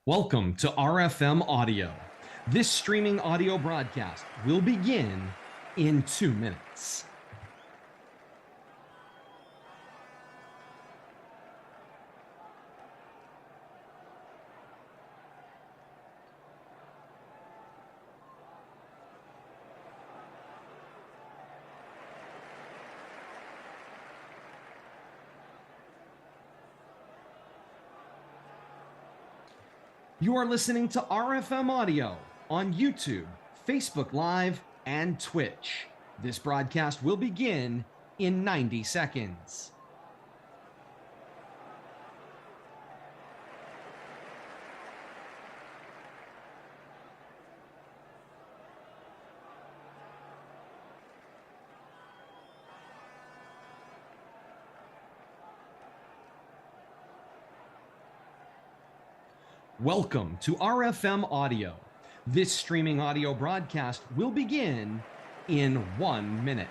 Welcome to RFM Audio. This streaming audio broadcast will begin in 2 minutes. You are listening to RFM Audio on YouTube, Facebook Live, and Twitch. This broadcast will begin in 90 seconds. Welcome to RFM Audio. This streaming audio broadcast will begin in 1 minute.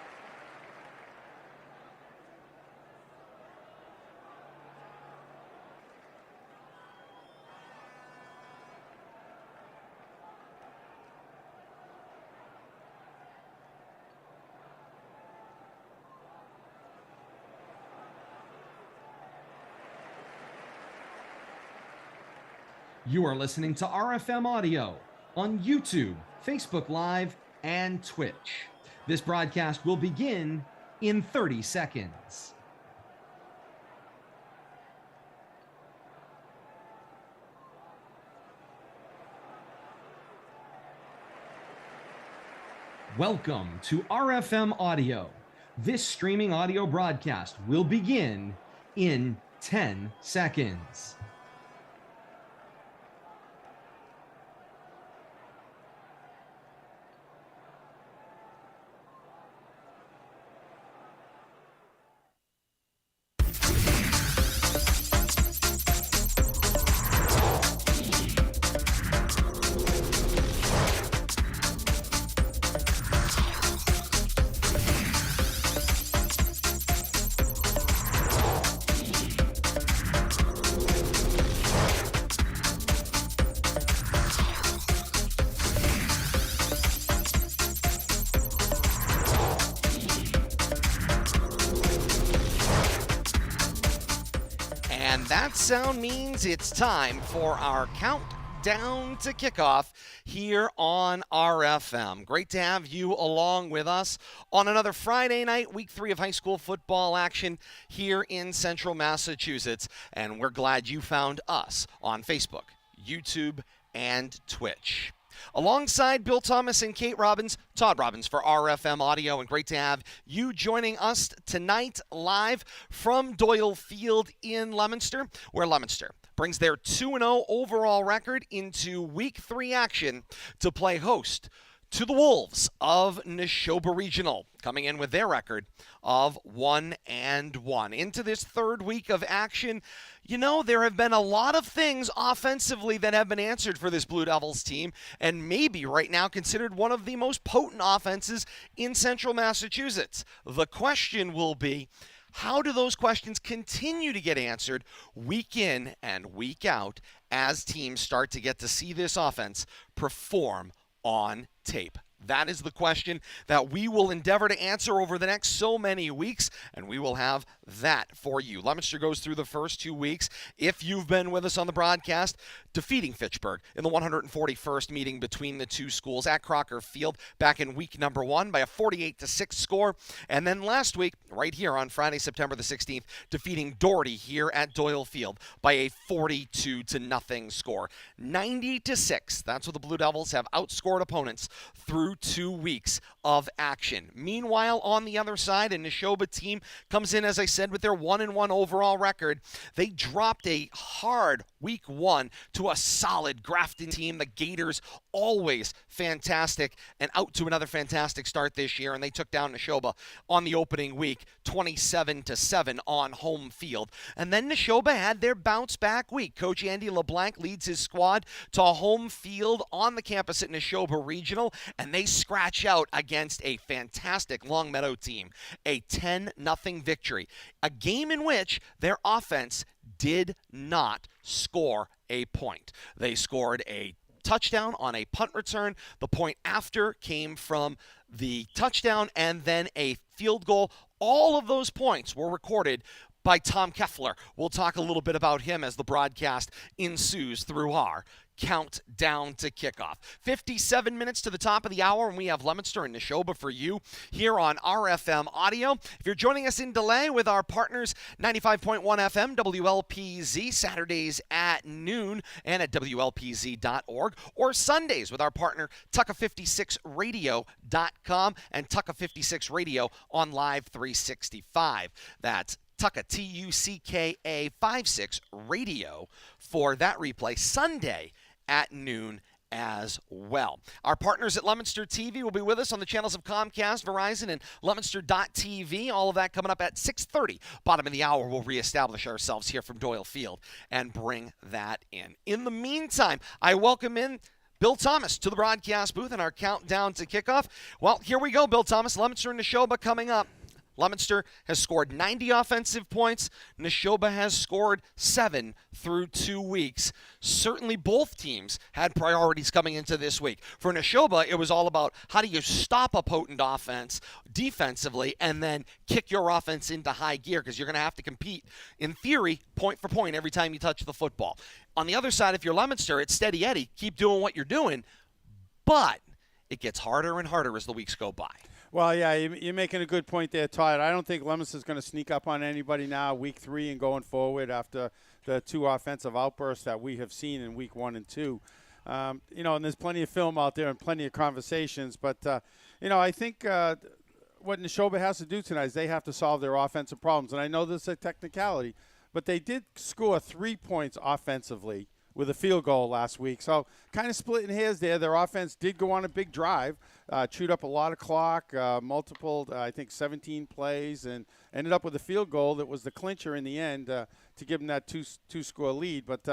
You are listening to RFM Audio on YouTube, Facebook Live, and Twitch. This broadcast will begin in 30 seconds. Welcome to RFM Audio. This streaming audio broadcast will begin in 10 seconds. That sound means it's time for our countdown to kickoff here on RFM. Great to have you along with us on another Friday night, week 3 of high school football action here in central Massachusetts. And we're glad you found us on Facebook, YouTube, and Twitch. Alongside Bill Thomas and Kate Robbins, Todd Robbins for RFM Audio, and great to have you joining us tonight live from Doyle Field in Leominster, where Leominster brings their 2-0 overall record into Week 3 action to play host to the Wolves of Nashoba Regional, coming in with their record of 1-1. Into this third week of action, you know, there have been a lot of things offensively that have been answered for this Blue Devils team, and maybe right now considered one of the most potent offenses in central Massachusetts. The question will be, how do those questions continue to get answered week in and week out as teams start to get to see this offense perform on tape? That is the question that we will endeavor to answer over the next so many weeks, and we will have that for you. Leominster goes through the first 2 weeks, if you've been with us on the broadcast, defeating Fitchburg in the 141st meeting between the two schools at Crocker Field back in week number 1 by a 48-6 score. And then last week, right here on Friday, September the 16th, defeating Doherty here at Doyle Field by a 42-0 score. 90-6. That's what the Blue Devils have outscored opponents through 2 weeks of action. Meanwhile, on the other side, a Nashoba team comes in, as I said, with their 1-1 overall record. They dropped a hard week 1 to a solid Grafton team. The Gators, always fantastic, and out to another fantastic start this year, and they took down Nashoba on the opening week, 27-7 on home field. And then Nashoba had their bounce back week. Coach Andy LeBlanc leads his squad to home field on the campus at Nashoba Regional, and they scratch out against a fantastic Longmeadow team, a 10-0 victory, a game in which their offense did not score a point. They scored a touchdown on a punt return. The point after came from the touchdown and then a field goal. All of those points were recorded by Tom Keffler. We'll talk a little bit about him as the broadcast ensues through our countdown to kickoff. 57 minutes to the top of the hour, and we have Leominster and Nashoba for you here on RFM Audio. If you're joining us in delay with our partners, 95.1 FM, WLPZ, Saturdays at noon, and at WLPZ.org, or Sundays with our partner, Tucka56radio.com and Tucka56radio on Live 365. That's Tucka, Tucka 56 radio for that replay Sunday at noon as well. Our partners at Leominster TV will be with us on the channels of Comcast, Verizon, and Leominster.tv. All of that coming up at 6:30. Bottom of the hour, we'll reestablish ourselves here from Doyle Field and bring that in. In the meantime, I welcome in Bill Thomas to the broadcast booth and our countdown to kickoff. Well, here we go, Bill Thomas. Leominster and Nashoba coming up. Leominster has scored 90 offensive points. Nashoba has scored 7 through 2 weeks. Certainly both teams had priorities coming into this week. For Nashoba, it was all about how do you stop a potent offense defensively and then kick your offense into high gear, because you're going to have to compete, in theory, point for point every time you touch the football. On the other side, if you're Leominster, it's steady Eddie. Keep doing what you're doing, but it gets harder and harder as the weeks go by. Well, yeah, you're making a good point there, Todd. I don't think Leominster's going to sneak up on anybody now, week 3 and going forward after the 2 offensive outbursts that we have seen in week 1 and 2. And there's plenty of film out there and plenty of conversations. But, I think what Nashoba has to do tonight is they have to solve their offensive problems. And I know this is a technicality, but they did score 3 points offensively with a field goal last week. So kind of splitting hairs there. Their offense did go on a big drive, chewed up a lot of clock, multiple, 17 plays, and ended up with a field goal that was the clincher in the end to give them that two-score lead. But,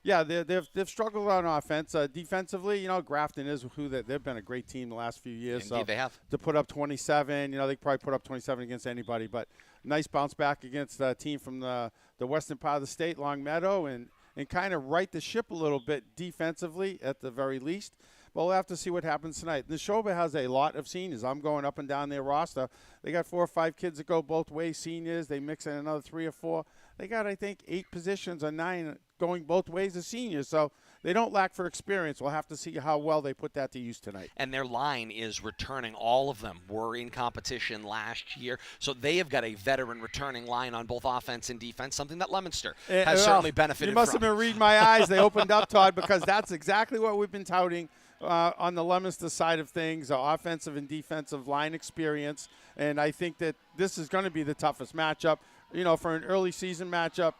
they've struggled on offense. Defensively, Grafton is who they've been a great team the last few years. Indeed, so they have. To put up 27, they probably put up 27 against anybody. But nice bounce back against a team from the western part of the state, Long Meadow, and kind of right the ship a little bit defensively at the very least. But we'll have to see what happens tonight. Nashoba has a lot of seniors. I'm going up and down their roster. They got 4 or 5 kids that go both ways, seniors. They mix in another 3 or 4. They got, I think, 8 positions or 9 going both ways as seniors. So they don't lack for experience. We'll have to see how well they put that to use tonight. And their line is returning. All of them were in competition last year. So they have got a veteran returning line on both offense and defense, something that Leominster has certainly benefited from. You must have been reading my eyes. They opened up, Todd, because that's exactly what we've been touting on the Leominster side of things, offensive and defensive line experience. And I think that this is going to be the toughest matchup. For an early season matchup,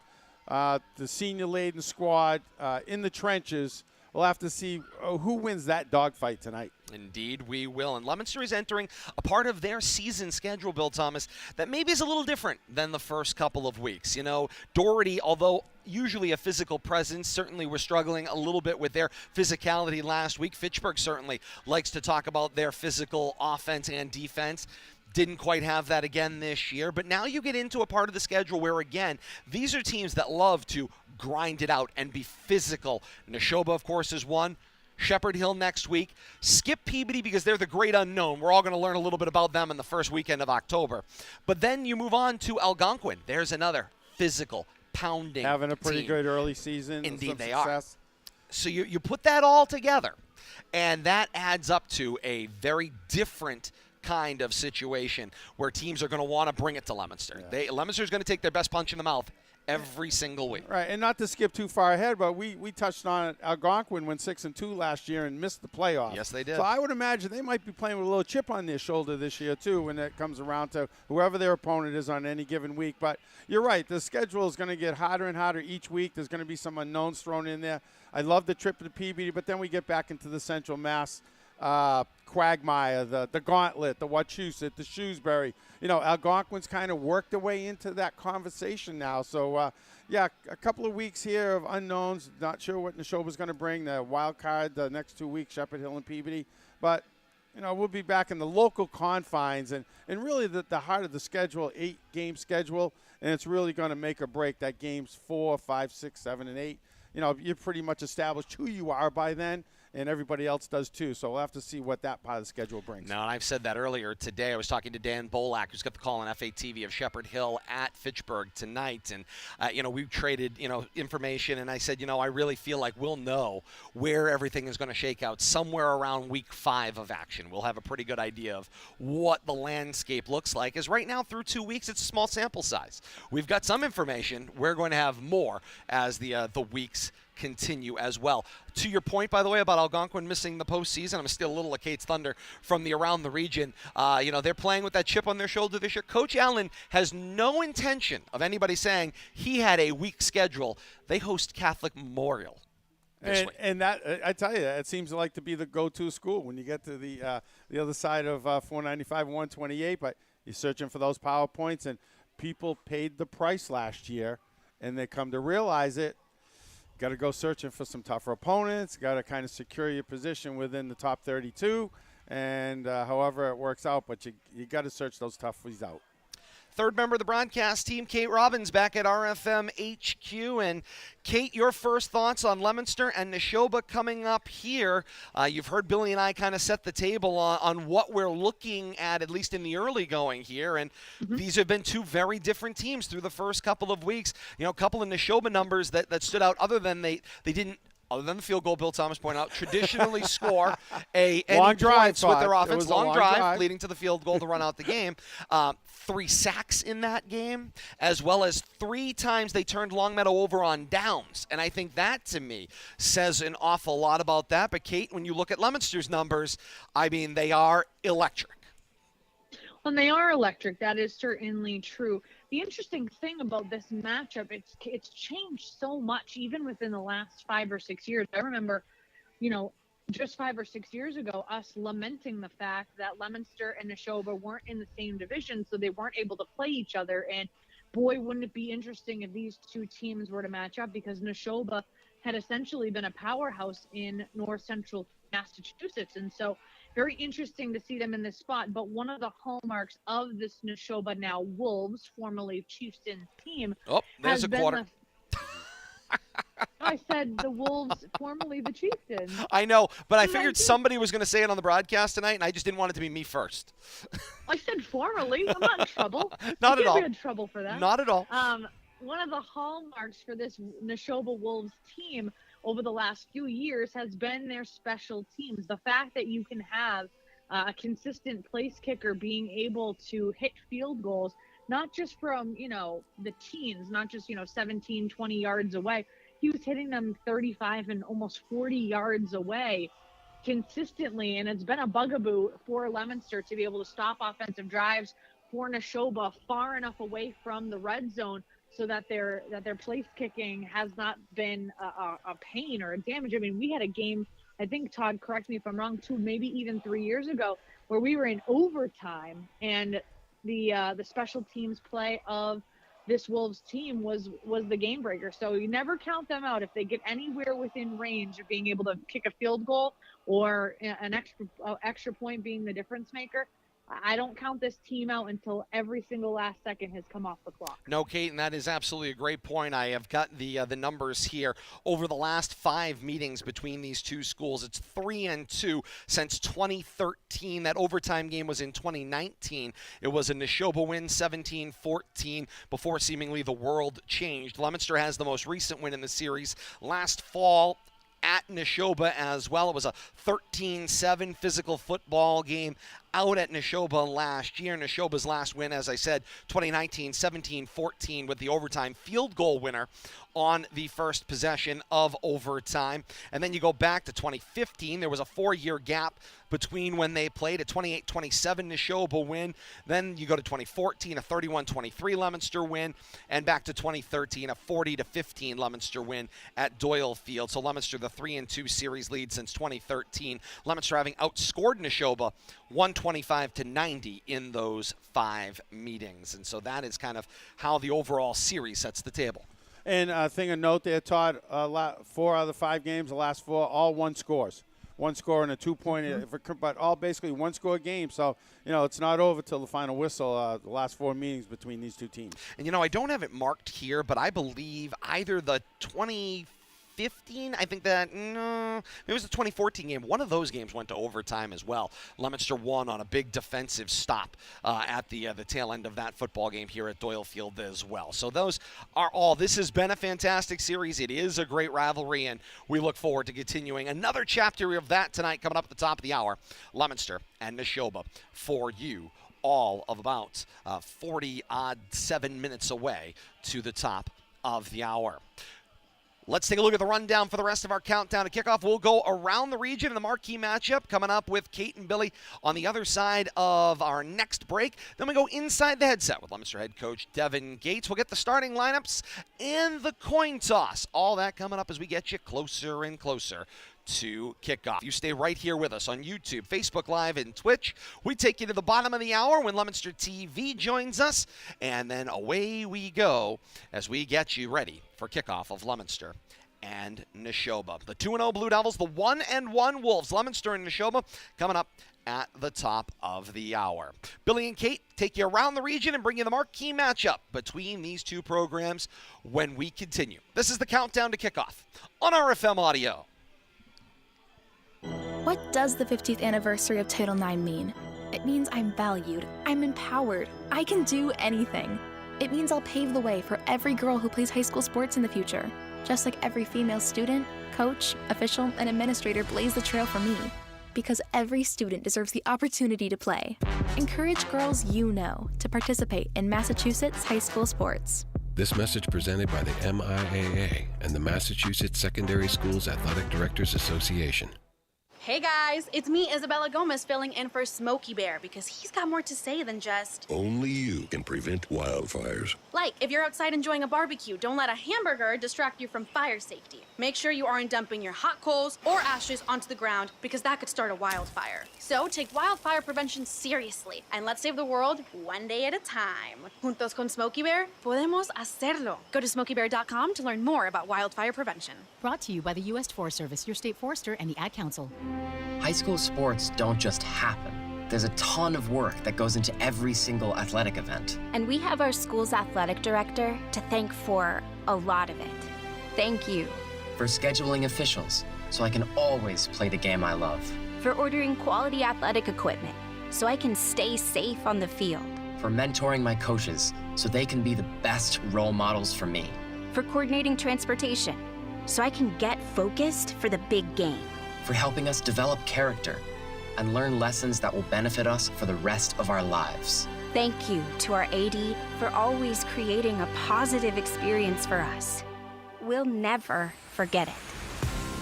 the senior-laden squad in the trenches. We'll have to see who wins that dogfight tonight. Indeed, we will. And Leominster is entering a part of their season schedule, Bill Thomas, that maybe is a little different than the first couple of weeks. Doherty, although usually a physical presence, certainly we're struggling a little bit with their physicality last week. Fitchburg certainly likes to talk about their physical offense and defense. Didn't quite have that again this year. But now you get into a part of the schedule where, again, these are teams that love to grind it out and be physical. Nashoba, of course, is one. Shepherd Hill next week. Skip Peabody because they're the great unknown. We're all going to learn a little bit about them in the first weekend of October. But then you move on to Algonquin. There's another physical, pounding having a pretty team. good early season. Indeed, they are. So you put that all together, and that adds up to a very different kind of situation where teams are going to want to bring it to Leominster. Yeah. Leominster is going to take their best punch in the mouth every single week. Right, and not to skip too far ahead, but we touched on it. Algonquin went 6-2 last year and missed the playoffs. Yes, they did. So I would imagine they might be playing with a little chip on their shoulder this year too when it comes around to whoever their opponent is on any given week. But you're right, the schedule is going to get harder and harder each week. There's going to be some unknowns thrown in there. I love the trip to Peabody, but then we get back into the Central Mass quagmire, the Gauntlet, the Wachusett, the Shrewsbury. Algonquin's kind of worked their way into that conversation now. So, a couple of weeks here of unknowns. Not sure what Nashoba's going to bring. The wild card the next 2 weeks, Shepherd Hill and Peabody. But, we'll be back in the local confines and really the heart of the schedule, 8-game schedule, and it's really going to make or break that games 4, 5, 6, 7, and 8. you've pretty much established who you are by then, and everybody else does too. So we'll have to see what that part of the schedule brings. No, and I've said that earlier today. I was talking to Dan Bolak, who's got the call on FATV of Shepherd Hill at Fitchburg tonight. And, we've traded, information. And I said, I really feel like we'll know where everything is going to shake out somewhere around week 5 of action. We'll have a pretty good idea of what the landscape looks like. As right now, through 2 weeks, it's a small sample size. We've got some information. We're going to have more as the weeks continue as well. To your point, by the way, about Algonquin missing the postseason, I'm still a little of Kate's thunder from the around the region. They're playing with that chip on their shoulder this year. Coach Allen has no intention of anybody saying he had a weak schedule. They host Catholic Memorial this week. And that, I tell you, it seems like to be the go-to school when you get to the other side of 495 and 128, but you're searching for those PowerPoints, and people paid the price last year, and they come to realize it. Got to go searching for some tougher opponents. Got to kind of secure your position within the top 32, and however it works out. But you got to search those toughies out. Third member of the broadcast team, Kate Robbins, back at RFM HQ. And Kate, your first thoughts on Leominster and Nashoba coming up here. You've heard Billy and I kind of set the table on what we're looking at least in the early going here. And these have been two very different teams through the first couple of weeks. A couple of Nashoba numbers that stood out other than they didn't, other than the field goal, Bill Thomas pointed out, traditionally score any points with their offense. Long drive leading to the field goal to run out the game. 3 sacks in that game, as well as 3 times they turned Longmeadow over on downs. And I think that, to me, says an awful lot about that. But, Kate, when you look at Leominster's numbers, they are electric. Well, they are electric. That is certainly true. The interesting thing about this matchup, it's changed so much, even within the last 5 or 6 years. I remember, just 5 or 6 years ago, us lamenting the fact that Leominster and Nashoba weren't in the same division, so they weren't able to play each other. And boy, wouldn't it be interesting if these two teams were to match up, because Nashoba had essentially been a powerhouse in north central Massachusetts. And so very interesting to see them in this spot. But one of the hallmarks of this Nashoba, now Wolves, formerly Chieftains team, oh, there's a quarter. I said the Wolves, formerly the Chieftains. I know, but I figured somebody was going to say it on the broadcast tonight, and I just didn't want it to be me first. I said formerly. I'm not in trouble. Not at all. You can't be in trouble for that. Not at all. One of the hallmarks for this Nashoba Wolves team over the last few years has been their special teams. The fact that you can have a consistent place kicker being able to hit field goals, not just from, the teens, not just, 17, 20 yards away. He was hitting them 35 and almost 40 yards away consistently. And it's been a bugaboo for Leominster to be able to stop offensive drives for Nashoba far enough away from the red zone so that their place kicking has not been a pain or a damage. We had a game, I think, Todd, correct me if I'm wrong, 2, maybe even 3 years ago, where we were in overtime, and the special teams play of this Wolves team was the game breaker. So you never count them out. If they get anywhere within range of being able to kick a field goal or an extra point being the difference maker, I don't count this team out until every single last second has come off the clock. No, Kate, and that is absolutely a great point. I have got the numbers here. Over the last 5 meetings between these two schools, it's 3-2 since 2013. That overtime game was in 2019. It was a Nashoba win, 17-14, before seemingly the world changed. Leominster has the most recent win in the series last fall at Nashoba as well. It was a 13-7 physical football game out at Nashoba last year. Nashoba's last win, as I said, 2019, 17-14 with the overtime field goal winner on the first possession of overtime. And then you go back to 2015. There was a 4-year gap between when they played, a 28-27 Nashoba win. Then you go to 2014, a 31-23 Leominster win, and back to 2013, a 40-15 Leominster win at Doyle Field. So Leominster, the 3-2 series lead since 2013. Leominster having outscored Nashoba 125-90 in those 5 meetings. And so that is kind of how the overall series sets the table. And a thing of note there, Todd, 4 out of the 5 games, the last 4, all 1 scores. 1 score and a 2-point, but all basically 1-score games. So, it's not over till the final whistle, the last 4 meetings between these two teams. And, I don't have it marked here, but I believe either the 2015 2015. I think that, no, it was the 2014 game. One of those games went to overtime as well. Leominster won on a big defensive stop at the tail end of that football game here at Doyle Field as well. So those are all. This has been a fantastic series. It is a great rivalry, and we look forward to continuing another chapter of that tonight coming up at the top of the hour. Leominster and Nashoba for you, all of about 7 minutes away to the top of the hour. Let's take a look at the rundown for the rest of our countdown to kickoff. We'll go around the region in the marquee matchup coming up with Kate and Billy on the other side of our next break. Then we go inside the headset with Leominster head coach Devin Gates. We'll get the starting lineups and the coin toss. All that coming up as we get you closer and closer to kickoff. You stay right here with us on YouTube, Facebook Live, and Twitch. We take you to the bottom of the hour when Leominster TV joins us, and then away we go as we get you ready for kickoff of Leominster and Nashoba. The 2-0 Blue Devils, the 1-1 Wolves. Leominster and Nashoba coming up at the top of the hour. Billy and Kate take you around the region and bring you the marquee matchup between these two programs when we continue. This is the countdown to kickoff on RFM Audio. What does the 50th anniversary of Title IX mean? It means I'm valued, I'm empowered, I can do anything. It means I'll pave the way for every girl who plays high school sports in the future, just like every female student, coach, official, and administrator blazed the trail for me. Because every student deserves the opportunity to play. Encourage girls you know to participate in Massachusetts high school sports. This message presented by the MIAA and the Massachusetts Secondary Schools Athletic Directors Association. Hey guys, it's me, Isabella Gomez, filling in for Smokey Bear because he's got more to say than just... Only you can prevent wildfires. Like, if you're outside enjoying a barbecue, don't let a hamburger distract you from fire safety. Make sure you aren't dumping your hot coals or ashes onto the ground because that could start a wildfire. So take wildfire prevention seriously and let's save the world one day at a time. Juntos con Smokey Bear, podemos hacerlo. Go to smokeybear.com to learn more about wildfire prevention. Brought to you by the U.S. Forest Service, your state forester, and the Ad Council. High school sports don't just happen. There's a ton of work that goes into every single athletic event. And we have our school's athletic director to thank for a lot of it. Thank you. For scheduling officials, so I can always play the game I love. For ordering quality athletic equipment, so I can stay safe on the field. For mentoring my coaches, so they can be the best role models for me. For coordinating transportation, so I can get focused for the big game. For helping us develop character and learn lessons that will benefit us for the rest of our lives. Thank you to our AD for always creating a positive experience for us. We'll never forget it.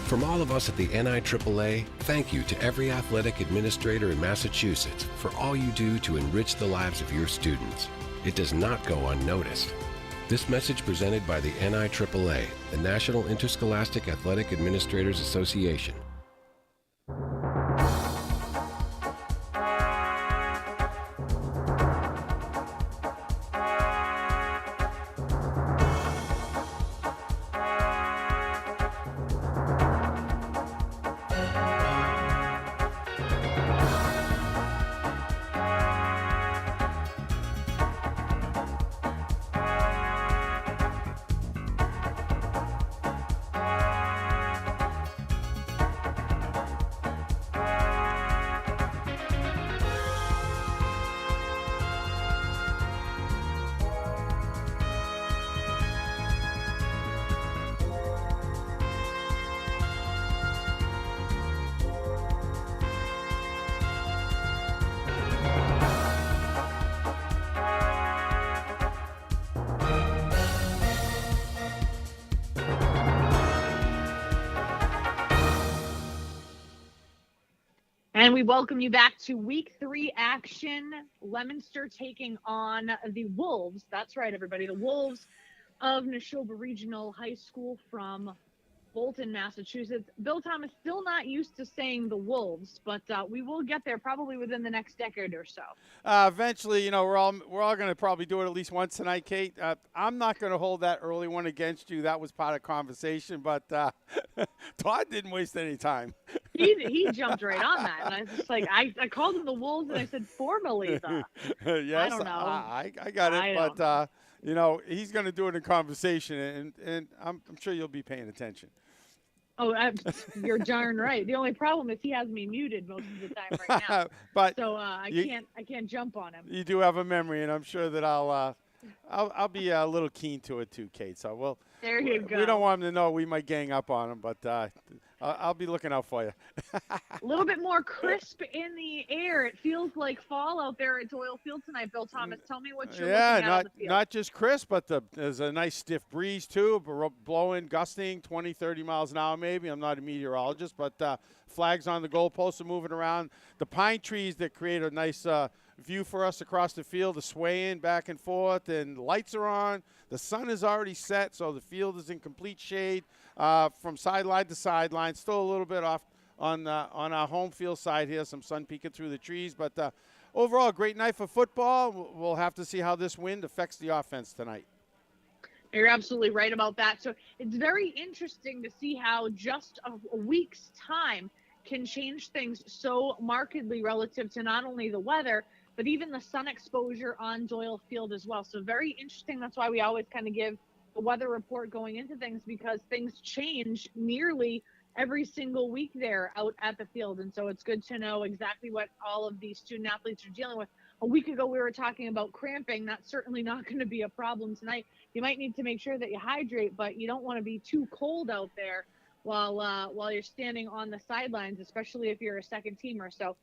From all of us at the NIAAA, thank you to every athletic administrator in Massachusetts for all you do to enrich the lives of your students. It does not go unnoticed. This message presented by the NIAAA, the National Interscholastic Athletic Administrators Association. And we welcome you back to week 3 action. Leominster taking on the Wolves. That's right, everybody. The Wolves of Nashoba Regional High School from Bolton, Massachusetts. Bill Thomas still not used to saying the Wolves, but we will get there probably within the next decade or so. Eventually, you know, we're all going to probably do it at least once tonight, Kate. I'm not going to hold that early one against you. That was part of conversation, but Todd didn't waste any time. He jumped right on that, and I was just like, I called them the Wolves, and I said formally the. Yes, I don't know. I got it, but you know, he's going to do it in conversation, and I'm sure you'll be paying attention. Oh, you're darn right. The only problem is he has me muted most of the time right now. But so I can't jump on him. You do have a memory, and I'm sure that I'll be a little keen to it too, Kate. So there you go. We don't want him to know we might gang up on him, but I'll be looking out for you. A little bit more crisp in the air. It feels like fall out there at Doyle Field tonight, Bill Thomas. Tell me what you're looking at on the field. Not just crisp, but there's a nice stiff breeze too, blowing, gusting 20, 30 miles an hour maybe. I'm not a meteorologist, but flags on the goalposts are moving around. The pine trees that create a nice view for us across the field are swaying back and forth, and lights are on. The sun is already set, so the field is in complete shade from sideline to sideline. Still a little bit off on our home field side here, some sun peeking through the trees. But overall, great night for football. We'll have to see how this wind affects the offense tonight. You're absolutely right about that. So it's very interesting to see how just a week's time can change things so markedly relative to not only the weather, but even the sun exposure on Doyle Field as well. So very interesting. That's why we always kind of give the weather report going into things, because things change nearly every single week there out at the field. And so it's good to know exactly what all of these student athletes are dealing with. A week ago, we were talking about cramping. That's certainly not going to be a problem tonight. You might need to make sure that you hydrate, but you don't want to be too cold out there while you're standing on the sidelines, especially if you're a second teamer. So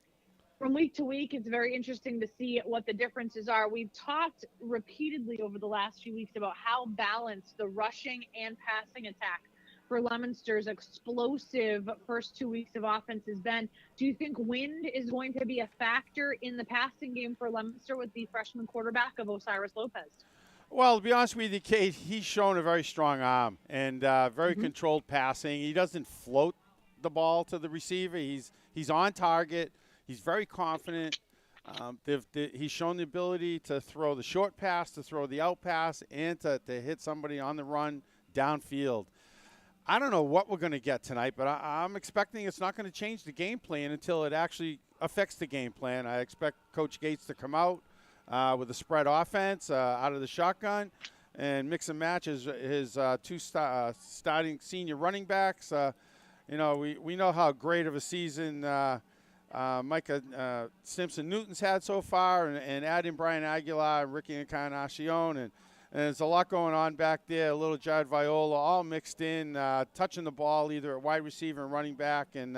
from week to week, it's very interesting to see what the differences are. We've talked repeatedly over the last few weeks about how balanced the rushing and passing attack for Leominster's explosive first 2 weeks of offense has been. Do you think wind is going to be a factor in the passing game for Leominster with the freshman quarterback of Osiris Lopez? Well, to be honest with you, Kate, he's shown a very strong arm and very controlled passing. He doesn't float the ball to the receiver. He's on target. He's very confident. He's shown the ability to throw the short pass, to throw the out pass, and to hit somebody on the run downfield. I don't know what we're going to get tonight, but I'm expecting it's not going to change the game plan until it actually affects the game plan. I expect Coach Gates to come out with a spread offense out of the shotgun and mix and match his two starting senior running backs. We know how great of a season Micah Simpson-Newton's had so far, and adding Brian Aguilar and Ricky Encarnacion, and there's a lot going on back there. A little Jared Viola, all mixed in, touching the ball either at wide receiver and running back, and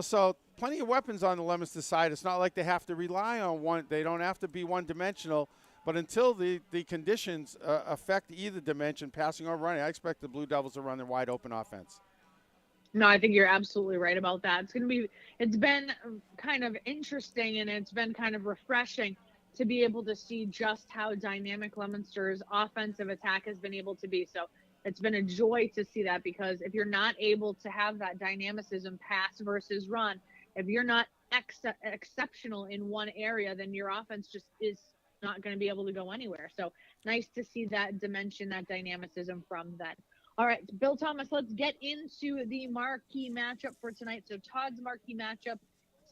so plenty of weapons on the Leominster side. It's not like they have to rely on one. They don't have to be one-dimensional. But until the conditions affect either dimension, passing or running, I expect the Blue Devils to run their wide open offense. No, I think you're absolutely right about that. It's been kind of interesting, and it's been kind of refreshing to be able to see just how dynamic Leominster's offensive attack has been able to be. So it's been a joy to see that, because if you're not able to have that dynamicism, pass versus run, if you're not exceptional in one area, then your offense just is not going to be able to go anywhere. So nice to see that dimension, that dynamicism from that. All right, Bill Thomas, let's get into the marquee matchup for tonight. So Todd's marquee matchup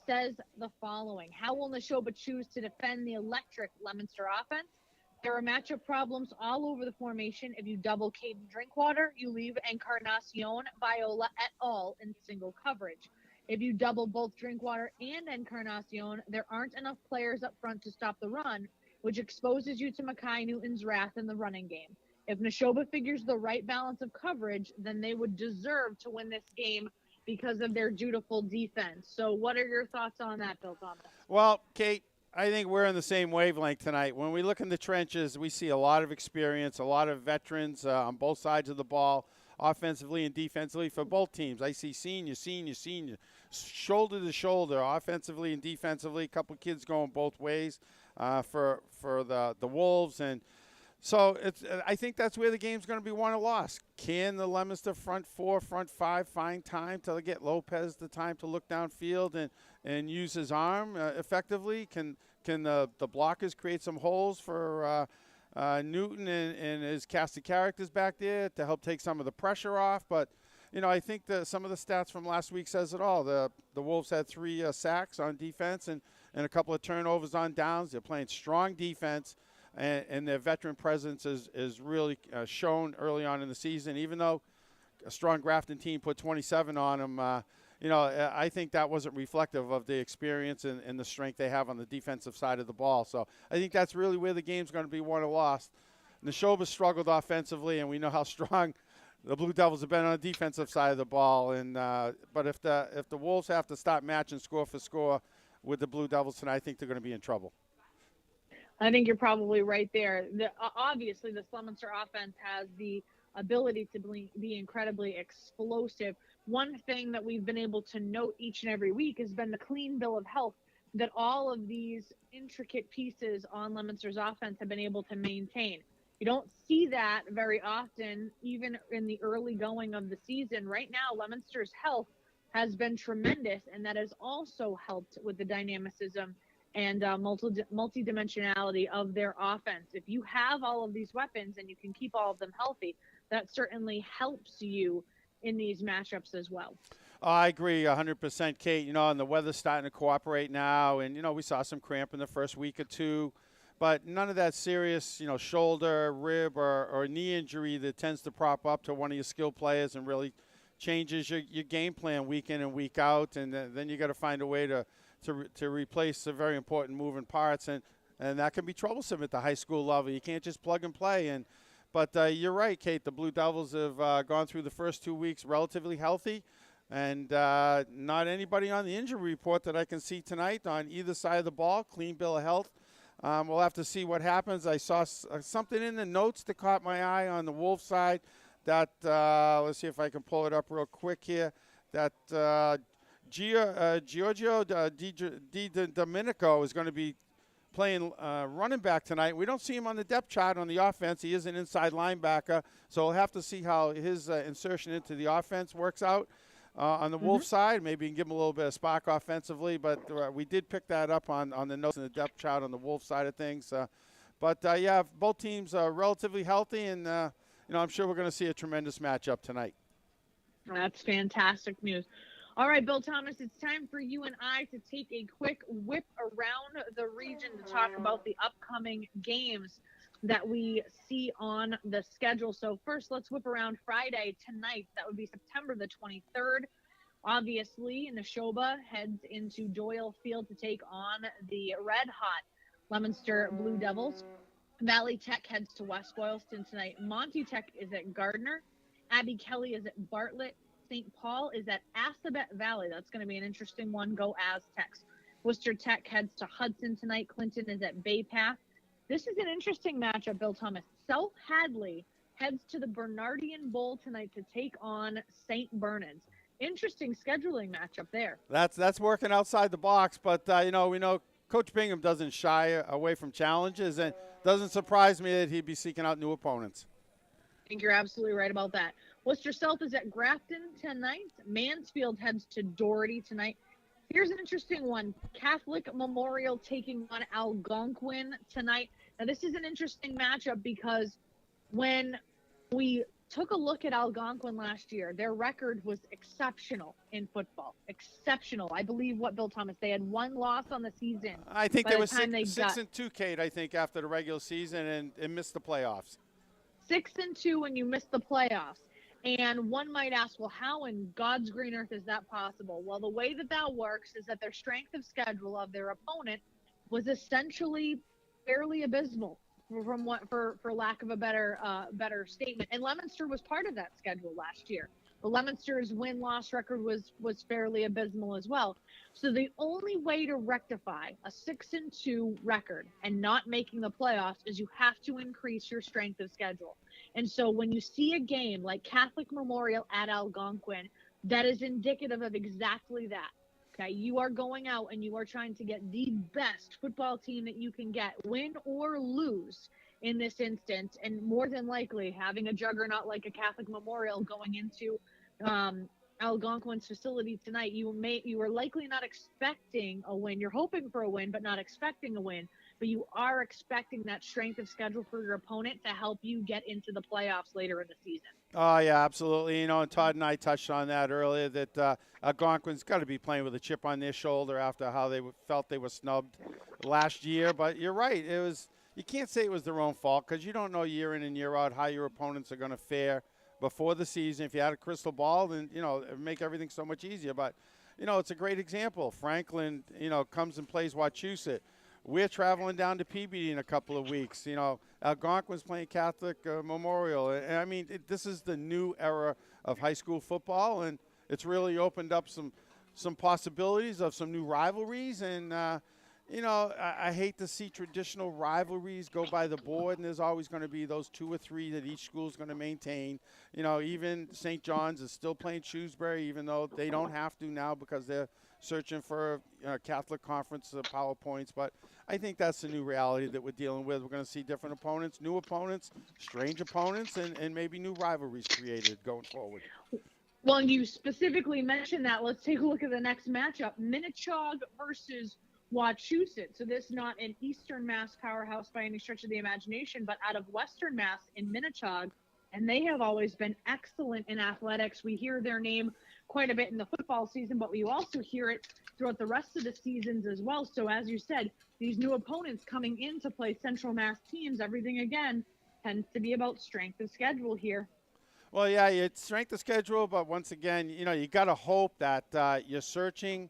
says the following: how will Nashoba choose to defend the electric Leominster offense? There are matchup problems all over the formation. If you double Caden Drinkwater, you leave Encarnacion Viola et al. In single coverage. If you double both Drinkwater and Encarnacion, there aren't enough players up front to stop the run, which exposes you to Makai Newton's wrath in the running game. If Nashoba figures the right balance of coverage, then they would deserve to win this game because of their dutiful defense. So what are your thoughts on that, Bill Thomas? Well, Kate, I think we're in the same wavelength tonight. When we look in the trenches, we see a lot of experience, a lot of veterans on both sides of the ball, offensively and defensively for both teams. I see senior, shoulder to shoulder, offensively and defensively. A couple of kids going both ways for the Wolves. And so I think that's where the game's going to be won or lost. Can the Leominster front four, front five find time to get Lopez the time to look downfield and use his arm effectively? Can the blockers create some holes for Newton and his cast of characters back there to help take some of the pressure off? But, I think that some of the stats from last week says it all. The Wolves had 3 sacks on defense and a couple of turnovers on downs. They're playing strong defense. And their veteran presence is really shown early on in the season. Even though a strong Grafton team put 27 on them. I think that wasn't reflective of the experience and the strength they have on the defensive side of the ball. So I think that's really where the game's going to be won or lost. Nashoba struggled offensively, and we know how strong the Blue Devils have been on the defensive side of the ball. And but if the Wolves have to start matching score for score with the Blue Devils tonight, I think they're going to be in trouble. I think you're probably right there. Obviously, the Leominster offense has the ability to be incredibly explosive. One thing that we've been able to note each and every week has been the clean bill of health that all of these intricate pieces on Leominster's offense have been able to maintain. You don't see that very often, even in the early going of the season. Right now, Leominster's health has been tremendous, and that has also helped with the dynamicism and multi-dimensionality of their offense. If you have all of these weapons and you can keep all of them healthy, that certainly helps you in these matchups as well. I agree 100%, Kate. And the weather's starting to cooperate now, and, we saw some cramp in the first week or two, but none of that serious, shoulder, rib, or knee injury that tends to prop up to one of your skilled players and really changes your game plan week in and week out, and then you got to find a way to replace some very important moving parts, and that can be troublesome at the high school level. You can't just plug and play. But you're right, Kate. The Blue Devils have gone through the first 2 weeks relatively healthy, and not anybody on the injury report that I can see tonight on either side of the ball. Clean bill of health. We'll have to see what happens. I saw something in the notes that caught my eye on the Wolves side. That let's see if I can pull it up real quick here. That Giorgio Di Domenico is going to be playing running back tonight. We don't see him on the depth chart on the offense. He is an inside linebacker, so we'll have to see how his insertion into the offense works out on the Wolves side. Maybe you can give him a little bit of spark offensively, but we did pick that up on the notes in the depth chart on the Wolves side of things. But both teams are relatively healthy, and I'm sure we're going to see a tremendous matchup tonight. That's fantastic news. All right, Bill Thomas, it's time for you and I to take a quick whip around the region to talk about the upcoming games that we see on the schedule. So first, let's whip around Friday tonight. That would be September the 23rd. Obviously, Nashoba heads into Doyle Field to take on the red-hot Leominster Blue Devils. Valley Tech heads to West Boylston tonight. Monty Tech is at Gardner. Abbey Kelly is at Bartlett. St. Paul is at Assabet Valley. That's going to be an interesting one. Go Aztecs. Worcester Tech heads to Hudson tonight. Clinton is at Bay Path. This is an interesting matchup, Bill Thomas. South Hadley heads to the Bernardian Bowl tonight to take on St. Bernard's. Interesting scheduling matchup there. That's working outside the box, but we know Coach Bingham doesn't shy away from challenges, and doesn't surprise me that he'd be seeking out new opponents. I think you're absolutely right about that. Worcester South is at Grafton tonight. Mansfield heads to Doherty tonight. Here's an interesting one. Catholic Memorial taking on Algonquin tonight. Now, this is an interesting matchup because when we took a look at Algonquin last year, their record was exceptional in football. Exceptional. I believe what, Bill Thomas? They had one loss on the season. I think they were 6-2, Kate, I think, after the regular season and missed the playoffs. 6-2 when you missed the playoffs. And one might ask, well, how in God's green earth is that possible? Well, the way that works is that their strength of schedule of their opponent was essentially fairly abysmal, for lack of a better statement. And Leominster was part of that schedule last year. The Leominster's win-loss record was fairly abysmal as well. So the only way to rectify a 6-2 record and not making the playoffs is you have to increase your strength of schedule. And so when you see a game like Catholic Memorial at Algonquin, that is indicative of exactly that. Okay, you are going out and you are trying to get the best football team that you can get, win or lose in this instance, and more than likely having a juggernaut like a Catholic Memorial going into Algonquin's facility tonight, you are likely not expecting a win. You're hoping for a win, but not expecting a win. But you are expecting that strength of schedule for your opponent to help you get into the playoffs later in the season. Oh, yeah, absolutely. And Todd and I touched on that earlier, that Algonquin's got to be playing with a chip on their shoulder after how they felt they were snubbed last year. But you're right. You can't say it was their own fault because you don't know year in and year out how your opponents are going to fare before the season. If you had a crystal ball, then, it would make everything so much easier. But, it's a great example. Franklin, comes and plays Wachusett. We're traveling down to Peabody in a couple of weeks. Algonquin's playing Catholic Memorial. And I mean, this is the new era of high school football, and it's really opened up some possibilities of some new rivalries. And, I hate to see traditional rivalries go by the board, and there's always going to be those 2 or 3 that each school is going to maintain. Even St. John's is still playing Shrewsbury, even though they don't have to now because they're searching for Catholic Conference PowerPoints. But I think that's the new reality that we're dealing with. We're going to see different opponents, new opponents, strange opponents, and maybe new rivalries created going forward. Well, you specifically mentioned that. Let's take a look at the next matchup. Minnechaug versus Wachusett. So this not an Eastern Mass powerhouse by any stretch of the imagination, but out of Western Mass in Minnechaug. And they have always been excellent in athletics. We hear their name quite a bit in the football season, but we also hear it throughout the rest of the seasons as well. So as you said, these new opponents coming in to play Central Mass teams, everything again tends to be about strength of schedule here. Well, yeah, it's strength of schedule, but once again, you got to hope that you're searching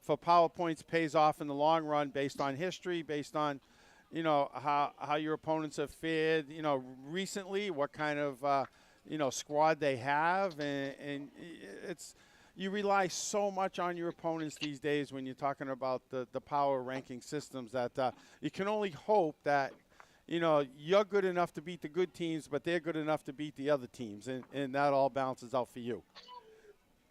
for PowerPoints pays off in the long run based on history, based on, how your opponents have fared, recently, what kind of, squad they have. And it's you rely so much on your opponents these days when you're talking about the power ranking systems that you can only hope that, you're good enough to beat the good teams, but they're good enough to beat the other teams. And that all balances out for you.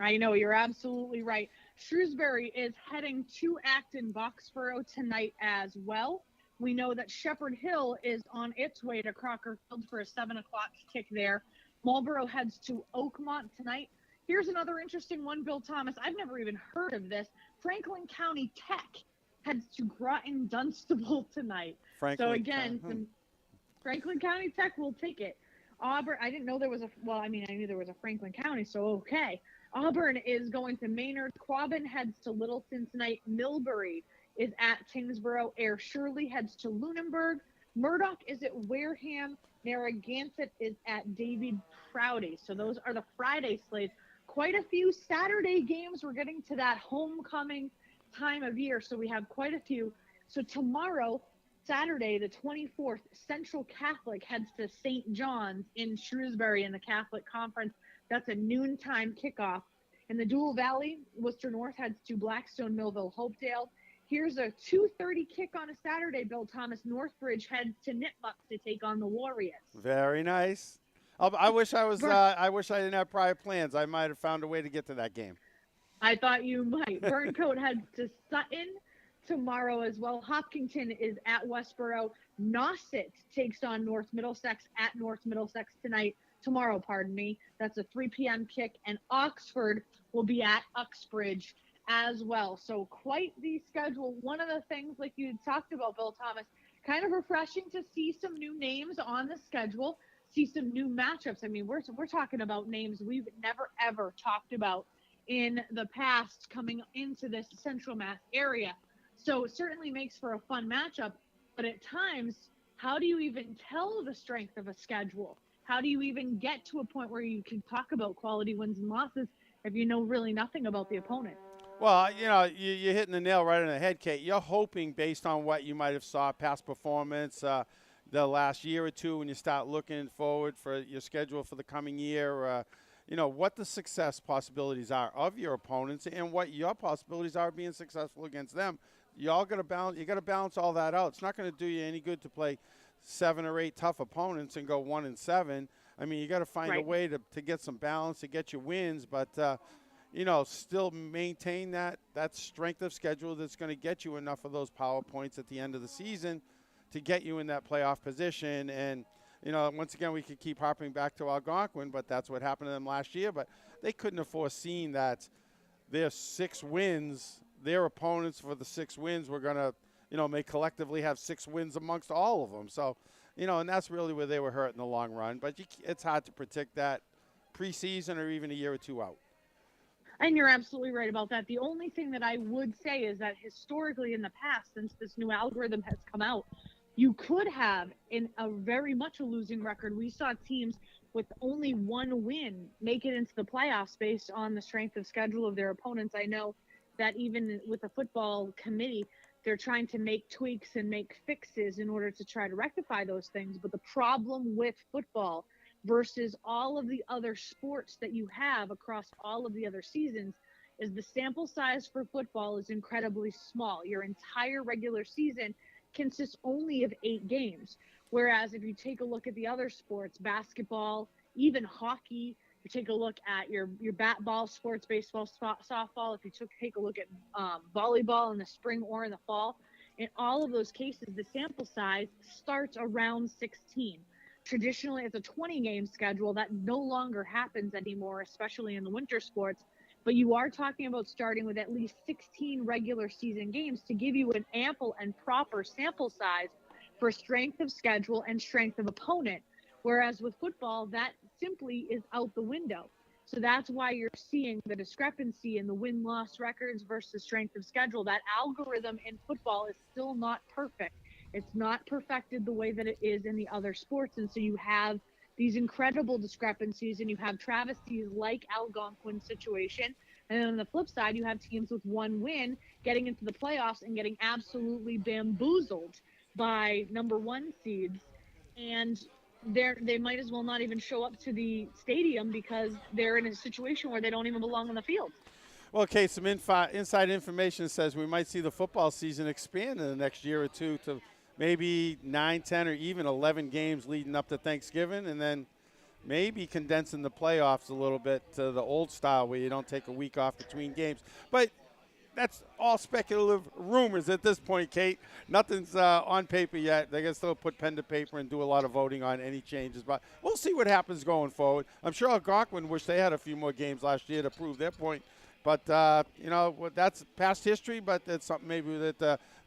I know, you're absolutely right. Shrewsbury is heading to Acton Boxborough tonight as well. We know that Shepherd Hill is on its way to Crocker Field for a 7 o'clock kick there. Marlborough heads to Oakmont tonight. Here's another interesting one, Bill Thomas. I've never even heard of this. Franklin County Tech heads to Groton Dunstable tonight. Franklin County Tech will take it. Auburn, I didn't know there was I knew there was a Franklin County, so okay. Auburn is going to Maynard. Quabbin heads to Littleton tonight. Millbury is at Kingsborough. Air Shirley heads to Lunenburg. Murdoch is at Wareham. Narragansett is at David Prouty. So those are the Friday slates. Quite a few Saturday games. We're getting to that homecoming time of year, so we have quite a few. So tomorrow, Saturday, the 24th, Central Catholic heads to St. John's in Shrewsbury in the Catholic Conference. That's a noontime kickoff. In the Dual Valley, Worcester North heads to Blackstone, Millville, Hopedale. Here's a 2:30 kick on a Saturday, Bill Thomas. Northbridge heads to Nipmuc to take on the Warriors. Very nice. I wish I was. I wish I didn't have prior plans. I might have found a way to get to that game. I thought you might. Burncoat heads to Sutton tomorrow as well. Hopkinton is at Westboro. Nauset takes on North Middlesex at North Middlesex tomorrow, pardon me. That's a 3 p.m. kick. And Oxford will be at Uxbridge as well. So quite the schedule. One of the things, like you talked about, Bill Thomas, kind of refreshing to see some new names on the schedule, see some new matchups. I mean, we're talking about names we've never, ever talked about in the past coming into this Central Mass area. So it certainly makes for a fun matchup. But at times, how do you even tell the strength of a schedule? How do you even get to a point where you can talk about quality wins and losses if you know really nothing about the opponent? Well, you're hitting the nail right on the head, Kate. You're hoping based on what you might have saw past performance the last year or two when you start looking forward for your schedule for the coming year, what the success possibilities are of your opponents and what your possibilities are of being successful against them. You got to balance all that out. It's not going to do you any good to play 7 or 8 tough opponents and go 1-7. I mean, you got to find a way to get some balance, to get your wins, but still maintain that strength of schedule that's going to get you enough of those power points at the end of the season to get you in that playoff position. And, once again, we could keep harping back to Algonquin, but that's what happened to them last year. But they couldn't have foreseen that their 6 wins, their opponents for the 6 wins were going to, may collectively have 6 wins amongst all of them. So, and that's really where they were hurt in the long run. But it's hard to predict that preseason or even a year or two out. And you're absolutely right about that. The only thing that I would say is that historically in the past, since this new algorithm has come out, you could have in a very much a losing record. We saw teams with only one win make it into the playoffs based on the strength of schedule of their opponents. I know that even with the football committee, they're trying to make tweaks and make fixes in order to try to rectify those things. But the problem with football versus all of the other sports that you have across all of the other seasons is the sample size for football is incredibly small. Your entire regular season consists only of 8 games. Whereas if you take a look at the other sports, basketball, even hockey, you take a look at your bat ball sports, baseball, softball, if you take a look at volleyball in the spring or in the fall, in all of those cases, the sample size starts around 16. Traditionally, it's a 20-game schedule. That no longer happens anymore, especially in the winter sports. But you are talking about starting with at least 16 regular season games to give you an ample and proper sample size for strength of schedule and strength of opponent. Whereas with football, that simply is out the window. So that's why you're seeing the discrepancy in the win-loss records versus strength of schedule. That algorithm in football is still not perfect. It's not perfected the way that it is in the other sports. And so you have these incredible discrepancies, and you have travesties like Algonquin situation. And then on the flip side, you have teams with one win getting into the playoffs and getting absolutely bamboozled by number 1 seeds. And they might as well not even show up to the stadium because they're in a situation where they don't even belong on the field. Well, Kate, some inside information says we might see the football season expand in the next year or two to maybe 9, 10, or even 11 games leading up to Thanksgiving, and then maybe condensing the playoffs a little bit to the old style where you don't take a week off between games. But that's all speculative rumors at this point, Kate. Nothing's on paper yet. They're going to still put pen to paper and do a lot of voting on any changes. But we'll see what happens going forward. I'm sure Algonquin wish they had a few more games last year to prove their point. But, that's past history, but it's something maybe that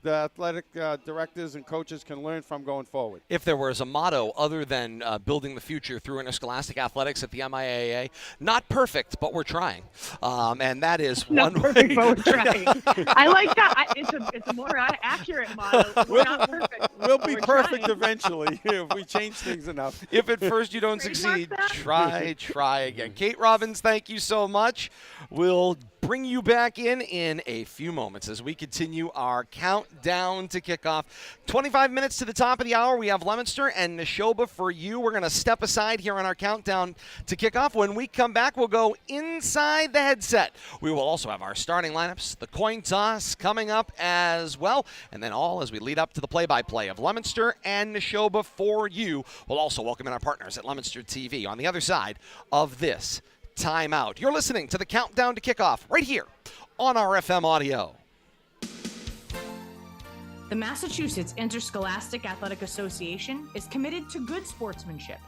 the athletic directors and coaches can learn from going forward. If there was a motto other than building the future through interscholastic athletics at the MIAA, not perfect, but we're trying. And that is not one perfect, way. but we're trying. I like that. It's a more accurate motto. We're not perfect. We'll be perfect trying. Eventually if we change things enough. If at first you don't succeed, try again. Kate Robbins, thank you so much. We'll bring you back in a few moments as we continue our countdown to kickoff. 25 minutes to the top of the hour. We have Leominster and Nashoba for you. We're going to step aside here on our countdown to kickoff. When we come back, we'll go inside the headset. We will also have our starting lineups, the coin toss coming up as well, and then all as we lead up to the play-by-play of Leominster and Nashoba for you. We'll also welcome in our partners at Leominster TV on the other side of this timeout. You're listening to the Countdown to Kickoff right here on RFM Audio. The Massachusetts Interscholastic Athletic Association is committed to good sportsmanship.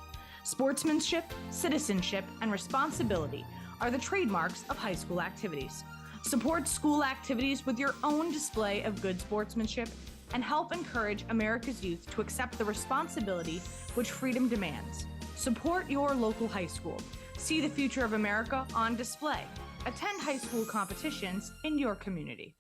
Sportsmanship, citizenship, and responsibility are the trademarks of high school activities. Support school activities with your own display of good sportsmanship and help encourage America's youth to accept the responsibility which freedom demands. Support your local high school. See the future of America on display. Attend high school competitions in your community.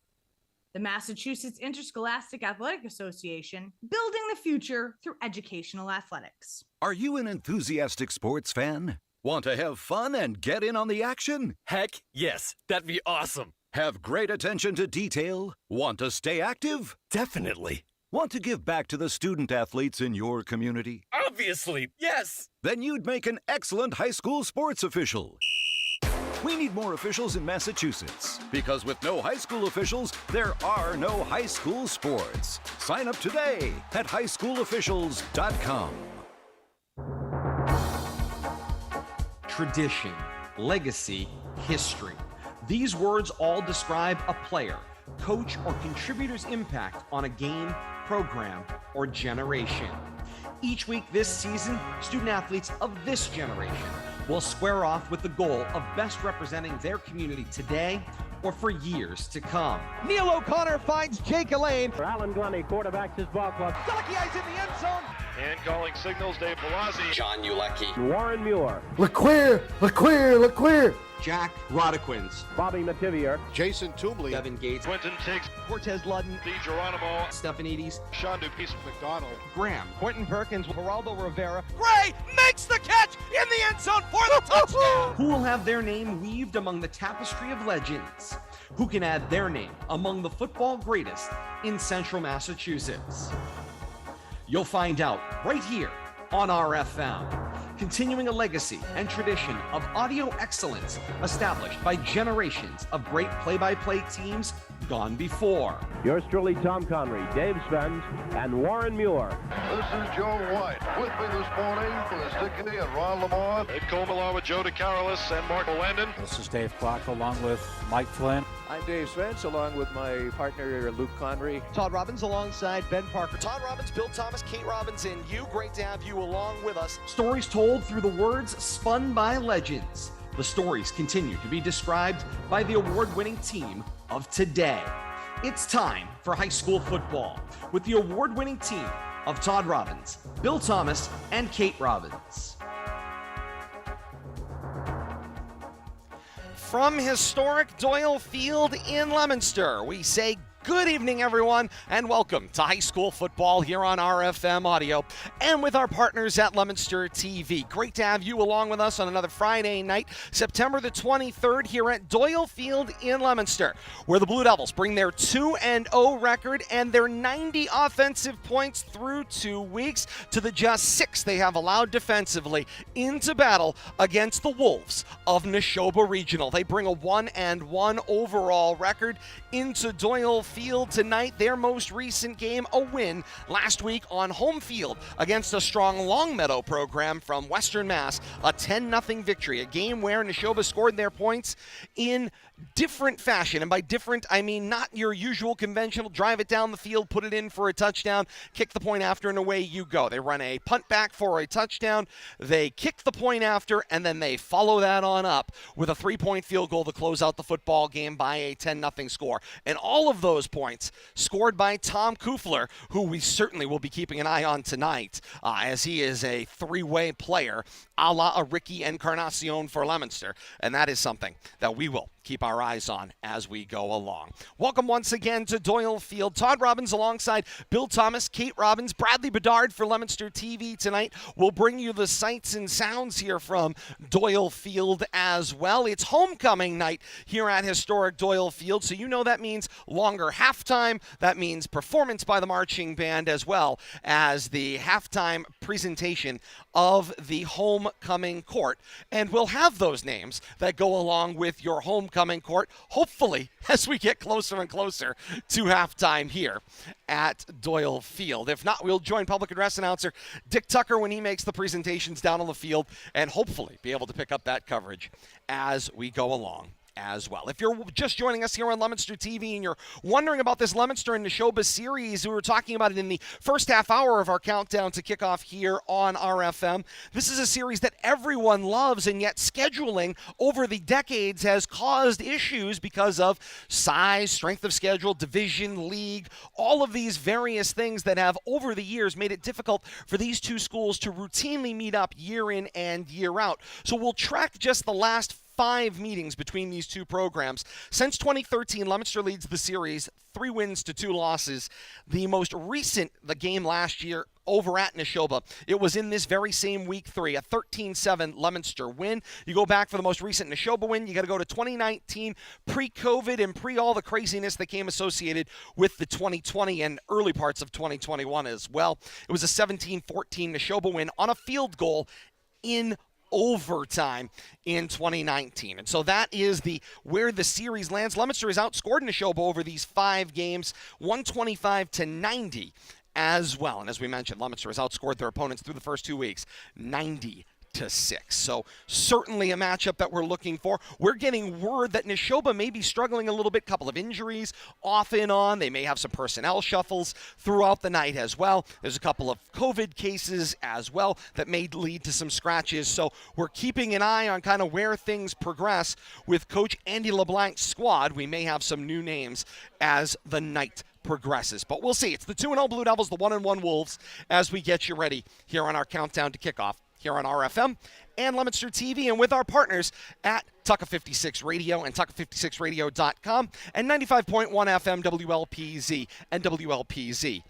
The Massachusetts Interscholastic Athletic Association, building the future through educational athletics. Are you an enthusiastic sports fan? Want to have fun and get in on the action? Heck, yes. That'd be awesome. Have great attention to detail? Want to stay active? Definitely. Want to give back to the student athletes in your community? Obviously, yes. Then you'd make an excellent high school sports official. We need more officials in Massachusetts, because with no high school officials, there are no high school sports. Sign up today at highschoolofficials.com. Tradition, legacy, history. These words all describe a player, coach, or contributor's impact on a game, program, or generation. Each week this season, student athletes of this generation will square off with the goal of best representing their community today or for years to come. Neil O'Connor finds Jake Elaine. For Alan Glennie, quarterbacks his ball club. Delakiai's in the end zone. And calling signals, Dave Palazzi. John Ulecki. Warren Muir. LeQueer. Jack Rodequins. Bobby Mativier. Jason Toomley. Devin Gates. Quentin Tiggs. Cortez Ludden. Di Geronimo. Stephanides. Sean Dupuis. McDonald. Graham. Quentin Perkins. Geraldo Rivera. Gray makes the catch in the end zone for the touchdown. Who will have their name weaved among the tapestry of legends? Who can add their name among the football greatest in Central Massachusetts? You'll find out right here on RFM. Continuing a legacy and tradition of audio excellence established by generations of great play-by-play teams gone before. Yours truly, Tom Connery, Dave Spence, and Warren Muir. This is Joe White. With me this morning for the Stickney and Ron Lamar. Ed Coleman along with Joe DeCarolis and Mark Landon. This is Dave Clark along with Mike Flynn. I'm Dave Spence along with my partner Luke Connery. Todd Robbins alongside Ben Parker. Todd Robbins, Bill Thomas, Kate Robbins, and you. Great to have you along with us. Stories told through the words spun by legends. The stories continue to be described by the award-winning team of today. It's time for high school football with the award-winning team of Todd Robbins, Bill Thomas, and Kate Robbins. From historic Doyle Field in Leominster, we say good evening, everyone, and welcome to high school football here on RFM Audio and with our partners at Leominster TV. Great to have you along with us on another Friday night, September the 23rd, here at Doyle Field in Leominster, where the Blue Devils bring their 2-0 record and their 90 offensive points through 2 weeks to the just 6 they have allowed defensively into battle against the Wolves of Nashoba Regional. They bring a 1-1 overall record into Doyle Field tonight. Their most recent game, a win last week on home field against a strong Longmeadow program from Western Mass. A 10-0 victory, a game where Nashoba scored their points in different fashion. And by different, I mean not your usual conventional drive it down the field, put it in for a touchdown, kick the point after, and away you go. They run a punt back for a touchdown, they kick the point after, and then they follow that on up with a 3-point field goal to close out the football game by a 10-0 score. And all of those points scored by Tom Kufler, who we certainly will be keeping an eye on tonight, as he is a three-way player, a la a Ricky Encarnacion for Leominster. And that is something that we will keep our eyes on as we go along. Welcome once again to Doyle Field. Todd Robbins alongside Bill Thomas, Kate Robbins, Bradley Bedard for Leominster TV tonight. We'll bring you the sights and sounds here from Doyle Field as well. It's homecoming night here at historic Doyle Field, so you know that means longer halftime. That means performance by the marching band as well as the halftime presentation of the homecoming court. And we'll have those names that go along with your homecoming court, hopefully, as we get closer and closer to halftime here at Doyle Field. If not, we'll join public address announcer Dick Tucker when he makes the presentations down on the field and hopefully be able to pick up that coverage as we go along as well. If you're just joining us here on Leominster TV and you're wondering about this Leominster and Nashoba series, we were talking about it in the first half hour of our countdown to kickoff here on RFM. This is a series that everyone loves, and yet scheduling over the decades has caused issues because of size, strength of schedule, division, league, all of these various things that have over the years made it difficult for these two schools to routinely meet up year in and year out. So we'll track just the last 5 meetings between these two programs. Since 2013, Leominster leads the series 3 wins to 2 losses. The most recent, the game last year over at Nashoba, it was in this very same week 3, a 13-7 Leominster win. You go back for the most recent Nashoba win, you got to go to 2019, pre-COVID and pre-all the craziness that came associated with the 2020 and early parts of 2021 as well. It was a 17-14 Nashoba win on a field goal in overtime in 2019. And so that is where the series lands. Leominster has outscored Nashoba over these 5 games, 125-90 as well. And as we mentioned, Leominster has outscored their opponents through the first 2 weeks, 90-6. So certainly a matchup that we're looking for. We're getting word that Nashoba may be struggling a little bit, couple of injuries off and on. They may have some personnel shuffles throughout the night as well. There's a couple of COVID cases as well that may lead to some scratches. So we're keeping an eye on kind of where things progress with Coach Andy LeBlanc's squad. We may have some new names as the night progresses. But we'll see. It's the 2-0 Blue Devils, the 1-1 Wolves, as we get you ready here on our countdown to kickoff here on RFM and Leominster TV, and with our partners at Tucka 56 Radio and Tucka56radio.com and 95.1 FM WLPZ and WLPZ.org.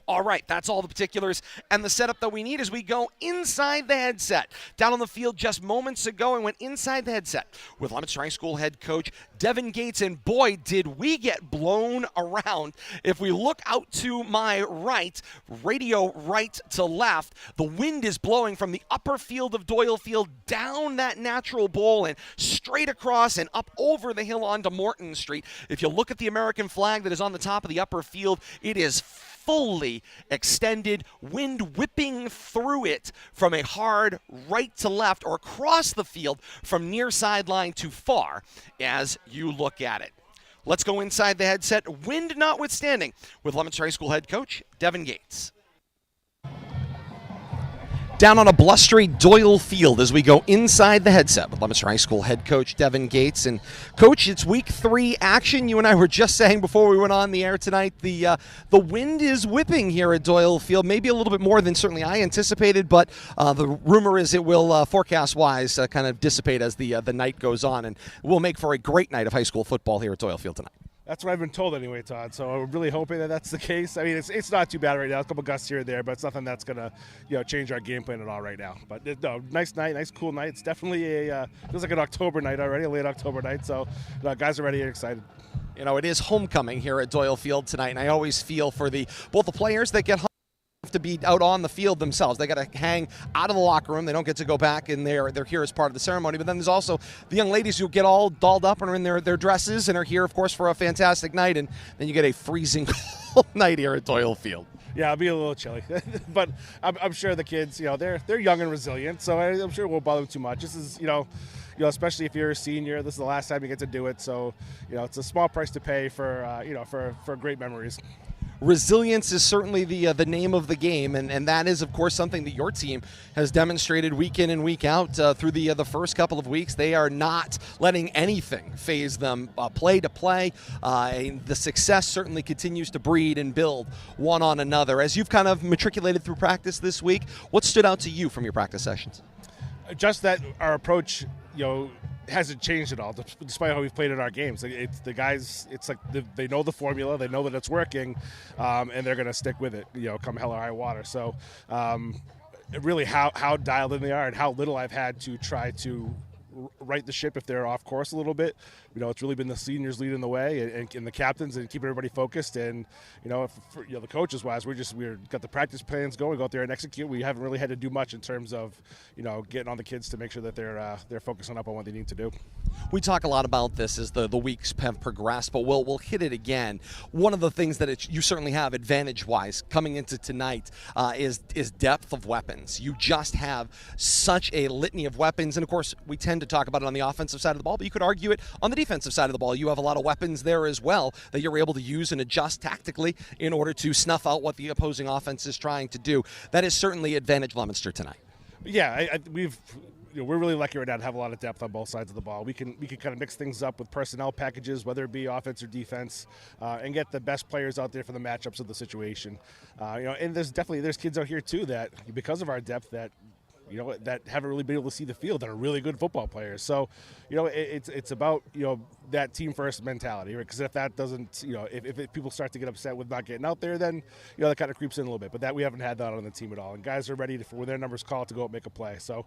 All right, that's all the particulars and the setup that we need as we go inside the headset. Down on the field just moments ago, and went inside the headset with Leominster High School head coach Devin Gates, and boy, did we get blown around. If we look out to my right, radio right to left, the wind is blowing from the upper field of Doyle Field down that natural bowl and straight across and up over the hill onto Morton Street. If you look at the American flag that is on the top of the upper field, it is fully extended, wind whipping through it from a hard right to left or across the field from near sideline to far as you look at it. Let's go inside the headset, wind notwithstanding, with Leominster High School head coach Devin Gates. Down on a blustery Doyle Field as we go inside the headset with Leominster High School head coach Devin Gates. And coach, it's week 3 action. You and I were just saying before we went on the air tonight, the wind is whipping here at Doyle Field, maybe a little bit more than certainly I anticipated, but the rumor is it will forecast-wise kind of dissipate as the night goes on, and will make for a great night of high school football here at Doyle Field tonight. That's what I've been told anyway, Todd. So I'm really hoping that that's the case. I mean, it's not too bad right now. A couple gusts here and there, but it's nothing that's gonna change our game plan at all right now. But no, nice night, nice cool night. It's definitely feels like an October night already, a late October night. So guys are ready and excited. You know, it is homecoming here at Doyle Field tonight, and I always feel for both the players that get home to be out on the field themselves. They got to hang out of the locker room. They don't get to go back, and they're here as part of the ceremony. But then there's also the young ladies who get all dolled up and are in their dresses and are here, of course, for a fantastic night. And then you get a freezing cold night here at Doyle Field. Yeah, it'll be a little chilly, but I'm sure the kids, they're young and resilient, so I'm sure it won't bother them too much. This is, especially if you're a senior, this is the last time you get to do it. So, it's a small price to pay for great memories. Resilience is certainly the name of the game, and that is, of course, something that your team has demonstrated week in and week out through the first couple of weeks. They are not letting anything faze them play to play. The success certainly continues to breed and build one on another. As you've kind of matriculated through practice this week, what stood out to you from your practice sessions? Just that our approach, hasn't changed at all, despite how we've played in our games. It's the guys. It's like they know the formula, they know that it's working, and they're going to stick with it. Come hell or high water. So, really, how dialed in they are, and how little I've had to try to right the ship if they're off course a little bit. It's really been the seniors leading the way and the captains and keeping everybody focused. And the coaches wise, we're got the practice plans going, go out there and execute. We haven't really had to do much in terms of getting on the kids to make sure that they're focusing up on what they need to do. We talk a lot about this as the weeks have progressed, but we'll hit it again. One of the things that you certainly have advantage-wise coming into tonight is depth of weapons. You just have such a litany of weapons, and of course we tend to talk about it on the offensive side of the ball, but you could argue it on the defensive side of the ball. You have a lot of weapons there as well that you're able to use and adjust tactically in order to snuff out what the opposing offense is trying to do. That is certainly advantage Leominster tonight. Yeah, we're really lucky right now to have a lot of depth on both sides of the ball. We can kind of mix things up with personnel packages, whether it be offense or defense, and get the best players out there for the matchups of the situation. And there's kids out here too that, because of our depth, that haven't really been able to see the field, that are really good football players. So, it's about, that team first mentality, right? Because if that doesn't, if people start to get upset with not getting out there, then, that kind of creeps in a little bit. But that we haven't had that on the team at all. And guys are ready when their number's called to go out and make a play. So,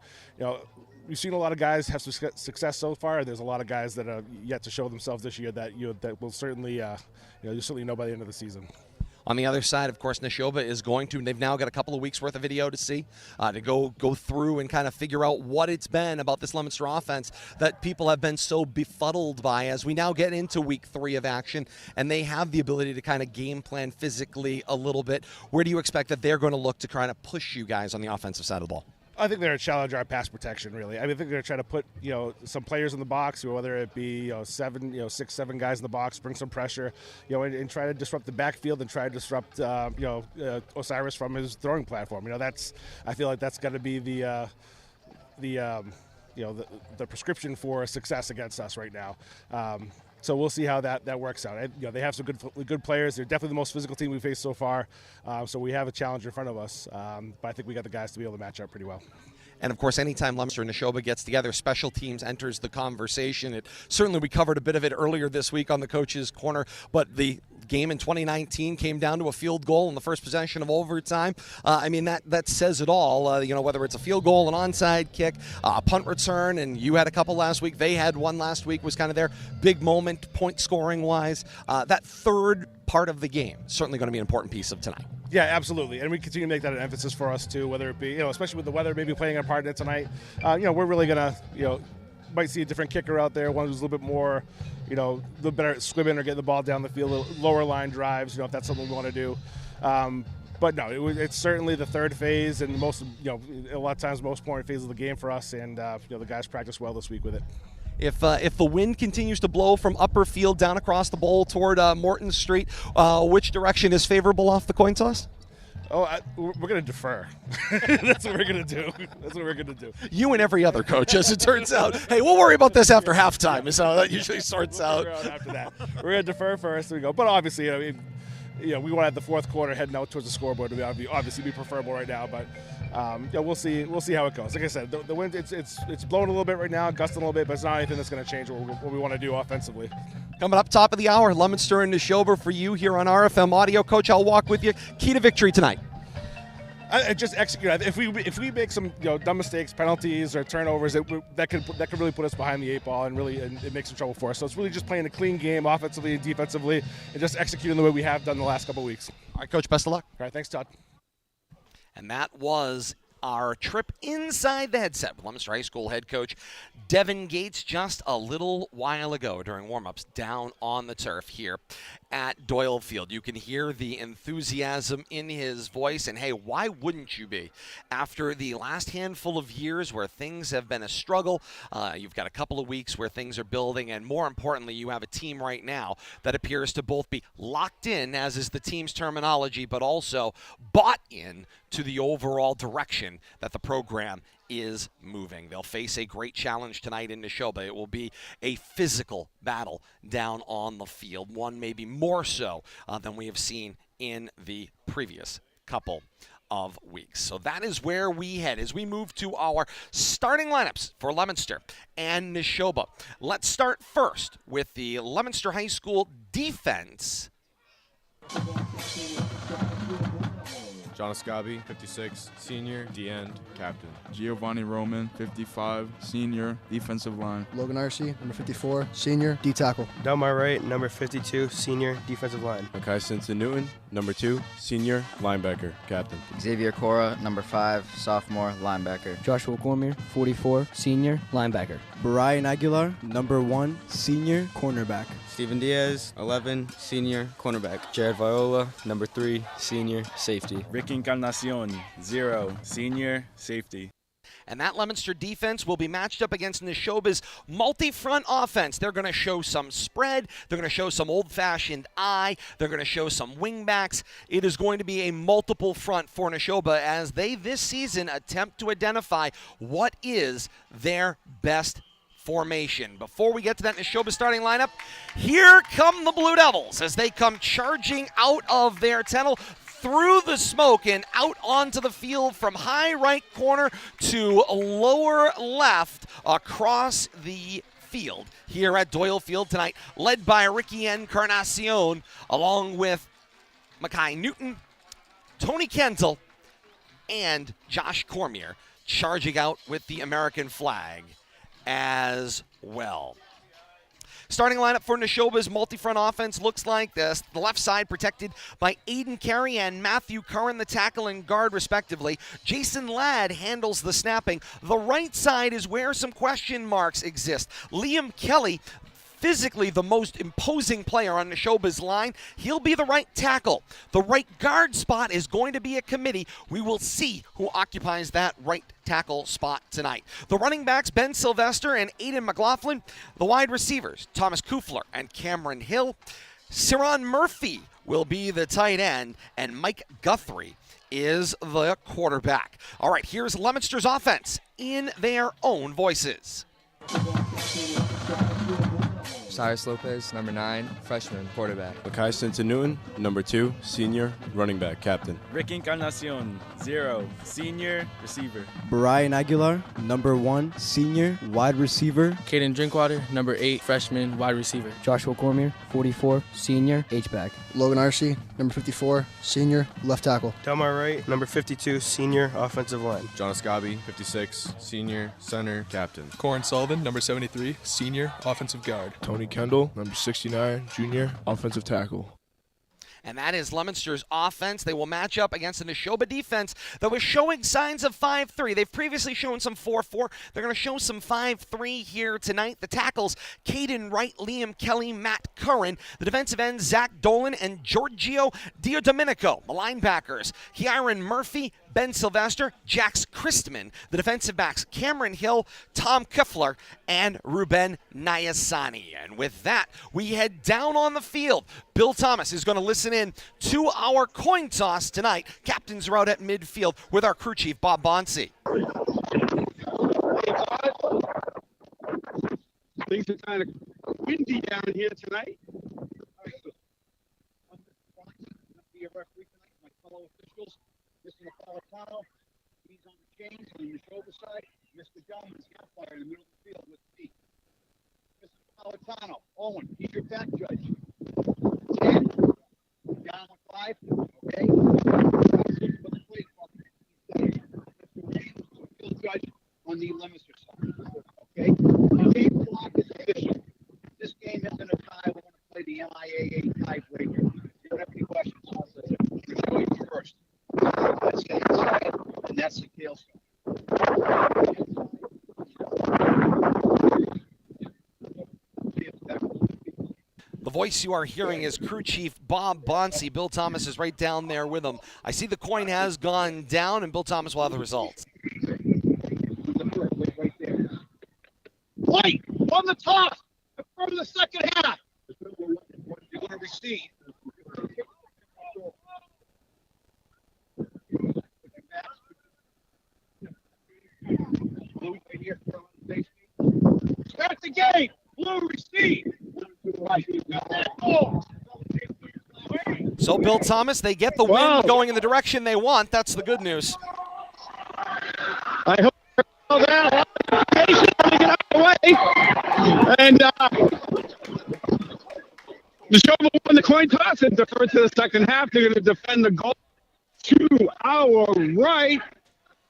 we've seen a lot of guys have success so far. There's a lot of guys that are yet to show themselves this year that, that will certainly, you'll certainly know by the end of the season. On the other side, of course, Nashoba is going to, they've now got a couple of weeks worth of video to see, to go through and kind of figure out what it's been about this Leominster offense that people have been so befuddled by as we now get into week 3 of action, and they have the ability to kind of game plan physically a little bit. Where do you expect that they're going to look to kind of push you guys on the offensive side of the ball? I think they're going to challenge our pass protection, really. I think they're going to try to put, some players in the box, whether it be 6, 7 guys in the box, bring some pressure, and try to disrupt the backfield and try to disrupt, Osiris from his throwing platform. I feel like that's got to be the prescription for success against us right now. So we'll see how that works out. They have some good players. They're definitely the most physical team we've faced so far. So we have a challenge in front of us. But I think we got the guys to be able to match up pretty well. And, of course, anytime Leominster and Nashoba gets together, special teams enters the conversation. Certainly we covered a bit of it earlier this week on the Coach's Corner, but the game in 2019 came down to a field goal in the first possession of overtime. That says it all. Whether it's a field goal, an onside kick, a punt return, and you had a couple last week. They had one last week, was kind of their big moment, point scoring-wise. That third part of the game certainly going to be an important piece of tonight. Yeah, absolutely, and we continue to make that an emphasis for us too. Whether it be, especially with the weather, maybe playing a part in it tonight. We're really gonna, might see a different kicker out there, one who's a little bit more, a little better at swimming or getting the ball down the field, lower line drives. If that's something we want to do. But no, it's certainly the third phase, and most, a lot of times most important phase of the game for us. And the guys practiced well this week with it. If the wind continues to blow from upper field down across the bowl toward Morton Street, which direction is favorable off the coin toss? We're going to defer. That's what we're going to do. You and every other coach, as it turns out. Hey, we'll worry about this after halftime is how that usually sorts out. After that, we're going to defer first. We go. But obviously, we want to have the fourth quarter heading out towards the scoreboard to obviously be preferable right now. But we'll see how it goes. Like I said, the wind it's blowing a little bit right now, gusting a little bit, but it's not anything that's going to change what we want to do offensively. Coming up top of the hour, Leominster and Nashoba for you here on RFM Audio. Coach, I'll walk with you. Key to victory tonight. I just execute. If we make some dumb mistakes, penalties or turnovers, that could really put us behind the eight ball and it makes some trouble for us. So it's really just playing a clean game offensively and defensively, and just executing the way we have done the last couple of weeks. All right, Coach, best of luck. All right, thanks, Todd. And that was our trip inside the headset with Leominster High School head coach Devin Gates just a little while ago during warm-ups down on the turf here at Doyle Field. You can hear the enthusiasm in his voice, and hey, why wouldn't you be? After the last handful of years where things have been a struggle, you've got a couple of weeks where things are building, and more importantly, you have a team right now that appears to both be locked in, as is the team's terminology, but also bought in to the overall direction that the program is moving. They'll face a great challenge tonight in Nashoba. It will be a physical battle down on the field, one maybe more so than we have seen in the previous couple of weeks. So that is where we head as we move to our starting lineups for Leominster and Nashoba. Let's start first with the Leominster High School defense. John Ascabi, 56, senior, D-end, captain. Giovanni Roman, 55, senior, defensive line. Logan Arcee, number 54, senior, D-tackle. Delmar Wright, number 52, senior, defensive line. Makai Simpson-Newton, number 2, senior, linebacker, captain. Xavier Cora, number 5, sophomore, linebacker. Joshua Cormier, 44, senior, linebacker. Brian Aguilar, number 1, senior, cornerback. Steven Diaz, 11, senior, cornerback. Jared Viola, number 3, senior, safety. Ricky Encarnacion, 0, senior, safety. And that Leominster defense will be matched up against Nashoba's multi-front offense. They're going to show some spread. They're going to show some old-fashioned eye. They're going to show some wingbacks. It is going to be a multiple front for Nashoba as they this season attempt to identify what is their best formation. Before we get to that Nashoba starting lineup, here come the Blue Devils as they come charging out of their tunnel, through the smoke and out onto the field from high right corner to lower left across the field here at Doyle Field tonight, led by Ricky Encarnacion, along with Makai Newton, Tony Kentel, and Josh Cormier charging out with the American flag as well. Starting lineup for Nashoba's multi-front offense looks like this. The left side protected by Aiden Carey and Matthew Curran, the tackle and guard respectively. Jason Ladd handles the snapping. The right side is where some question marks exist. Liam Kelly, physically the most imposing player on Nashoba's line, he'll be the right tackle. The right guard spot is going to be a committee. We will see who occupies that right tackle spot tonight. The running backs, Ben Sylvester and Aiden McLaughlin. The wide receivers, Thomas Kufler and Cameron Hill. Ciron Murphy will be the tight end, and Mike Guthrie is the quarterback. All right, here's Leominster's offense in their own voices. Cyrus Lopez, number 9, freshman, quarterback. Makai Newton, number 2, senior, running back, captain. Rick Encarnacion, 0, senior, receiver. Brian Aguilar, number 1, senior, wide receiver. Caden Drinkwater, number 8, freshman, wide receiver. Joshua Cormier, 44, senior, H-back. Logan Arcee, number 54, senior, left tackle. Delmar Wright, number 52, senior, offensive line. John Escabi, 56, senior, center, captain. Corin Sullivan, number 73, senior, offensive guard. Tony Kendall, number 69, junior, offensive tackle. And that is Leominster's offense. They will match up against the Nashoba defense that was showing signs of 5-3. They've previously shown some 4-4. They're going to show some 5-3 here tonight. The tackles, Caden Wright, Liam Kelly, Matt Curran. The defensive ends, Zach Dolan and Giorgio Diodomenico. The linebackers, Kieran Murphy, Ben Sylvester, Jax Christman. The defensive backs, Cameron Hill, Tom Kiffler, and Ruben Nyasani. And with that, we head down on the field. Bill Thomas is going to listen in to our coin toss tonight. Captains are out at midfield with our crew chief, Bob Bonsi. Things are kind of windy down here tonight. Be a referee tonight, my fellow officials. Mr. Napolitano, he's on the chains on the shoulder side. Mr. Gelman's the umpire in the middle of the field with me. Mr. Napolitano, Owen, he's your back judge. 10, down with 5, okay? 6 for the plate. Mr. James, field judge on the Leominster side, okay? The game clock is official. This game isn't a tie. We're going to play the MIAA tiebreaker. If you don't have any questions, I'll show you first. That's the inside, and that's the tail stone. The voice you are hearing is crew chief Bob Bonsi. Bill Thomas is right down there with him. I see the coin has gone down, and Bill Thomas will have the results. White on the toss from the second half. You're going to receive. Start the game. Blue receive. So, Bill Thomas, they get the wind going in the direction they want. That's the good news. I hope that get out of the way. And Nashoba won the coin toss and deferred to the second half. They're going to defend the goal to our right.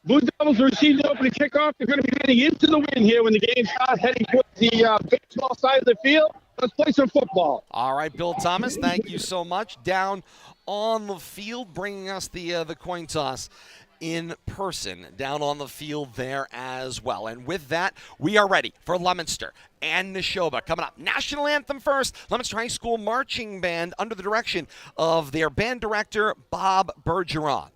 Blue Devils received the opening kickoff. They're going to be heading into the wind here when the game starts, heading towards the baseball side of the field. Let's play some football. All right, Bill Thomas, thank you so much. Down on the field, bringing us the coin toss in person down on the field there as well. And with that, we are ready for Leominster and Nashoba. Coming up, national anthem first, Leominster High School Marching Band under the direction of their band director, Bob Bergeron.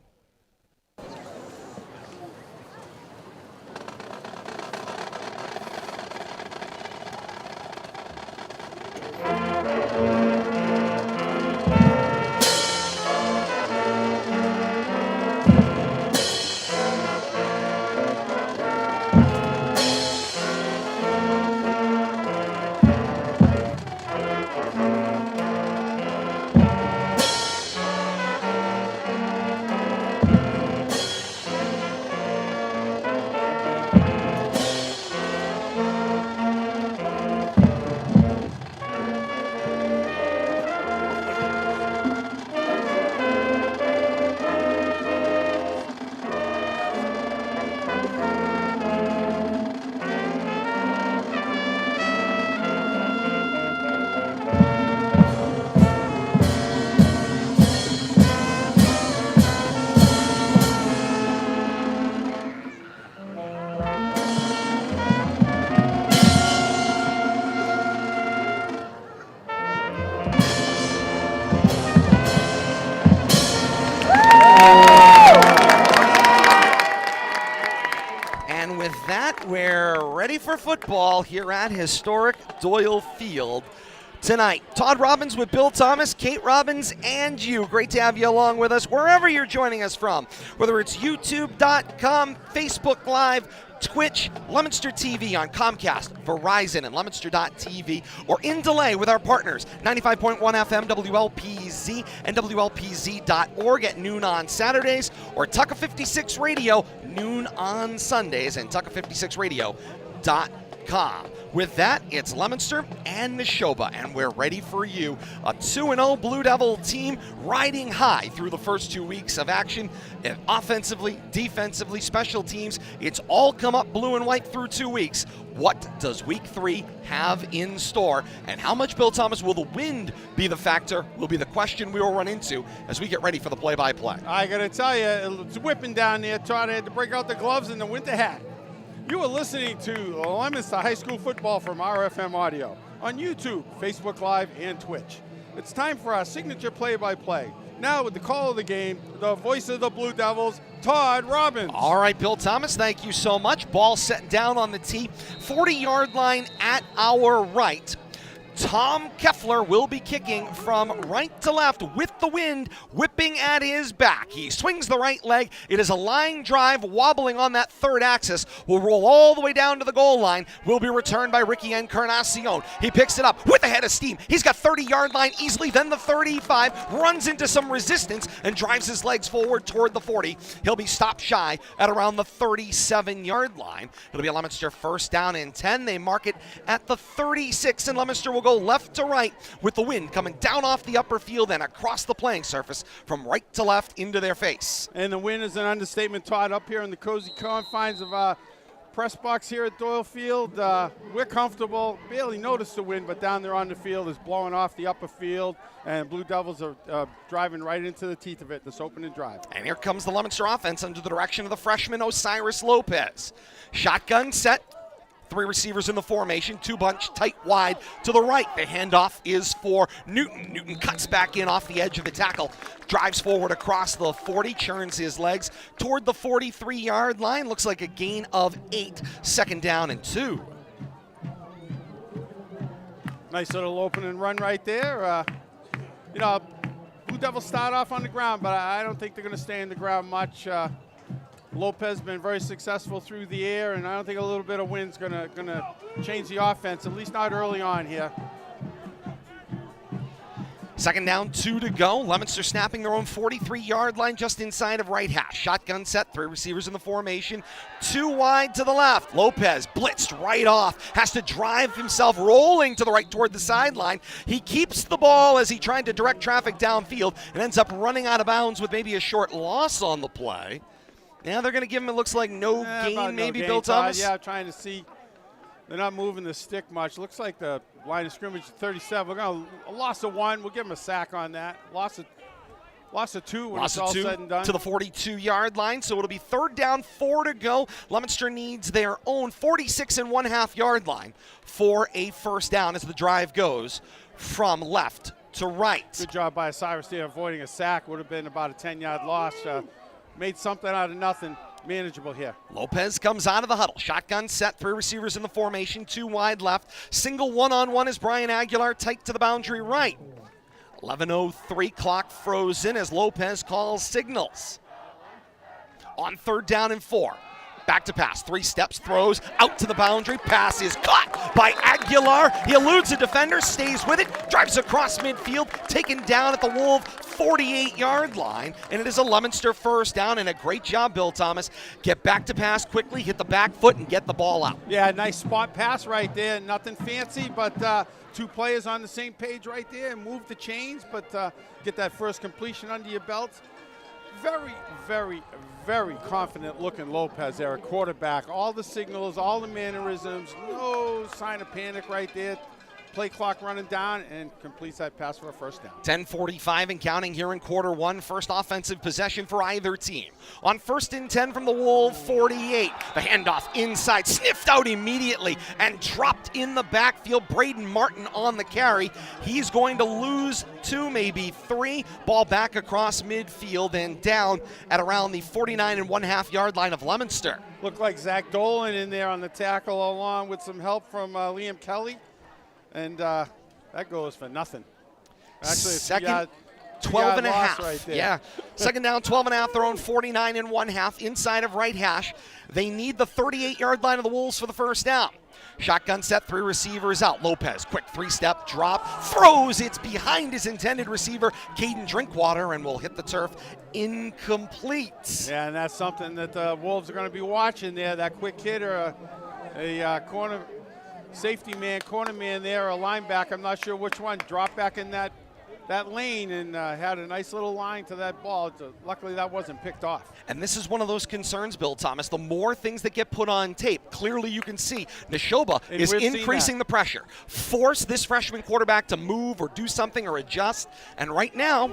We're ready for football here at historic Doyle Field. tonight. Todd Robbins with Bill Thomas, Kate Robbins, and you. Great to have you along with us wherever you're joining us from, whether it's youtube.com, Facebook Live, Twitch, Leominster TV on Comcast, Verizon, and Leominster.tv, or in delay with our partners, 95.1 FM WLPZ and WLPZ.org at noon on Saturdays, or Tucka 56 Radio, noon on Sundays, and Tucka56Radio.com. With that, it's Leominster and Nashoba, and we're ready for you. A 2-0 Blue Devil team riding high through the first 2 weeks of action. And offensively, defensively, special teams, it's all come up blue and white through 2 weeks. What does week 3 have in store? And how much, Bill Thomas, will the wind be the factor? Will be the question we will run into as we get ready for the play-by-play. I got to tell you, it's whipping down there. Todd had to break out the gloves and the winter hat. You are listening to Leominster High School football from RFM Audio on YouTube, Facebook Live, and Twitch. It's time for our signature play-by-play. Now with the call of the game, the voice of the Blue Devils, Todd Robbins. All right, Bill Thomas, thank you so much. Ball set down on the tee, 40-yard line at our right. Tom Keffler will be kicking from right to left with the wind whipping at his back. He swings the right leg. It is a line drive wobbling on that third axis. Will roll all the way down to the goal line. Will be returned by Ricky Encarnacion. He picks it up with a head of steam. He's got 30-yard line easily, then the 35, runs into some resistance and drives his legs forward toward the 40. He'll be stopped shy at around the 37-yard line. It'll be a Leominster first down and 10. They mark it at the 36, and Leominster will go left to right with the wind coming down off the upper field and across the playing surface from right to left into their face. And the wind is an understatement, Todd, up here in the cozy confines of our press box here at Doyle Field. We're comfortable, barely notice the wind, but down there on the field is blowing off the upper field, and Blue Devils are driving right into the teeth of it, this opening drive. And here comes the Leominster offense under the direction of the freshman Osiris Lopez. Shotgun set. 3 receivers in the formation, 2 bunch tight wide to the right. The handoff is for Newton. Newton cuts back in off the edge of the tackle, drives forward across the 40, churns his legs toward the 43-yard line. Looks like a gain of 8, second down and 2. Nice little opening run right there. Blue Devils start off on the ground, but I don't think they're going to stay in the ground much. Lopez been very successful through the air, and I don't think a little bit of wind's gonna change the offense, at least not early on here. Second down, 2 to go. Leominster snapping their own 43-yard line just inside of right hash. Shotgun set, 3 receivers in the formation, 2 wide to the left. Lopez blitzed right off, has to drive himself rolling to the right toward the sideline. He keeps the ball as he tried to direct traffic downfield and ends up running out of bounds with maybe a short loss on the play. Now they're going to give him, it looks like, no gain, maybe, Bill Thomas? Yeah, trying to see. They're not moving the stick much. Looks like the line of scrimmage is 37. We're going to loss of 1. We'll give him a sack on that. Loss of 2 when it's all said and done. To the 42-yard line, so it'll be third down, 4 to go. Leominster needs their own 46.5-yard line for a first down as the drive goes from left to right. Good job by Osiris there avoiding a sack. Would have been about a 10-yard loss. Made something out of nothing. Manageable here. Lopez comes out of the huddle. Shotgun set, 3 receivers in the formation, 2 wide left. Single one-on-one is Brian Aguilar, tight to the boundary right. 11:03, clock frozen as Lopez calls signals. On third down and 4. Back to pass, 3 steps, throws out to the boundary. Pass is caught by Aguilar. He eludes a defender, stays with it, drives across midfield, taken down at the Wolf 48-yard line, and it is a Leominster first down, and a great job, Bill Thomas. Get back to pass quickly, hit the back foot, and get the ball out. Yeah, nice spot pass right there. Nothing fancy, but 2 players on the same page right there. Move the chains, but get that first completion under your belt. Very, very, very confident-looking Lopez there, a quarterback. All the signals, all the mannerisms, no sign of panic right there. Play clock running down, and completes that pass for a first down. 10:45 and counting here in quarter 1. First offensive possession for either team. On first and 10 from the Wolf 48. The handoff inside, sniffed out immediately and dropped in the backfield. Braden Martin on the carry. He's going to lose 2, maybe 3. Ball back across midfield and down at around the 49.5-yard line of Leominster. Looked like Zach Dolan in there on the tackle, along with some help from Liam Kelly. And That goes for nothing. Actually, second, 12 and a half. Right there. Yeah. Second down, 12 and a half. Their own 49 and 1/2 inside of right hash. They need the 38-yard line of the Wolves for the first down. Shotgun set, 3 receivers out. Lopez, quick 3-step drop, throws. It's behind his intended receiver, Caden Drinkwater, and will hit the turf. Incomplete. Yeah, and that's something that the Wolves are going to be watching there. That quick hit or a corner safety man, corner man there, or a linebacker. I'm not sure which one. Dropped back in that lane and had a nice little line to that ball. Luckily, that wasn't picked off. And this is one of those concerns, Bill Thomas. The more things that get put on tape, clearly you can see Nashoba is increasing the pressure. Force this freshman quarterback to move or do something or adjust. And right now,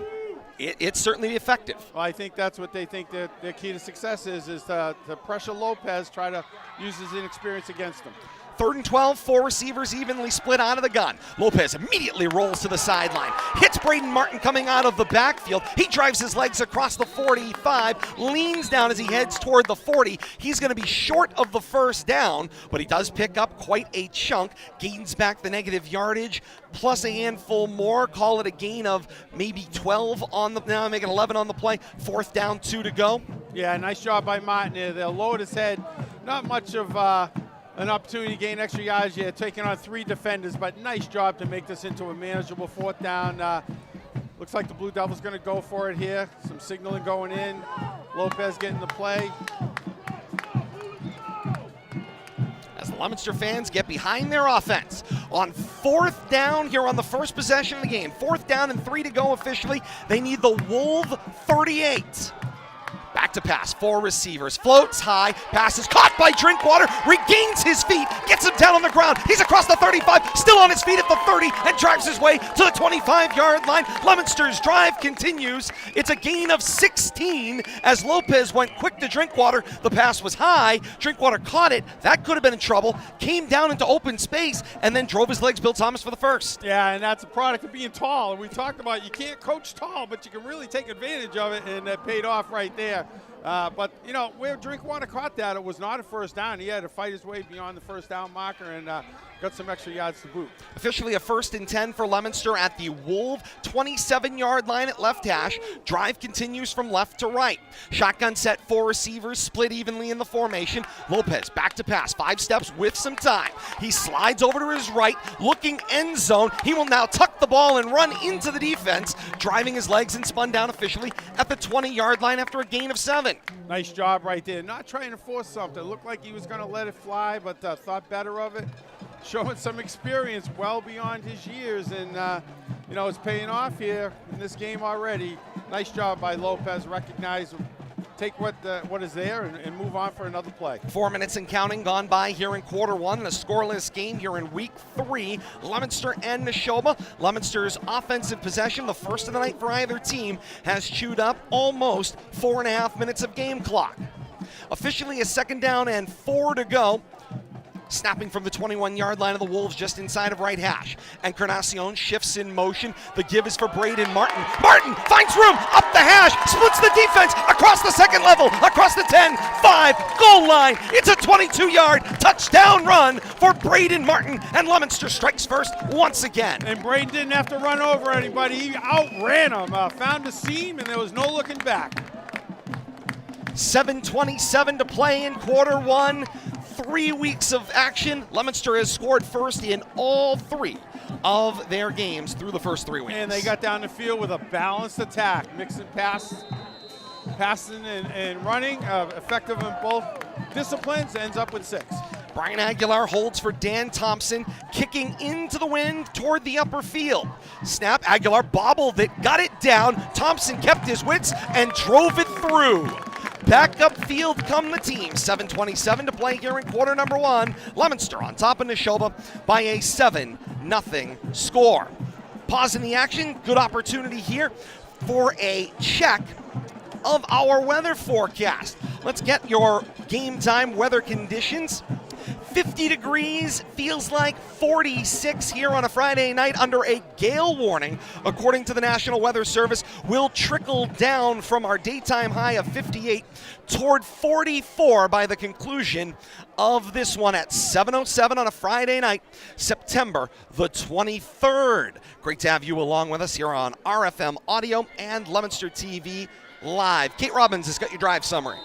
it's certainly effective. Well, I think that's what they think their key to success is to pressure Lopez, try to use his inexperience against him. 3rd and 12, 4 receivers evenly split out of the gun. Lopez immediately rolls to the sideline. Hits Braden Martin coming out of the backfield. He drives his legs across the 45, leans down as he heads toward the 40. He's going to be short of the first down, but he does pick up quite a chunk. Gains back the negative yardage, plus a handful more. Call it a gain of maybe 12 on the, now make it 11 on the play. 4th down, 2 to go. Yeah, nice job by Martin there. They'll load his head. Not much of an opportunity to gain extra yards here, taking on 3 defenders, but nice job to make this into a manageable 4th down. Looks like the Blue Devils going to go for it here. Some signaling going in. Lopez getting the play. As the Leominster fans get behind their offense on 4th down here on the first possession of the game. 4th down and 3 to go officially. They need the Wolf 38. Back to pass, 4 receivers, floats high, passes caught by Drinkwater, regains his feet, gets him down on the ground. He's across the 35, still on his feet at the 30, and drives his way to the 25-yard line. Leominster's drive continues. It's a gain of 16 as Lopez went quick to Drinkwater. The pass was high. Drinkwater caught it. That could have been in trouble. Came down into open space and then drove his legs. Bill Thomas for the first. Yeah, and that's a product of being tall. And we talked about you can't coach tall, but you can really take advantage of it, and that paid off right there. But, you know, where Drinkwater caught that, it was not a first down. He had to fight his way beyond the first down marker and got some extra yards to boot. Officially a 1st and 10 for Leominster at the Wolf 27-yard line at left hash. Drive continues from left to right. Shotgun set, 4 receivers split evenly in the formation. Lopez back to pass, 5 steps with some time. He slides over to his right, looking end zone. He will now tuck the ball and run into the defense, driving his legs and spun down officially at the 20-yard line after a gain of 7. Nice job right there. Not trying to force something. Looked like he was going to let it fly, but thought better of it. Showing some experience well beyond his years, and you know, it's paying off here in this game already. Nice job by Lopez. Recognize, take what is there and move on for another play. 4 minutes and counting gone by here in quarter 1. A scoreless game here in week 3. Leominster and Nashoba. Leominster's offensive possession, the first of the night for either team, has chewed up almost 4.5 minutes of game clock. Officially a 2nd down and 4 to go. Snapping from the 21-yard line of the Wolves just inside of right hash. Encarnacion shifts in motion. The give is for Braden Martin. Martin finds room up the hash, splits the defense across the 2nd level, across the 10, 5, goal line. It's a 22-yard touchdown run for Braden Martin, and Leominster strikes first once again. And Braden didn't have to run over anybody. He outran him, found the seam, and there was no looking back. 7:27 to play in quarter 1. 3 weeks of action. Leominster has scored first in all 3 of their games through the first 3 weeks. And they got down the field with a balanced attack, mixing passing and running, effective in both disciplines, ends up with 6. Brian Aguilar holds for Dan Thompson, kicking into the wind toward the upper field. Snap, Aguilar bobbled it, got it down. Thompson kept his wits and drove it through. Back up field come the team. 7:27 to play here in quarter number 1. Leominster on top of Nashoba by a 7-0 score. Pause in the action. Good opportunity here for a check of our weather forecast. Let's get your game time weather conditions. 50 degrees, feels like 46 here on a Friday night under a gale warning, according to the National Weather Service, will trickle down from our daytime high of 58 toward 44 by the conclusion of this one at 7:07 on a Friday night, September the 23rd. Great to have you along with us here on RFM Audio and Leominster TV Live. Kate Robbins has got your drive summary.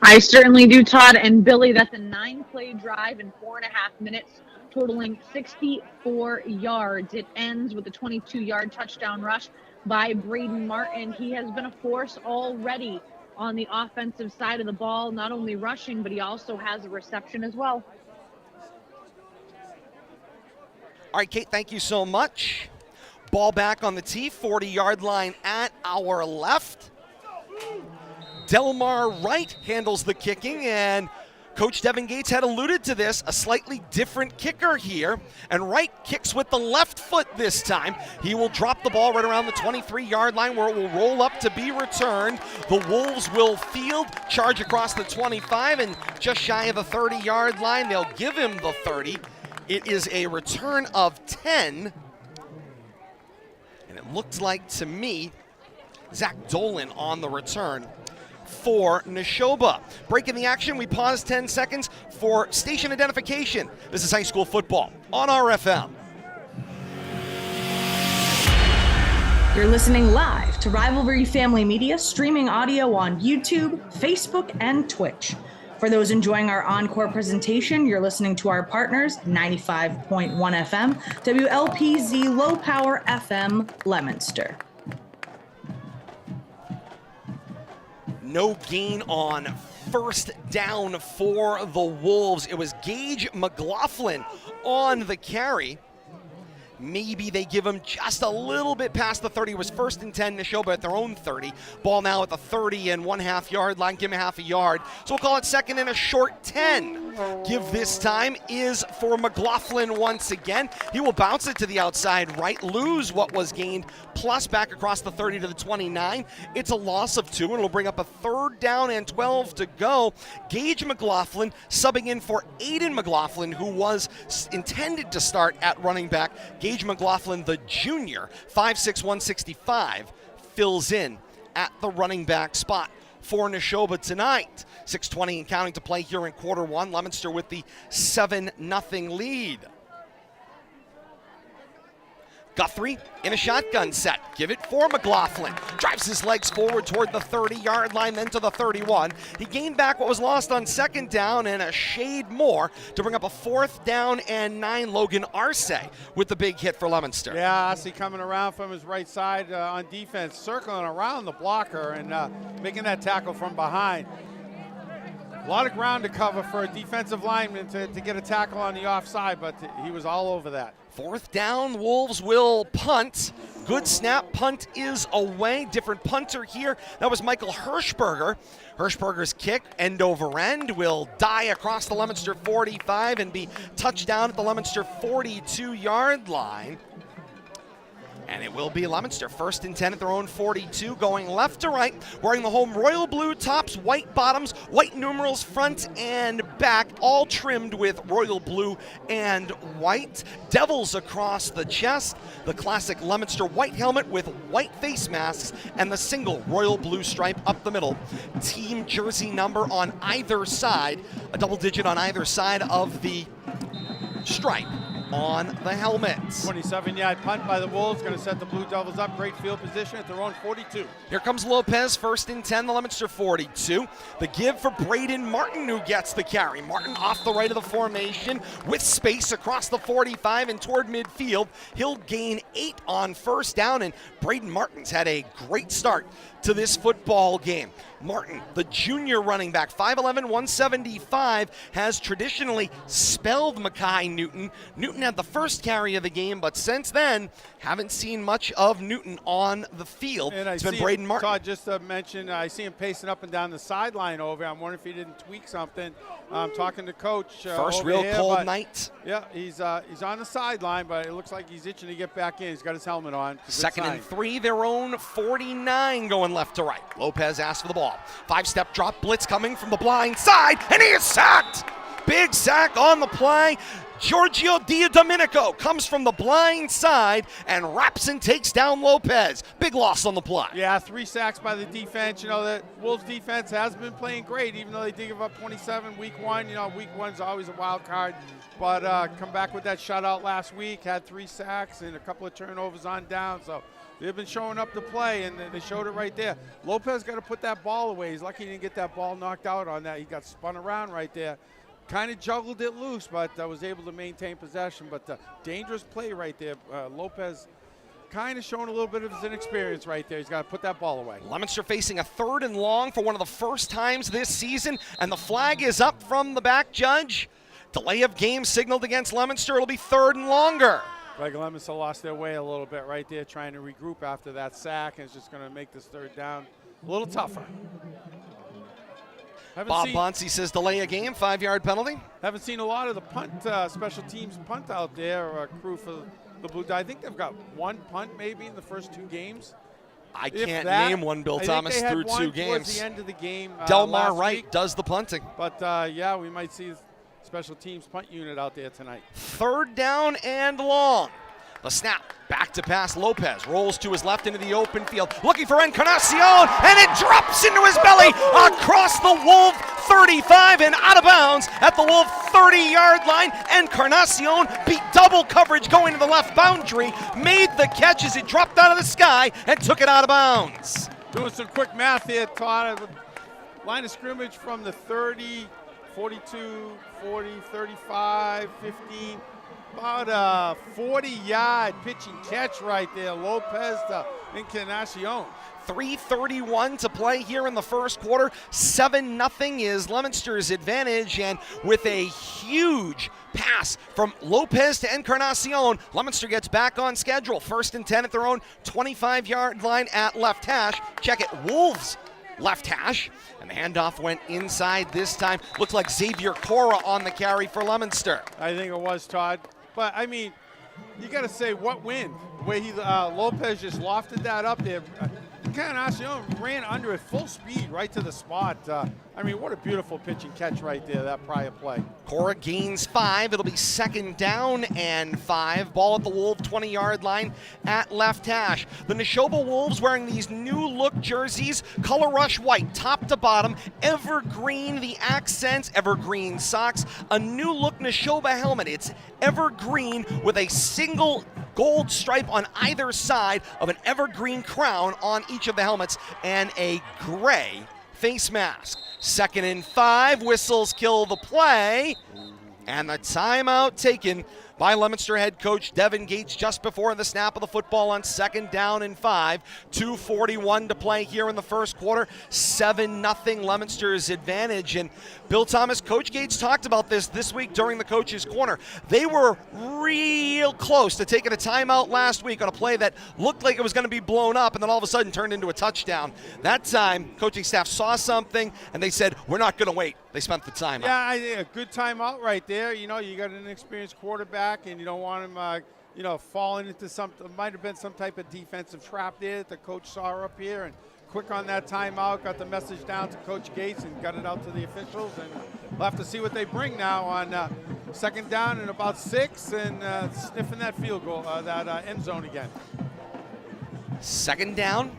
I certainly do, Todd and Billy. That's a 9-play drive in 4.5 minutes, totaling 64 yards. It ends with a 22-yard touchdown rush by Braden Martin. He has been a force already on the offensive side of the ball, not only rushing, but he also has a reception as well. All right, Kate, thank you so much. Ball back on the tee, 40-yard line at our left. Delmar Wright handles the kicking, and Coach Devin Gates had alluded to this, a slightly different kicker here, and Wright kicks with the left foot this time. He will drop the ball right around the 23-yard line where it will roll up to be returned. The Wolves will field, charge across the 25, and just shy of the 30-yard line. They'll give him the 30. It is a return of 10, and it looks like to me Zach Dolan on the return for Nashoba. Breaking the action, we pause 10 seconds for station identification. This is high school football on RFM. You're listening live to Rivalry Family Media, streaming audio on YouTube, Facebook, and Twitch. For those enjoying our encore presentation, you're listening to our partners, 95.1 FM, WLPZ Low Power FM, Leominster. No gain on first down for the Wolves. It was Gage McLaughlin on the carry. Maybe they give him just a little bit past the 30. It was 1st and 10. Nashoba at their own 30. Ball now at the 30.5 yard line. Give him half a yard. So we'll call it 2nd and a short 10. Give this time is for McLaughlin once again. He will bounce it to the outside right, lose what was gained, plus back across the 30 to the 29. It's a loss of 2, and it'll bring up a 3rd down and 12 to go. Gage McLaughlin subbing in for Aiden McLaughlin, who was intended to start at running back. Gage McLaughlin, the junior, 5'6", 165, fills in at the running back spot for Nashoba tonight. 6:20 and counting to play here in quarter one. Leominster with the 7-0 lead. Guthrie in a shotgun set. Give it for McLaughlin. Drives his legs forward toward the 30-yard line, then to the 31. He gained back what was lost on 2nd down and a shade more to bring up a 4th down and 9. Logan Arce with the big hit for Leominster. Yeah, Arce coming around from his right side on defense, circling around the blocker and making that tackle from behind. A lot of ground to cover for a defensive lineman to get a tackle on the offside, but he was all over that. 4th down, Wolves will punt. Good snap, punt is away. Different punter here. That was Michael Hirschberger. Hirschberger's kick, end over end, will die across the Leominster 45 and be touchdown at the Leominster 42-yard line. And it will be Leominster, 1st and 10 at their own 42, going left to right, wearing the home royal blue tops, white bottoms, white numerals front and back, all trimmed with royal blue and white. Devils across the chest, the classic Leominster white helmet with white face masks, and the single royal blue stripe up the middle. Team jersey number on either side, a double digit on either side of the stripe on the helmets. 27-yard punt by the Wolves, going to set the Blue Devils up. Great field position at their own 42. Here comes Lopez, 1st and 10, the Leominster 42. The give for Braden Martin, who gets the carry. Martin off the right of the formation with space across the 45 and toward midfield. He'll gain 8 on 1st down, and Braden Martin's had a great start to this football game. Martin, the junior running back, 5'11", 175, has traditionally spelled Mackay Newton. Newton had the first carry of the game, but since then, haven't seen much of Newton on the field. And it's been Braden Martin. Todd, just to mention, I see him pacing up and down the sideline over. I'm wondering if he didn't tweak something. Talking to Coach. First real here, cold night. Yeah, he's on the sideline, but it looks like he's itching to get back in. He's got his helmet on. 2nd and 3, their own 49, going left to right. Lopez asks for the ball. 5-step drop blitz coming from the blind side, and he is sacked. Big sack on the play. Giorgio Diadomenico comes from the blind side and wraps and takes down Lopez. Big loss on the play. Yeah, 3 sacks by the defense. You know, the Wolves defense has been playing great, even though they did give up 27 week 1. You know, week 1's always a wild card. But come back with that shutout last week, had 3 sacks and a couple of turnovers on down. So they've been showing up to play, and they showed it right there. Lopez got to put that ball away. He's lucky he didn't get that ball knocked out on that. He got spun around right there. Kind of juggled it loose, but was able to maintain possession. But dangerous play right there. Lopez kind of showing a little bit of his inexperience right there. He's got to put that ball away. Leominster facing a 3rd and long for one of the first times this season, and the flag is up from the back judge. Delay of game signaled against Leominster. It'll be 3rd and longer. Like Leominster lost their way a little bit right there, trying to regroup after that sack, and it's just going to make this 3rd down a little tougher. Bob Bonsi says delay a game, 5-yard penalty. Haven't seen a lot of the punt, special teams punt out there, crew for the Blue Dye. I think they've got 1 punt maybe in the first 2 games. I can't name one, Bill Thomas, through 2 games. Towards the end of the game. Delmar Wright does the punting. But, yeah, we might see special teams punt unit out there tonight. 3rd down and long. The snap, back to pass. Lopez rolls to his left into the open field, looking for Encarnacion, and it drops into his belly across the Wolf 35 and out of bounds at the Wolf 30-yard line. Encarnacion beat double coverage going to the left boundary, made the catch as it dropped out of the sky and took it out of bounds. Doing some quick math here, Todd. Line of scrimmage from the 30, 42, 40, 35, 15. About a 40-yard pitch and catch right there. Lopez to Encarnacion. 3:31 to play here in the first quarter. 7-0 is Leominster's advantage, and with a huge pass from Lopez to Encarnacion, Leominster gets back on schedule. 1st and 10 at their own 25-yard line at left hash. Check it, Wolves left hash, and the handoff went inside this time. Looked like Xavier Cora on the carry for Leominster. I think it was, Todd. But, I mean, you got to say, what wind? The way Lopez just lofted that up there. Encarnacion ran under at full speed right to the spot. I mean, what a beautiful pitch and catch right there, that prior play. Cora gains 5. It'll be 2nd down and 5. Ball at the Wolf 20-yard line at left hash. The Nashoba Wolves wearing these new look jerseys, color rush white, top to bottom, evergreen the accents, evergreen socks, a new look Nashoba helmet. It's evergreen with a single gold stripe on either side of an evergreen crown on each of the helmets and a gray face mask. 2nd and 5, whistles kill the play, and the timeout taken by Leominster head coach Devin Gates just before the snap of the football on 2nd down and 5. 2:41 to play here in the first quarter. 7-0 Leominster's advantage. And Bill Thomas, Coach Gates talked about this week during the Coach's Corner. They were real close to taking a timeout last week on a play that looked like it was going to be blown up and then all of a sudden turned into a touchdown. That time, coaching staff saw something and they said, we're not going to wait. They spent the timeout. Yeah, I think a good timeout right there. You know, you got an inexperienced quarterback, and you don't want him, falling into might have been some type of defensive trap there that the coach saw up here. And quick on that timeout, got the message down to Coach Gates and got it out to the officials. And we'll have to see what they bring now on 2nd down and about 6 and sniffing that field goal, that end zone again. 2nd down.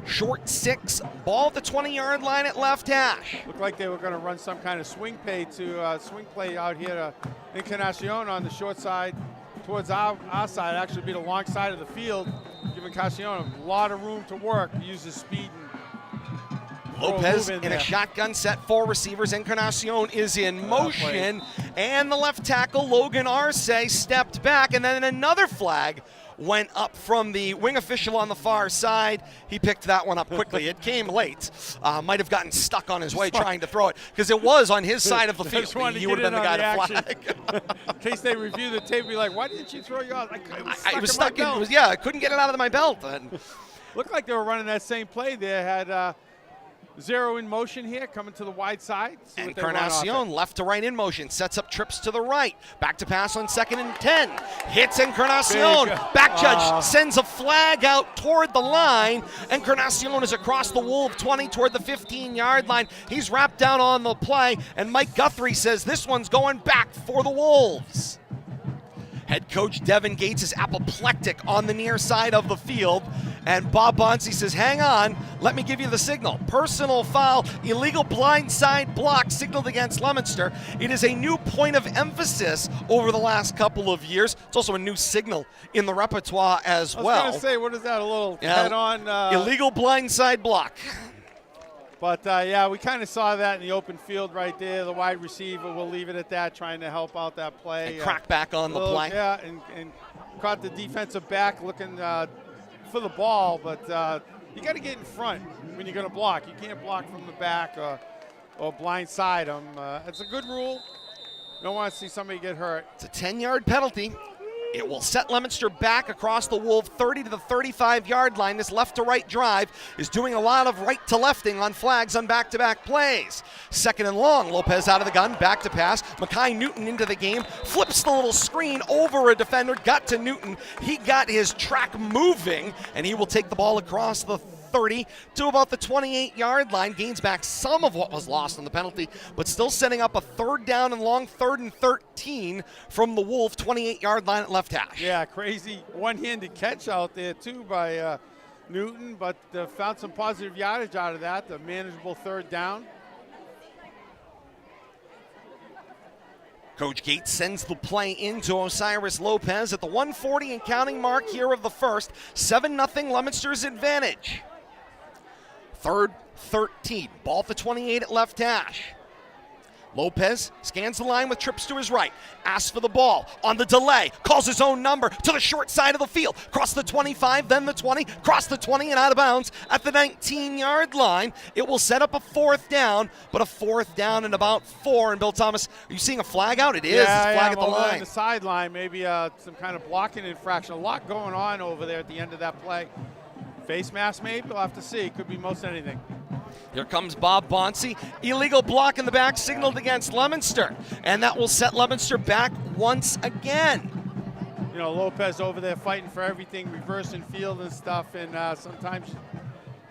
Short 6, ball at the 20-yard line at left hash. Looked like they were going to run some kind of swing play out here to Encarnacion on the short side towards our side. Actually be the long side of the field, giving Encarnacion a lot of room to work, use his speed. Lopez in a shotgun set, 4 receivers. Encarnacion is in motion, and the left tackle, Logan Arce, stepped back, and then another flag went up from the wing official on the far side. He picked that one up quickly. It came late. Might have gotten stuck on his way trying to throw it because it was on his side of the field. He would have been the guy to flag. In case they review the tape, be like, why didn't you throw yours? I was stuck in my belt. I couldn't get it out of my belt. Looked like they were running that same play there. Had Zero in motion here, coming to the wide side. See And what they run Encarnacion left to right in motion, sets up trips to the right. Back to pass on 2nd and 10. Hits Encarnacion. Back judge sends a flag out toward the line. Encarnacion is across the Wolf 20 toward the 15-yard line. He's wrapped down on the play, and Mike Guthrie says this one's going back for the Wolves. Head coach Devin Gates is apoplectic on the near side of the field. And Bob Bonsi says, hang on, let me give you the signal. Personal foul, illegal blindside block signaled against Leominster. It is a new point of emphasis over the last couple of years. It's also a new signal in the repertoire as well. I was going to say, what is that, a little head-on? Illegal blindside block. But, yeah, we kind of saw that in the open field right there. The wide receiver, we'll leave it at that, trying to help out that play. And crack back on the play. Yeah, and caught the defensive back looking for the ball. But you got to get in front when you're going to block. You can't block from the back or blindside them. It's a good rule. You don't want to see somebody get hurt. It's a 10-yard penalty. It will set Leominster back across the Wolf 30 to the 35-yard line. This left-to-right drive is doing a lot of right-to-lefting on flags on back-to-back plays. 2nd and long, Lopez out of the gun, back to pass. Mackay Newton into the game, flips the little screen over a defender, got to Newton. He got his track moving, and he will take the ball across the 30 to about the 28-yard line, gains back some of what was lost on the penalty, but still setting up a 3rd down and long, 3rd and 13 from the Wolf 28-yard line at left hash. Yeah, crazy one-handed catch out there too by Newton, but found some positive yardage out of that, the manageable 3rd down. Coach Gates sends the play into Osiris Lopez at the 140 and counting mark here of the first. 7-0 Leominster's advantage. 3rd, 13. Ball at the 28 at left hash. Lopez scans the line with trips to his right, asks for the ball on the delay, calls his own number to the short side of the field, cross the 25, then the 20, cross the 20 and out of bounds at the 19-yard line. It will set up a 4th down, but a 4th down and about 4. And Bill Thomas, are you seeing a flag out? It is. Yeah, it's flag at the line. On the sideline, maybe some kind of blocking infraction. A lot going on over there at the end of that play. Face mask maybe, we'll have to see. Could be most anything. Here comes Bob Bonsi. Illegal block in the back signaled against Leominster. And that will set Leominster back once again. You know, Lopez over there fighting for everything, reversing field and stuff. And sometimes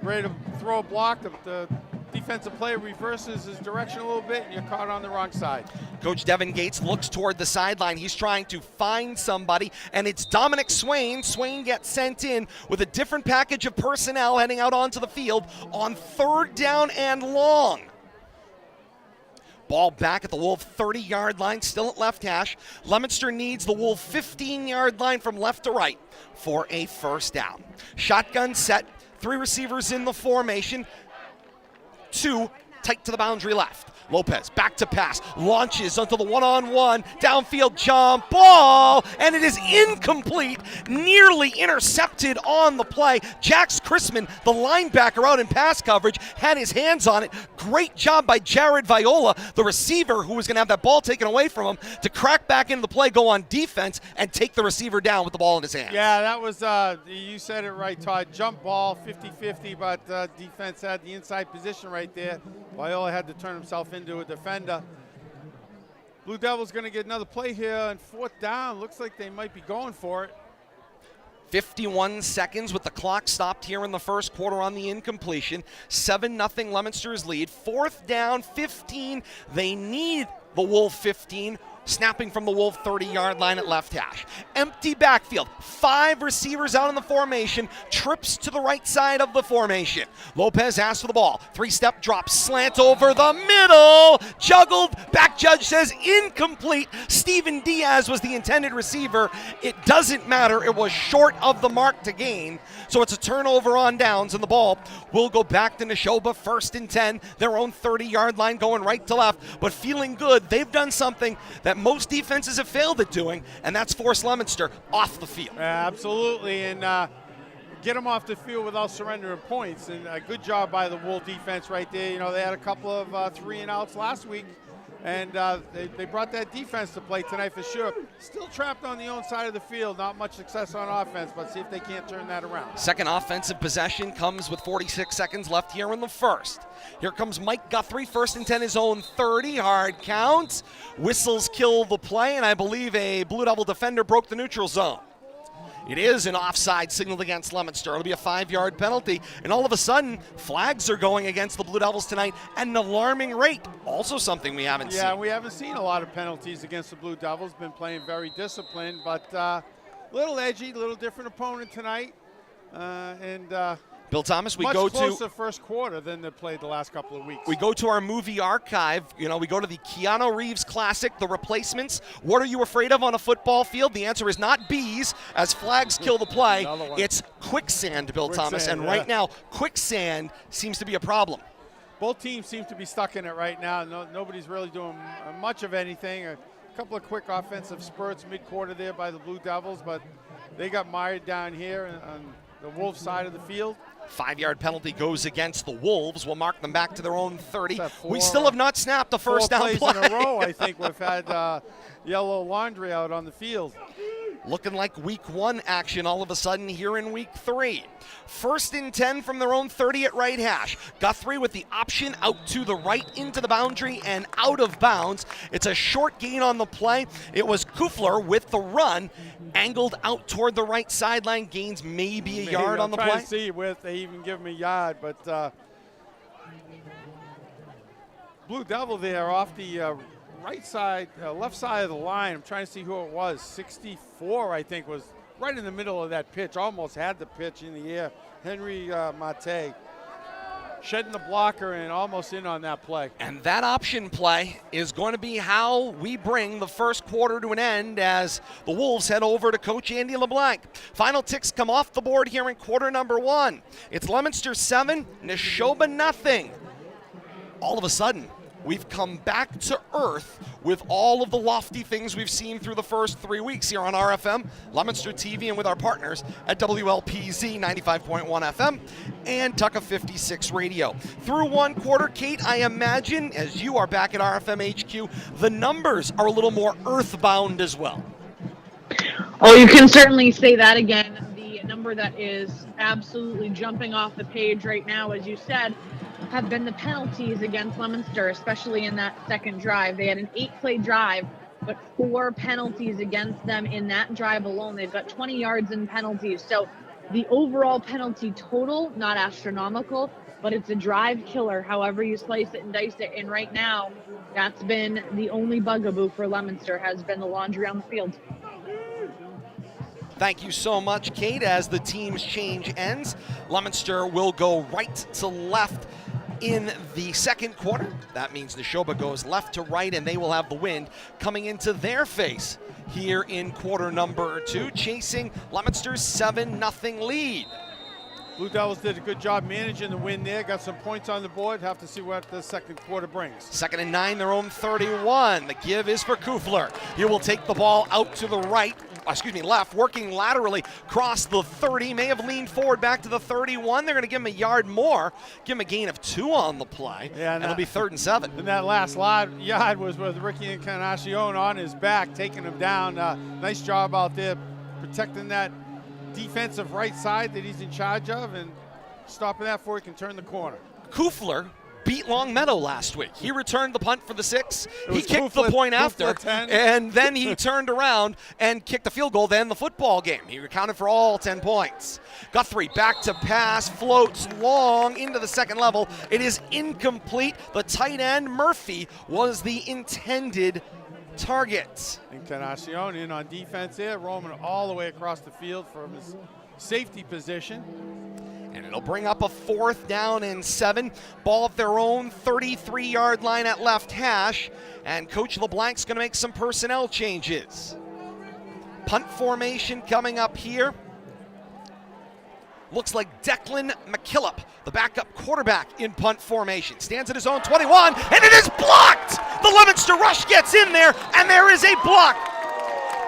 ready to throw a block. The defensive player reverses his direction a little bit and you're caught on the wrong side. Coach Devin Gates looks toward the sideline. He's trying to find somebody, and it's Dominic Swain. Swain gets sent in with a different package of personnel heading out onto the field on 3rd down and long. Ball back at the Wolf 30-yard line, still at left hash. Leominster needs the Wolf 15-yard line from left to right for a 1st down. Shotgun set, 3 receivers in the formation. 2 tight to the boundary left. Lopez back to pass, launches onto the one-on-one, downfield jump ball, and it is incomplete, nearly intercepted on the play. Jax Chrisman, the linebacker out in pass coverage, had his hands on it. Great job by Jared Viola, the receiver who was going to have that ball taken away from him, to crack back into the play, go on defense, and take the receiver down with the ball in his hands. Yeah, that was, you said it right, Todd. Jump ball, 50-50, but defense had the inside position right there. Viola had to turn himself into a defender. Blue Devils going to get another play here on 4th down. Looks like they might be going for it. 51 seconds with the clock stopped here in the first quarter on the incompletion. 7-0 Leominster's lead. 4th down, 15. They need the Wolf 15. Snapping from the Wolf 30-yard line at left hash. Empty backfield. 5 receivers out in the formation. Trips to the right side of the formation. Lopez asks for the ball. 3-step drop. Slant over the middle. Juggled. Back judge says incomplete. Steven Diaz was the intended receiver. It doesn't matter. It was short of the mark to gain. So it's a turnover on downs, and the ball will go back to Nashoba. 1st and 10. Their own 30-yard line going right to left. But feeling good. They've done something that most defenses have failed at doing, and that's force Leominster off the field. Absolutely, and get them off the field without surrendering points. And a good job by the Wolf defense right there. You know, they had a couple of 3-and-outs last week, and they brought that defense to play tonight for sure. Still trapped on the own side of the field. Not much success on offense, but see if they can't turn that around. Second offensive possession comes with 46 seconds left here in the first. Here comes Mike Guthrie, 1st and 10, his own 30, hard count. Whistles kill the play, and I believe a Blue Devil defender broke the neutral zone. It is an offside signaled against Leominster. It'll be a 5-yard penalty, and all of a sudden, flags are going against the Blue Devils tonight at an alarming rate. Also something we haven't seen. Yeah, we haven't seen a lot of penalties against the Blue Devils. Been playing very disciplined, but little edgy, little different opponent tonight. Bill Thomas, we much go closer first quarter than they played the last couple of weeks. We go to our movie archive. You know, we go to the Keanu Reeves classic, The Replacements. What are you afraid of on a football field? The answer is not bees, as flags kill the play. It's quicksand, Bill Thomas. And right now, quicksand seems to be a problem. Both teams seem to be stuck in it right now. Nobody's really doing much of anything. A couple of quick offensive spurts mid-quarter there by the Blue Devils, but they got mired down here on the Wolves side of the field. 5-yard penalty goes against the Wolves. We'll mark them back to their own 30. We still have not snapped a first down play. 4 plays in a row, I think we've had yellow laundry out on the field. Looking like week 1 action all of a sudden here in week 3. 1st and 10 from their own 30 at right hash. Guthrie with the option out to the right into the boundary and out of bounds. It's a short gain on the play. It was Kufler with the run, angled out toward the right sideline, gains maybe a yard on the play. I'm trying to see if they even give him a yard, but Blue Devil there off the right side, left side of the line. I'm trying to see who it was. 64, I think, was right in the middle of that pitch. Almost had the pitch in the air. Henry Mate shedding the blocker and almost in on that play. And that option play is going to be how we bring the first quarter to an end as the Wolves head over to Coach Andy LeBlanc. Final ticks come off the board here in quarter number 1. It's Leominster 7, Nashoba nothing. All of a sudden, we've come back to earth with all of the lofty things we've seen through the first 3 weeks here on RFM, Leominster TV, and with our partners at WLPZ 95.1 FM and Tucka 56 Radio. Through one quarter, Kate, I imagine, as you are back at RFM HQ, the numbers are a little more earthbound as well. Oh, you can certainly say that again. The number that is absolutely jumping off the page right now, as you said, have been the penalties against Leominster, especially in that second drive. They had an 8-play drive, but 4 penalties against them in that drive alone. They've got 20 yards in penalties. So the overall penalty total, not astronomical, but it's a drive killer, however you slice it and dice it. And right now, that's been the only bugaboo for Leominster, has been the laundry on the field. Thank you so much, Kate. As the team's change ends, Leominster will go right to left in the second quarter. That means Nashoba goes left to right, and they will have the wind coming into their face here in quarter number 2, chasing Leominster's 7-0 lead. Blue Devils did a good job managing the win there. Got some points on the board. Have to see what the second quarter brings. 2nd and 9, their own 31. The give is for Kufler. He will take the ball out to the right. Left, working laterally across the 30, may have leaned forward back to the 31. They're going to give him a yard more, give him a gain of 2 on the play, and it'll be 3rd and 7. And that last yard was with Ricky Encarnacion on his back, taking him down. Nice job out there protecting that defensive right side that he's in charge of and stopping that before he can turn the corner. Kufler beat Longmeadow last week. He returned the punt for the 6. He kicked the point after, and then he turned around and kicked the field goal to end the football game. He accounted for all 10 points. Guthrie back to pass, floats long into the second level. It is incomplete. The tight end, Murphy, was the intended target. Encarnacion in on defense there, roaming all the way across the field from his safety position. And it'll bring up a 4th down and 7. Ball at their own 33-yard line at left hash. And Coach LeBlanc's going to make some personnel changes. Punt formation coming up here. Looks like Declan McKillop, the backup quarterback in punt formation. Stands at his own 21, and it is blocked! The Leominster rush gets in there, and there is a block.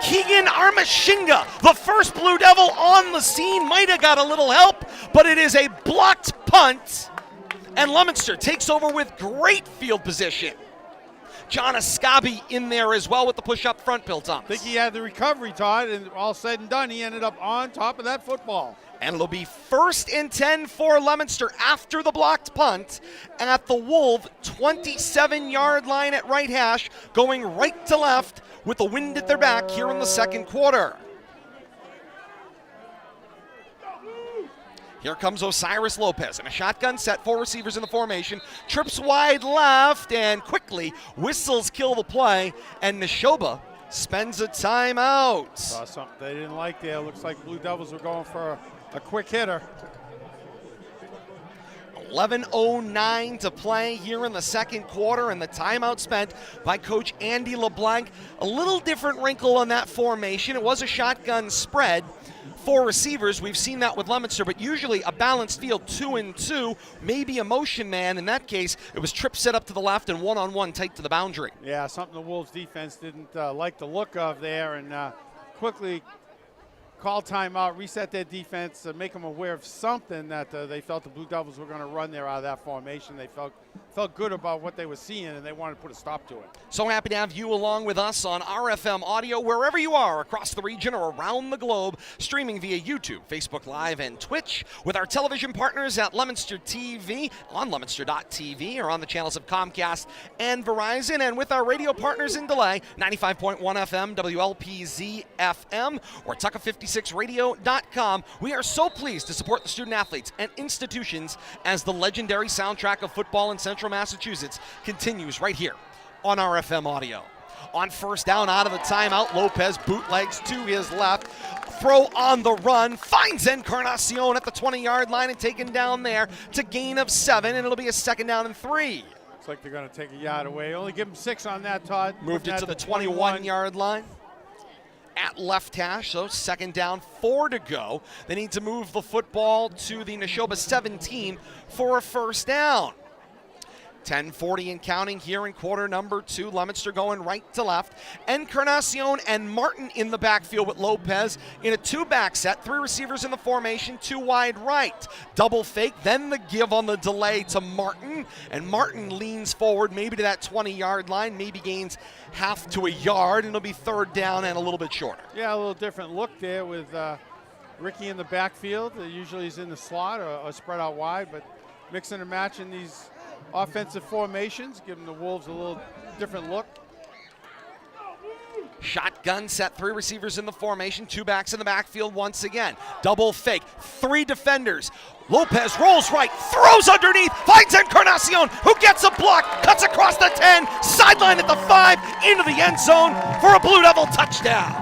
Keegan Armashinga, the first Blue Devil on the scene, might have got a little help, but it is a blocked punt, and Leominster takes over with great field position. John Ascabi in there as well with the push up front, Bill Thomas. I think he had the recovery, Todd, and all said and done, he ended up on top of that football. And it'll be 1st and 10 for Leominster after the blocked punt at the Wolf 27-yard line at right hash, going right to left with the wind at their back here in the second quarter. Here comes Osiris Lopez in a shotgun set, 4 receivers in the formation, trips wide left and quickly whistles kill the play, and Nashoba spends a timeout. Saw something they didn't like there. Looks like Blue Devils were going for a quick hitter. 11:09 to play here in the second quarter, and the timeout spent by Coach Andy LeBlanc. A little different wrinkle on that formation. It was a shotgun spread, 4 receivers. We've seen that with Leominster, but usually a balanced field, 2 and 2, maybe a motion man. In that case, it was trip set up to the left and one-on-one tight to the boundary. Yeah, something the Wolves defense didn't like the look of there, and quickly call timeout, reset their defense, make them aware of something that they felt the Blue Devils were going to run there out of that formation. They felt good about what they were seeing, and they wanted to put a stop to it. So happy to have you along with us on RFM Audio, wherever you are across the region or around the globe, streaming via YouTube, Facebook Live, and Twitch, with our television partners at Leominster TV, on Leominster.tv, or on the channels of Comcast and Verizon, and with our radio partners in Delay, 95.1 FM, WLPZ FM, or Tucka56radio.com. We are so pleased to support the student athletes and institutions as the legendary soundtrack of football in Central Massachusetts continues right here on RFM Audio. On first down out of the timeout, Lopez bootlegs to his left. Throw on the run, finds Encarnacion at the 20-yard line and taken down there to gain of 7, and it'll be a 2nd down and 3. Looks like they're going to take a yard away. Only give them 6 on that, Todd. Moved it to the 21-yard line. At left hash, so 2nd down, 4 to go. They need to move the football to the Nashoba 17 for a 1st down. 10:40 and counting here in quarter number 2. Leominster going right to left. Encarnacion and Martin in the backfield with Lopez in a 2-back set. 3 receivers in the formation, 2 wide right. Double fake, then the give on the delay to Martin. And Martin leans forward maybe to that 20-yard line, maybe gains half to a yard, and it'll be 3rd down and a little bit shorter. Yeah, a little different look there with Ricky in the backfield. Usually he's in the slot or spread out wide, but mixing and matching these offensive formations, giving the Wolves a little different look. Shotgun set, 3 receivers in the formation, 2 backs in the backfield once again. Double fake, 3 defenders. Lopez rolls right, throws underneath, finds Encarnacion, who gets a block, cuts across the 10, sideline at the 5, into the end zone for a Blue Devil touchdown.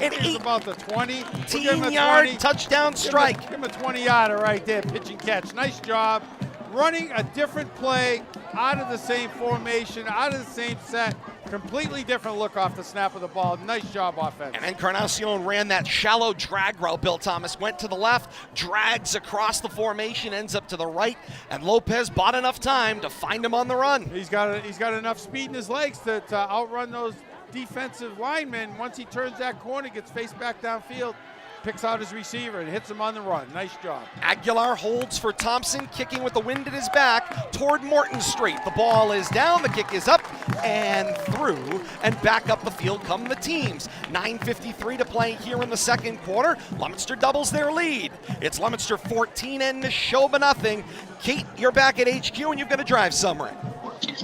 An about the 18-yard touchdown strike. Give him a 20-yarder right there, pitch and catch. Nice job. Running a different play, out of the same formation, out of the same set. Completely different look off the snap of the ball. Nice job offense. And Encarnacion ran that shallow drag route. Bill Thomas went to the left, drags across the formation, ends up to the right, and Lopez bought enough time to find him on the run. He's got enough speed in his legs to outrun those defensive linemen. Once he turns that corner, gets faced back downfield, picks out his receiver and hits him on the run. Nice job. Aguilar holds for Thompson, kicking with the wind at his back toward Morton Street. The ball is down, the kick is up and through, and back up the field come the teams. 9:53 to play here in the second quarter. Leominster doubles their lead. It's Leominster 14 and Nashoba nothing. Kate, you're back at HQ and you've got a drive summary.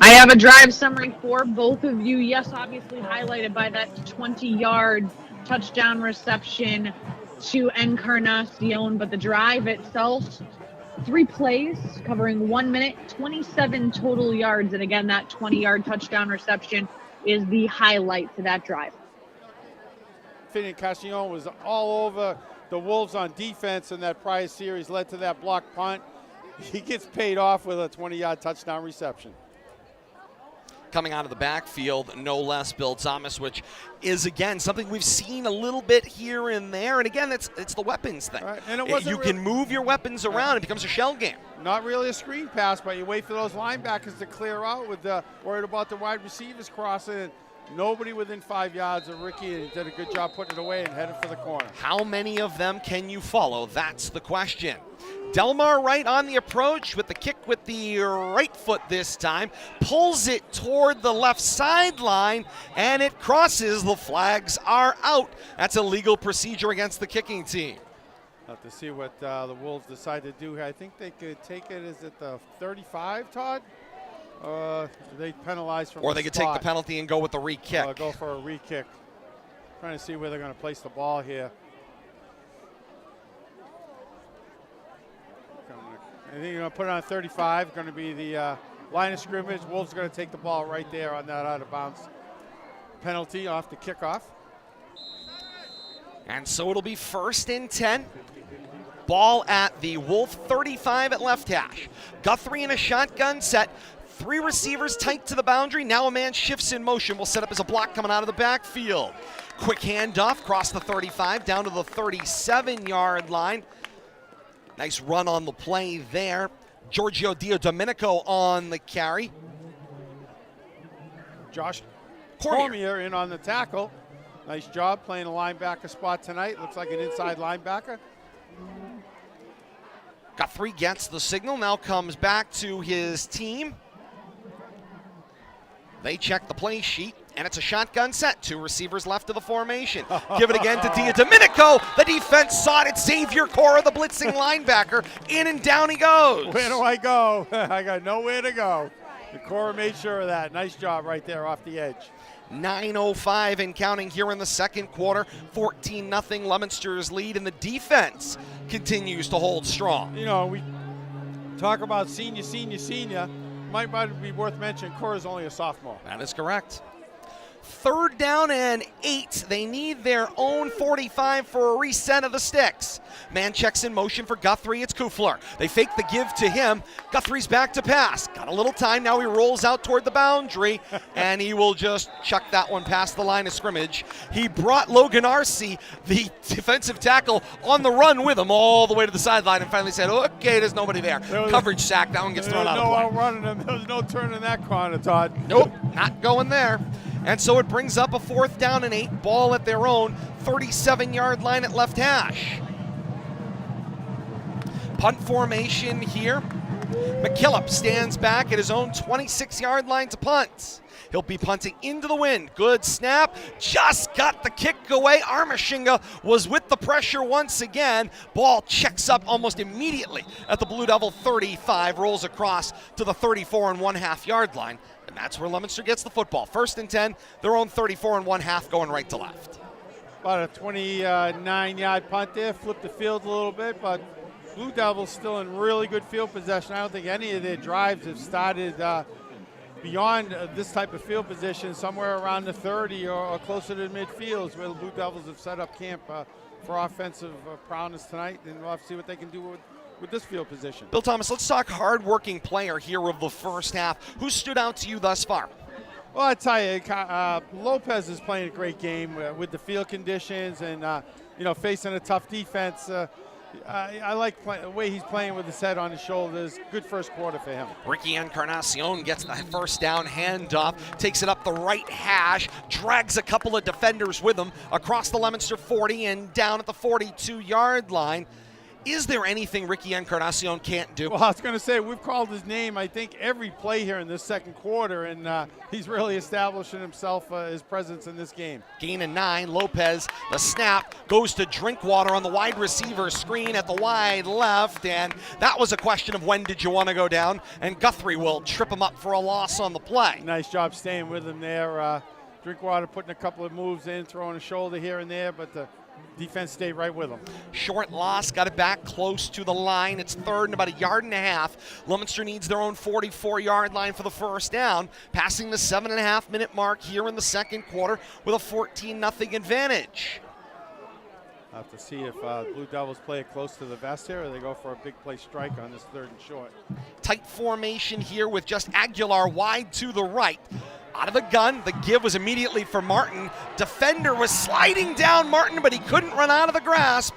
I have a drive summary for both of you. Yes, obviously highlighted by that 20-yard touchdown reception to Encarnacion, but the drive itself, 3 plays covering 1 minute, 27 total yards, and again, that 20-yard touchdown reception is the highlight to that drive. Encarnacion was all over the Wolves on defense in that prior series, led to that blocked punt. He gets paid off with a 20-yard touchdown reception. Coming out of the backfield, no less, Bill Thomas, which is, again, something we've seen a little bit here and there. And, again, it's the weapons thing. Right. And you can move your weapons around. It becomes a shell game. Not really a screen pass, but you wait for those linebackers to clear out with worried about the wide receivers crossing. And Nobody within 5 yards of Ricky, and he did a good job putting it away and headed for the corner. How many of them can you follow? That's the question. Delmar right on the approach with the kick with the right foot this time. Pulls it toward the left sideline, and it crosses. The flags are out. That's a legal procedure against the kicking team. Have to see what the Wolves decide to do here. I think they could take it. Is it the 35, Todd? They penalize from Or the they could spot. take the penalty and go with the re-kick. Go for a re-kick. Trying to see where they're going to place the ball here. I think you're going to put it on 35. Going to be the line of scrimmage. Wolves are going to take the ball right there on that out of bounds penalty off the kickoff. And so it'll be 1st and 10. Ball at the Wolf 35 at left hash. Guthrie in a shotgun set. 3 receivers tight to the boundary. Now a man shifts in motion. Will set up as a block coming out of the backfield. Quick handoff across the 35 down to the 37-yard line. Nice run on the play there. Giorgio Diodomenico on the carry. Josh Cormier in on the tackle. Nice job playing a linebacker spot tonight. Looks like an inside linebacker. Guthrie gets the signal, now comes back to his team. They check the play sheet, and it's a shotgun set. 2 receivers left of the formation. Give it again to Diodomenico. The defense sought it. Xavier Cora, the blitzing linebacker. In and down he goes. Where do I go? I got nowhere to go. The Cora made sure of that. Nice job right there off the edge. 9:05 and counting here in the second quarter. 14-0 Leominster's lead, and the defense continues to hold strong. You know, we talk about senior. Might be worth mentioning, Cora's only a sophomore. That is correct. 3rd down and 8. They need their own 45 for a reset of the sticks. Man checks in motion for Guthrie. It's Kufler. They fake the give to him. Guthrie's back to pass. Got a little time. Now he rolls out toward the boundary, and he will just chuck that one past the line of scrimmage. He brought Logan Arce, the defensive tackle, on the run with him all the way to the sideline and finally said, okay, there's nobody there. Coverage sack. That one gets thrown out of play. No outrunning him. There was no turning that corner, Todd. Nope, not going there. And so it brings up a 4th down and 8. Ball at their own 37-yard line at left hash. Punt formation here. McKillop stands back at his own 26-yard line to punt. He'll be punting into the wind. Good snap. Just got the kick away. Armashinga was with the pressure once again. Ball checks up almost immediately at the Blue Devil 35. Rolls across to the 34.5 yard line. And that's where Leominster gets the football. 1st and 10. Their own 34.5 going right to left. About a 29-yard punt there. Flipped the field a little bit, but Blue Devils still in really good field possession. I don't think any of their drives have started beyond this type of field position, somewhere around the 30 or closer to midfield, where the Blue Devils have set up camp for offensive prowess tonight, and we'll have to see what they can do with this field position. Bill Thomas, let's talk hard-working player here of the first half. Who stood out to you thus far? Well, I tell you, Lopez is playing a great game with the field conditions and facing a tough defense. I like the way he's playing with his head on his shoulders. Good first quarter for him. Ricky Encarnacion gets the first down handoff, takes it up the right hash, drags a couple of defenders with him across the Leominster 40 and down at the 42-yard line. Is there anything Ricky Encarnacion can't do? Well, I was going to say, we've called his name, I think, every play here in this second quarter, and he's really establishing himself, his presence in this game. Gain of 9. Lopez, the snap, goes to Drinkwater on the wide receiver screen at the wide left, and that was a question of when did you want to go down, and Guthrie will trip him up for a loss on the play. Nice job staying with him there. Drinkwater putting a couple of moves in, throwing a shoulder here and there, but the defense stayed right with him. Short loss, got it back close to the line. It's 3rd and about 1.5 yards. Leominster needs their own 44-yard line for the first down, passing the 7.5-minute mark here in the second quarter with a 14-0 advantage. I'll have to see if Blue Devils play it close to the vest here or they go for a big play strike on this 3rd and short. Tight formation here with just Aguilar wide to the right. Out of the gun, the give was immediately for Martin. Defender was sliding down Martin, but he couldn't run out of the grasp.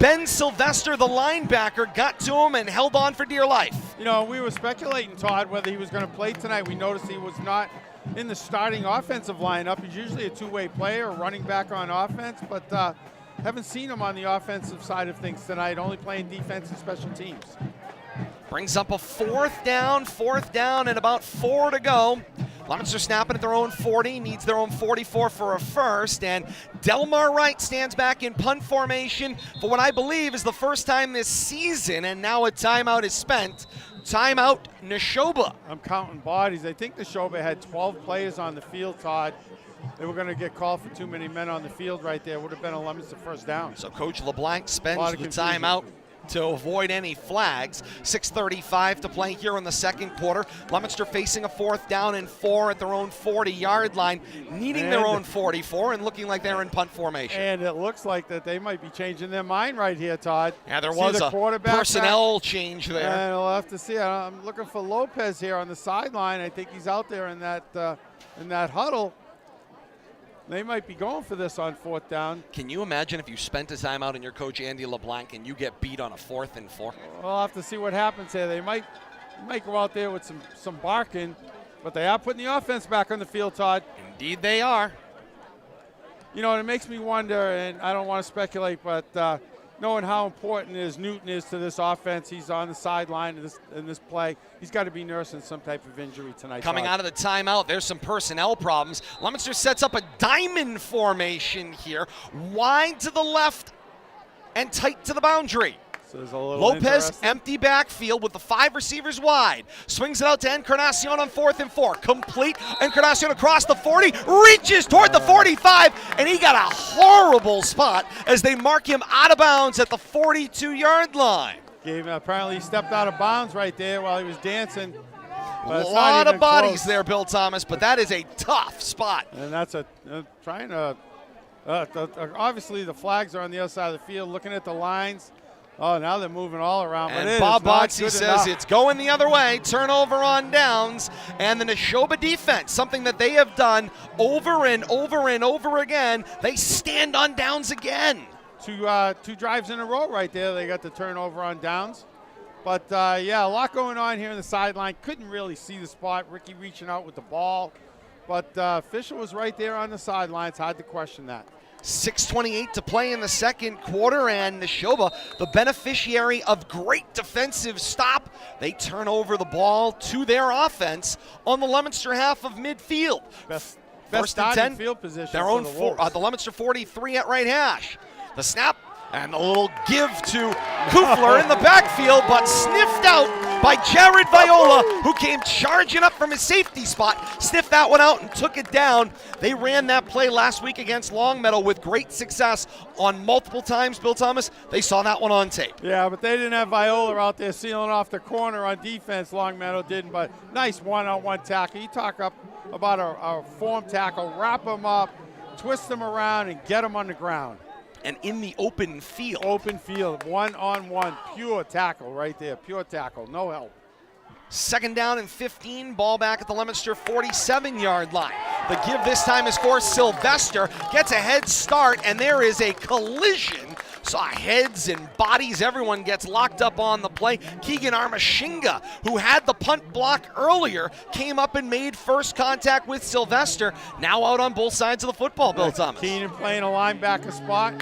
Ben Sylvester, the linebacker, got to him and held on for dear life. You know, we were speculating, Todd, whether he was going to play tonight. We noticed he was not in the starting offensive lineup. He's usually a two-way player, running back on offense, but haven't seen him on the offensive side of things tonight, only playing defense and special teams. Brings up a fourth down, and about 4 to go. Leominster snapping at their own 40, needs their own 44 for a first, and Delmar Wright stands back in punt formation for what I believe is the first time this season, and now a timeout is spent. Timeout, Nashoba. I'm counting bodies. I think Nashoba had 12 players on the field, Todd. They were going to get called for too many men on the field right there. Would have been a Leominster first down. So Coach LeBlanc spends the timeout to avoid any flags. 6:35 to play here in the second quarter. Leominster facing a 4th down and 4 at their own 40-yard line, needing their own 44 and looking like they're in punt formation. And it looks like that they might be changing their mind right here, Todd. Yeah, there was a personnel change there. And we'll have to see. I'm looking for Lopez here on the sideline. I think he's out there in that huddle. They might be going for this on 4th down. Can you imagine if you spent a timeout and your coach Andy LeBlanc and you get beat on a 4th and 4? We'll have to see what happens here. They might go out there with some barking, but they are putting the offense back on the field, Todd. Indeed they are. You know, it makes me wonder, and I don't want to speculate, but knowing how important Newton is to this offense, he's on the sideline in this play. He's got to be nursing some type of injury tonight. Coming out of the timeout, there's some personnel problems. Leominster sets up a diamond formation here, wide to the left and tight to the boundary. So there's a little Lopez, empty backfield with the 5 receivers wide. Swings it out to Encarnacion on 4th and 4. Complete. Encarnacion across the 40. Reaches toward the 45. And he got a horrible spot as they mark him out of bounds at the 42-yard line. Apparently he stepped out of bounds right there while he was dancing. A lot of bodies there, Bill Thomas, but that is a tough spot. And that's trying to obviously the flags are on the other side of the field, looking at the lines. Oh, now they're moving all around. And Bob Botsey says it's going the other way. Turnover on downs. And the Nashoba defense, something that they have done over and over and over again, they stand on downs again. Two drives in a row right there. They got the turnover on downs. But, yeah, a lot going on here in the sideline. Couldn't really see the spot. Ricky reaching out with the ball. But Fisher was right there on the sideline. It's hard to question that. 6:28 to play in the second quarter, and Nashoba, the beneficiary of great defensive stop, they turn over the ball to their offense on the Leominster half of midfield. Best First and 10, field position their own the Leominster 43 at right hash. The snap and the little give to Kufler in the backfield, but sniffed out by Jared Viola, who came charging up from his safety spot, sniffed that one out and took it down. They ran that play last week against Longmeadow with great success on multiple times, Bill Thomas. They saw that one on tape. Yeah, but they didn't have Viola out there sealing off the corner on defense. Longmeadow didn't, but nice one-on-one tackle. You talk about a form tackle, wrap them up, twist them around, and get them on the ground. And in the open field. Open field, one-on-one, pure tackle right there, pure tackle, no help. 2nd down and 15, ball back at the Leominster 47-yard line. The give this time is for Sylvester, gets a head start, and there is a collision. Saw heads and bodies, everyone gets locked up on the play. Keegan Armashinga, who had the punt block earlier, came up and made first contact with Sylvester, now out on both sides of the football, Bill Thomas. Keenan playing a linebacker spot.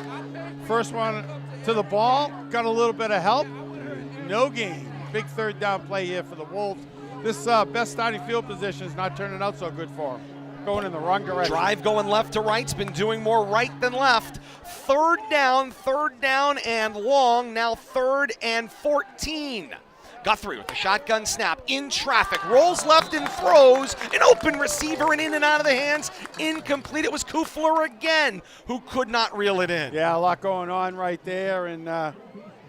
First one to the ball, got a little bit of help, no gain. Big 3rd down play here for the Wolves. This best starting field position is not turning out so good for them. Going in the wrong direction. Drive going left to right's been doing more right than left. 3rd down and long, now 3rd and 14. Guthrie with the shotgun snap, in traffic, rolls left and throws, an open receiver and in and out of the hands, incomplete. It was Kufler again who could not reel it in. Yeah, a lot going on right there, and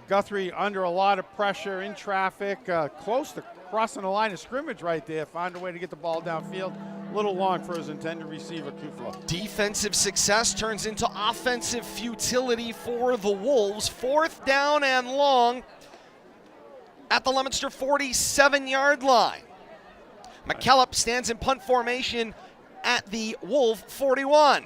Guthrie under a lot of pressure, in traffic, close to crossing the line of scrimmage right there, found a way to get the ball downfield. A little long for his intended receiver, Kufler. Defensive success turns into offensive futility for the Wolves. 4th down and long at the Leominster 47-yard line. McKellop stands in punt formation at the Wolf 41.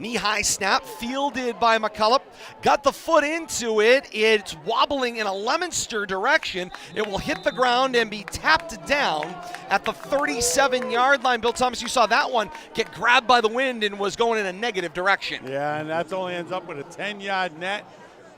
Knee-high snap fielded by McCullough. Got the foot into it. It's wobbling in a Leominster direction. It will hit the ground and be tapped down at the 37-yard line. Bill Thomas, you saw that one get grabbed by the wind and was going in a negative direction. Yeah, and that only ends up with a 10-yard net.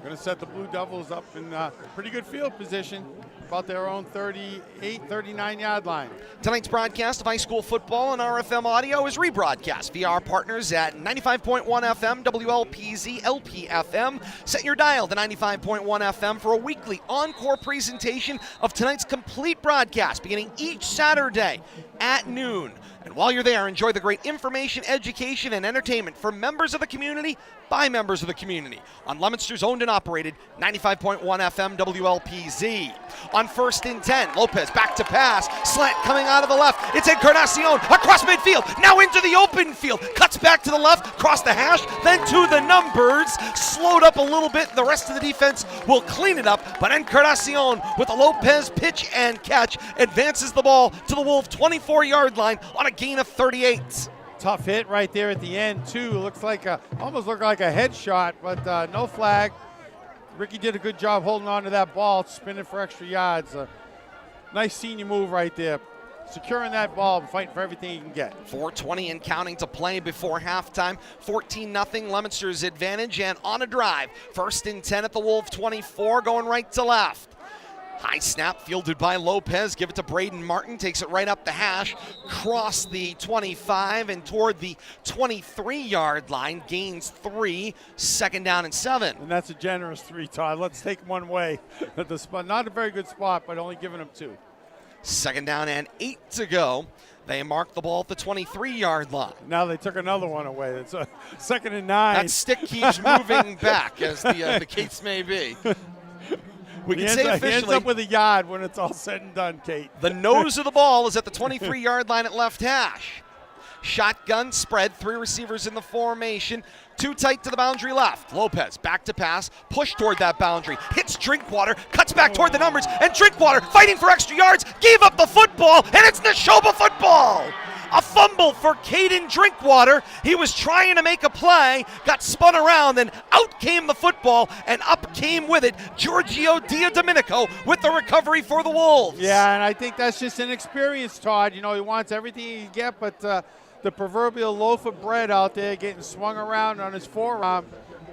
Going to set the Blue Devils up in pretty good field position, about their own 38, 39-yard line. Tonight's broadcast of high school football on RFM Audio is rebroadcast via our partners at 95.1 FM, WLPZ, LPFM. Set your dial to 95.1 FM for a weekly encore presentation of tonight's complete broadcast beginning each Saturday at noon. And while you're there, enjoy the great information, education, and entertainment for members of the community by members of the community on Leominster's owned and operated 95.1 FM WLPZ. On 1st and 10, Lopez back to pass, slant coming out of the left. It's Encarnacion across midfield, now into the open field. Cuts back to the left, across the hash, then to the numbers. Slowed up a little bit. The rest of the defense will clean it up, but Encarnacion with a Lopez pitch and catch advances the ball to the Wolf 24-yard line on a gain of 38. Tough hit right there at the end, too. Looks like almost looked like a headshot, but no flag. Ricky did a good job holding on to that ball, spinning for extra yards. Nice senior move right there. Securing that ball and fighting for everything he can get. 4:20 and counting to play before halftime. 14-0 Leominster's advantage, and on a drive. 1st and 10 at the Wolf 24, going right to left. High snap fielded by Lopez. Give it to Braden Martin. Takes it right up the hash. Cross the 25 and toward the 23-yard line. Gains 3. 2nd down and 7. And that's a generous 3, Todd. Let's take him one way at the spot. Not a very good spot, but only giving him 2. 2nd down and 8 to go. They mark the ball at the 23-yard line. Now they took another one away. It's a 2nd and 9. That stick keeps moving back, as the case may be. We can say officially, he ends up with a yard when it's all said and done, Kate. The nose of the ball is at the 23-yard line at left hash. Shotgun spread, 3 receivers in the formation. 2 tight to the boundary left. Lopez back to pass, push toward that boundary. Hits Drinkwater, cuts back toward the numbers, and Drinkwater fighting for extra yards, gave up the football, and it's Nashoba football. A fumble for Caden Drinkwater. He was trying to make a play, got spun around, then out came the football, and up came with it Giorgio Diadomenico with the recovery for the Wolves. Yeah, and I think that's just inexperience, Todd. You know, he wants everything he can get, but the proverbial loaf of bread out there getting swung around on his forearm.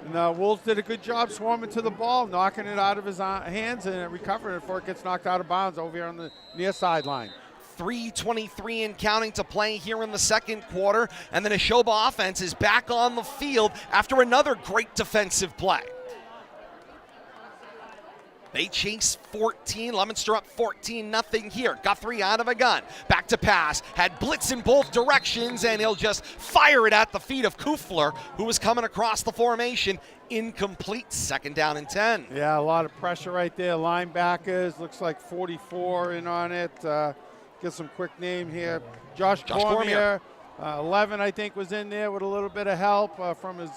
And the Wolves did a good job swarming to the ball, knocking it out of his hands and recovering it before it gets knocked out of bounds over here on the near sideline. 3:23 and counting to play here in the second quarter, and the Nashoba offense is back on the field after another great defensive play. They chase 14. Leominster up 14-0 here. Guthrie out of a gun. Back to pass. Had blitz in both directions, and he'll just fire it at the feet of Kufler, who was coming across the formation. Incomplete. 2nd down and 10. Yeah, a lot of pressure right there. Linebackers. Looks like 44 in on it. Get some quick name here. Josh Cormier. 11, I think, was in there with a little bit of help from his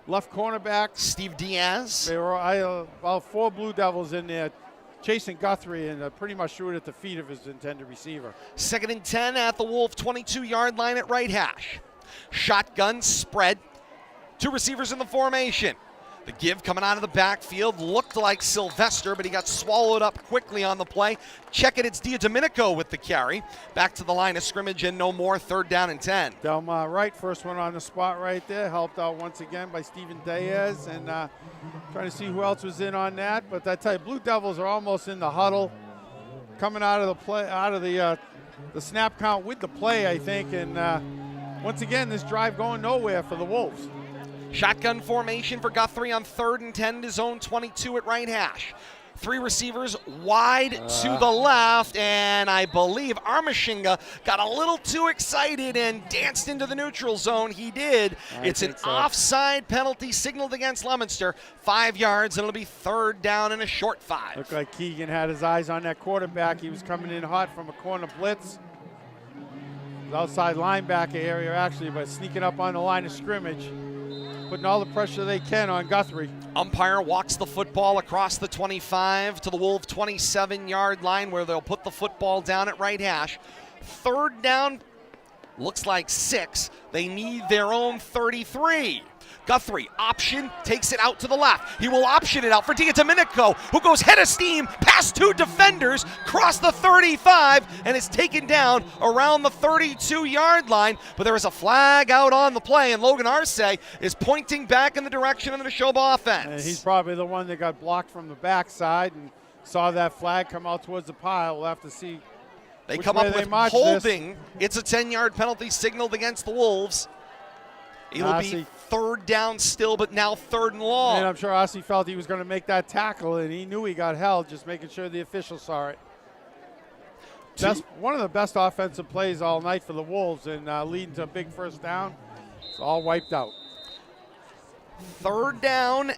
left cornerback. Steve Diaz. They were about 4 Blue Devils in there chasing Guthrie and pretty much threw it at the feet of his intended receiver. 2nd and 10 at the Wolf 22-yard line at right hash. Shotgun spread. 2 receivers in the formation. The give coming out of the backfield looked like Sylvester, but he got swallowed up quickly on the play. Check it, it's Diadomenico with the carry. Back to the line of scrimmage and no more. 3rd down and 10. Delmar Wright, first one on the spot right there. Helped out once again by Steven Diaz. And trying to see who else was in on that. But I tell you, Blue Devils are almost in the huddle. Coming out of the play, out of the snap count with the play, I think. And once again, this drive going nowhere for the Wolves. Shotgun formation for Guthrie on 3rd and 10 to zone 22 at right hash. 3 receivers wide to the left, and I believe Armashinga got a little too excited and danced into the neutral zone. He did. It's an offside penalty signaled against Leominster. 5 yards, and it'll be 3rd down and a short 5. Looked like Keegan had his eyes on that quarterback. He was coming in hot from a corner blitz. Outside linebacker area, actually, but sneaking up on the line of scrimmage. Putting all the pressure they can on Guthrie. Umpire walks the football across the 25 to the Wolf 27-yard line where they'll put the football down at right hash. 3rd down Looks like 6. They need their own 33. Guthrie, option, takes it out to the left. He will option it out for Diatominico, who goes head of steam past 2 defenders, cross the 35, and is taken down around the 32-yard line. But there is a flag out on the play, and Logan Arce is pointing back in the direction of the Nashoba offense. And he's probably the one that got blocked from the backside and saw that flag come out towards the pile. We'll have to see. They come up with holding. It's a 10-yard penalty signaled against the Wolves. It'll be 3rd down still, but now 3rd and long. And I'm sure Ossie felt he was going to make that tackle, and he knew he got held, just making sure the officials saw it. One of the best offensive plays all night for the Wolves, and leading to a big first down. It's all wiped out. 3rd down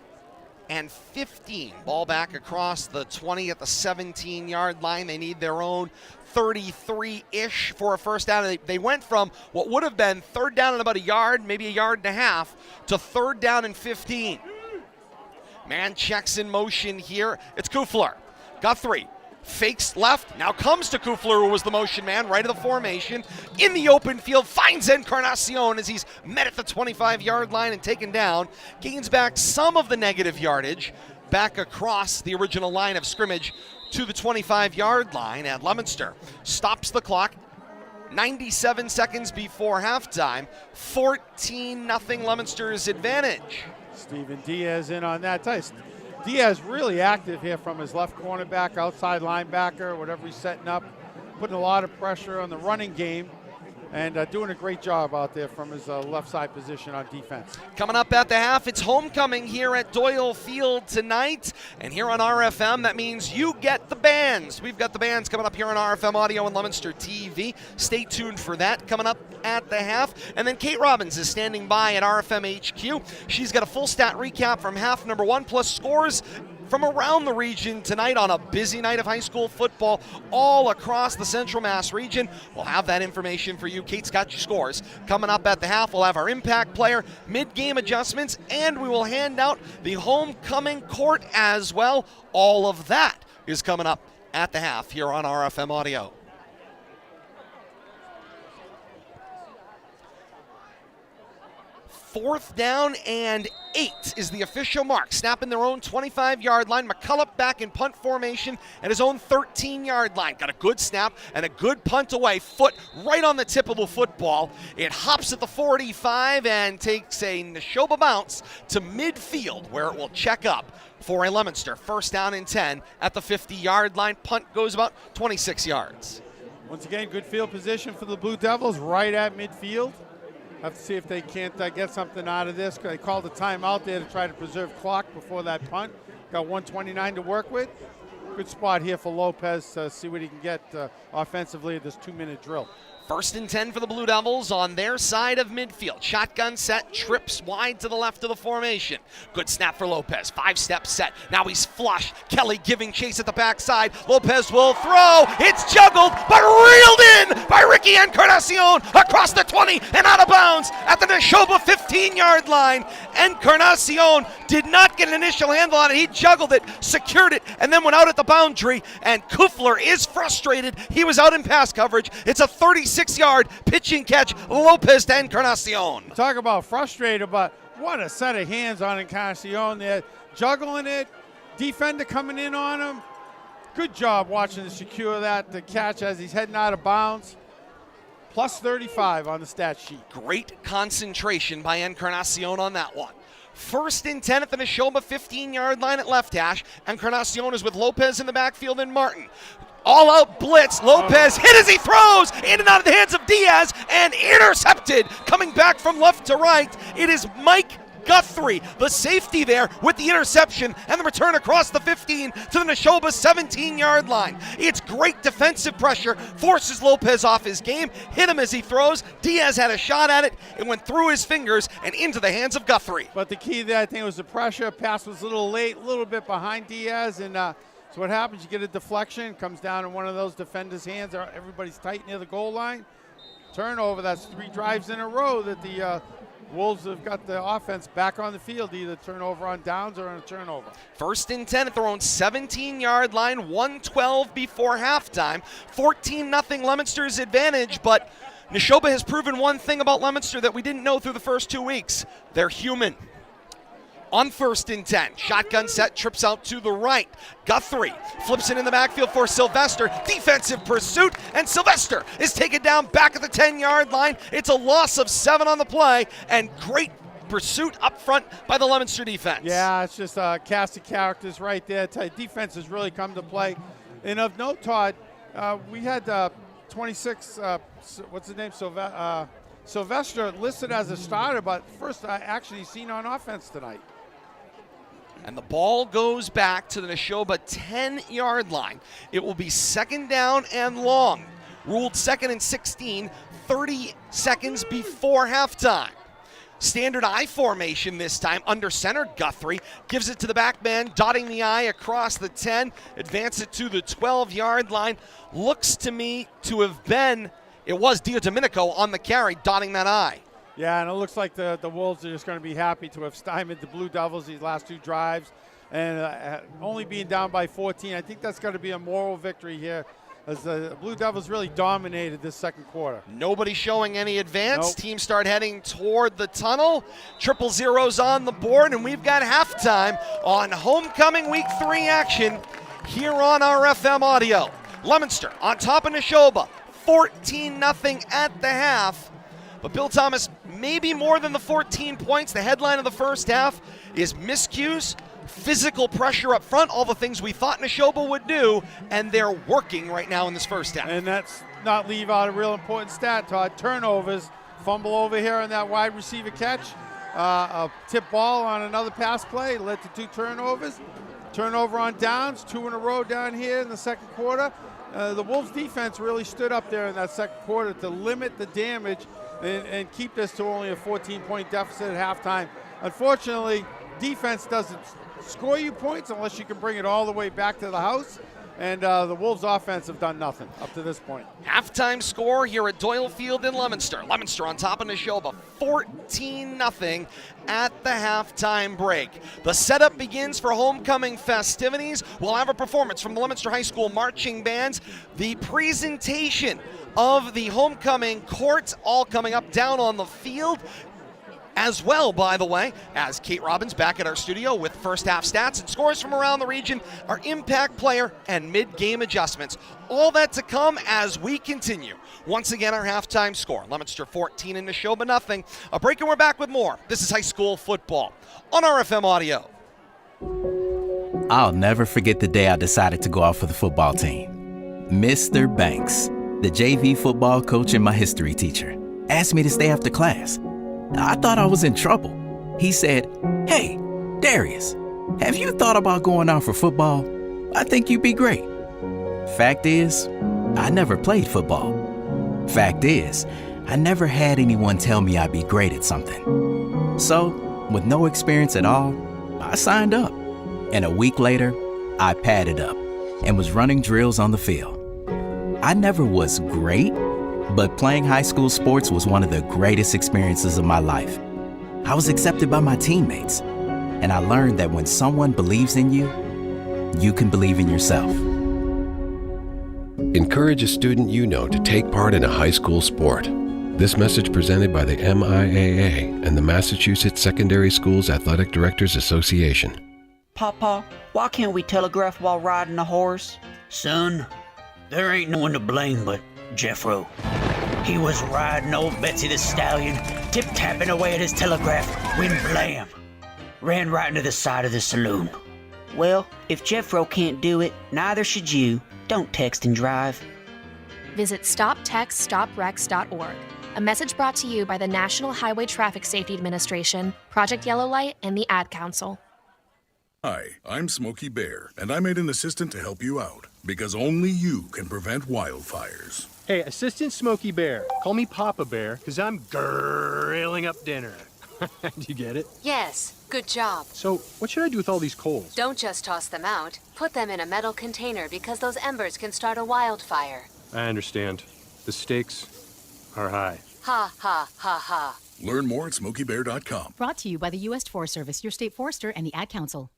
and 15. Ball back across the 20 at the 17-yard line. They need their own 33-ish for a first down. They went from what would have been 3rd down and about a yard, maybe a yard and a half, to 3rd down and 15. Man checks in motion here. It's Kufler. Guthrie fakes left, now comes to Kufler, who was the motion man, right of the formation. In the open field, finds Encarnacion as he's met at the 25-yard line and taken down. Gains back some of the negative yardage back across the original line of scrimmage to the 25-yard line, and Leominster stops the clock 97 seconds before halftime. 14-0 Leominster's advantage. Steven Diaz in on that. Diaz really active here from his left cornerback, outside linebacker, whatever he's setting up, putting a lot of pressure on the running game, and doing a great job out there from his left side position on defense. Coming up at the half, it's homecoming here at Doyle Field tonight. And here on RFM, that means you get the bands. We've got the bands coming up here on RFM Audio and Leominster TV. Stay tuned for that coming up at the half. And then Kate Robbins is standing by at RFM HQ. She's got a full stat recap from half number 1, plus scores from around the region tonight on a busy night of high school football all across the Central Mass region. We'll have that information for you. Kate's got your scores. Coming up at the half, we'll have our impact player, mid-game adjustments, and we will hand out the homecoming court as well. All of that is coming up at the half here on RFM Audio. Fourth down and 8 is the official mark. Snapping their own 25-yard line. McCullough back in punt formation at his own 13-yard line. Got a good snap and a good punt away. Foot right on the tip of the football. It hops at the 45 and takes a Nashoba bounce to midfield, where it will check up for a Leominster. First down and 10 at the 50-yard line. Punt goes about 26 yards. Once again, good field position for the Blue Devils right at midfield. Have to see if they can't get something out of this. They called a timeout there to try to preserve clock before that punt. Got 1:29 to work with. Good spot here for Lopez to see what he can get offensively at this 2-minute drill. First and 10 for the Blue Devils on their side of midfield. Shotgun set, trips wide to the left of the formation. Good snap for Lopez. 5-step set. Now he's flush. Kelly giving chase at the backside. Lopez will throw. It's juggled, but reeled in by Ricky Encarnacion across the 20 and out of bounds at the Nashoba 15-yard line. Encarnacion did not get an initial handle on it. He juggled it, secured it, and then went out at the boundary. And Kufler is frustrated. He was out in pass coverage. It's a 36-yard pitching catch. Lopez to Encarnacion. Talk about frustrated, but what a set of hands on Encarnacion there. Juggling it, defender coming in on him. Good job watching to secure that the catch as he's heading out of bounds. Plus 35 on the stat sheet. Great concentration by Encarnacion on that one. First and 10 at the Nashoba 15-yard line at left hash. Encarnacion is with Lopez in the backfield and Martin. All-out blitz. Lopez hit as he throws. In and out of the hands of Diaz and intercepted. Coming back from left to right, it is Mike Guthrie, the safety there with the interception and the return across the 15 to the Nashoba 17-yard line. It's great defensive pressure, forces Lopez off his game, hit him as he throws. Diaz had a shot at it. It went through his fingers and into the hands of Guthrie. But the key there, I think, was the pressure. Pass was a little late, a little bit behind Diaz, and so what happens, you get a deflection, comes down in one of those defenders' hands. Everybody's tight near the goal line. Turnover, that's 3 drives in a row that the Wolves have got the offense back on the field, either turnover on downs or on a turnover. First and 10 at their own 17-yard line, 1:12 before halftime. 14-0 Leominster's advantage, but Nashoba has proven one thing about Leominster that we didn't know through the first 2 weeks. They're human. On 1st and 10, shotgun set, trips out to the right. Guthrie flips it in the backfield for Sylvester. Defensive pursuit, and Sylvester is taken down back at the 10-yard line. It's a loss of 7 on the play, and great pursuit up front by the Leominster defense. Yeah, it's just a cast of characters right there. Defense has really come to play. And of note, Todd, we had 26, what's his name, Sylvester listed as a starter, but first actually seen on offense tonight. And the ball goes back to the Nashoba 10-yard line. It will be 2nd down and long. Ruled 2nd and 16, 30 seconds before halftime. Standard I formation this time, under center. Guthrie gives it to the back man, dotting the I across the 10, advance it to the 12-yard line. Looks to me to have been, it was Diodomenico on the carry, dotting that I. Yeah, and it looks like the Wolves are just going to be happy to have stymied the Blue Devils these last 2 drives, and only being down by 14. I think that's going to be a moral victory here, as the Blue Devils really dominated this second quarter. Nobody showing any advance. Nope. Teams start heading toward the tunnel. 000s on the board, and we've got halftime on homecoming week 3 action here on RFM Audio. Leominster on top of Nashoba, 14-0 at the half. But Bill Thomas, maybe more than the 14 points. The headline of the first half is miscues, physical pressure up front, all the things we thought Nashoba would do, and they're working right now in this first half. And that's not leave out a real important stat, Todd. Turnovers, fumble over here on that wide receiver catch, a tip ball on another pass play led to 2 turnovers. Turnover on downs, 2 in a row down here in the second quarter. The Wolves defense really stood up there in that second quarter to limit the damage and keep this to only a 14-point deficit at halftime. Unfortunately, defense doesn't score you points unless you can bring it all the way back to the house. And the Wolves offense have done nothing up to this point. Halftime score here at Doyle Field in Leominster. Leominster on top of Nashoba, 14-0 at the halftime break. The setup begins for homecoming festivities. We'll have a performance from the Leominster High School marching bands. The presentation of the homecoming court all coming up down on the field. As well, by the way, as Kate Robbins back at our studio with first half stats and scores from around the region, our impact player and mid-game adjustments. All that to come as we continue. Once again, our halftime score. Leominster 14 and Nashoba nothing. A break and we're back with more. This is high school football on RFM Audio. I'll never forget the day I decided to go out for the football team. Mr. Banks, the JV football coach and my history teacher, asked me to stay after class. I thought I was in trouble. He said, "Hey, Darius, have you thought about going out for football? I think you'd be great." Fact is, I never played football. Fact is, I never had anyone tell me I'd be great at something. So, with no experience at all, I signed up. And a week later, I padded up and was running drills on the field. I never was great, but playing high school sports was one of the greatest experiences of my life. I was accepted by my teammates, and I learned that when someone believes in you, you can believe in yourself. Encourage a student you know to take part in a high school sport. This message presented by the MIAA and the Massachusetts Secondary Schools Athletic Directors Association. Papa, why can't we telegraph while riding a horse? Son, there ain't no one to blame but Jeffro. He was riding old Betsy the Stallion, tip-tapping away at his telegraph, when blam! Ran right into the side of the saloon. Well, if Jeffro can't do it, neither should you. Don't text and drive. Visit StopTextStopWrecks.org. A message brought to you by the National Highway Traffic Safety Administration, Project Yellow Light, and the Ad Council. Hi, I'm Smokey Bear, and I made an assistant to help you out, because only you can prevent wildfires. Hey, Assistant Smokey Bear. Call me Papa Bear, because I'm grilling up dinner. Do you get it? Yes, good job. So, what should I do with all these coals? Don't just toss them out. Put them in a metal container because those embers can start a wildfire. I understand. The stakes are high. Ha, ha, ha, ha. Learn more at SmokeyBear.com. Brought to you by the U.S. Forest Service, your state forester, and the Ad Council.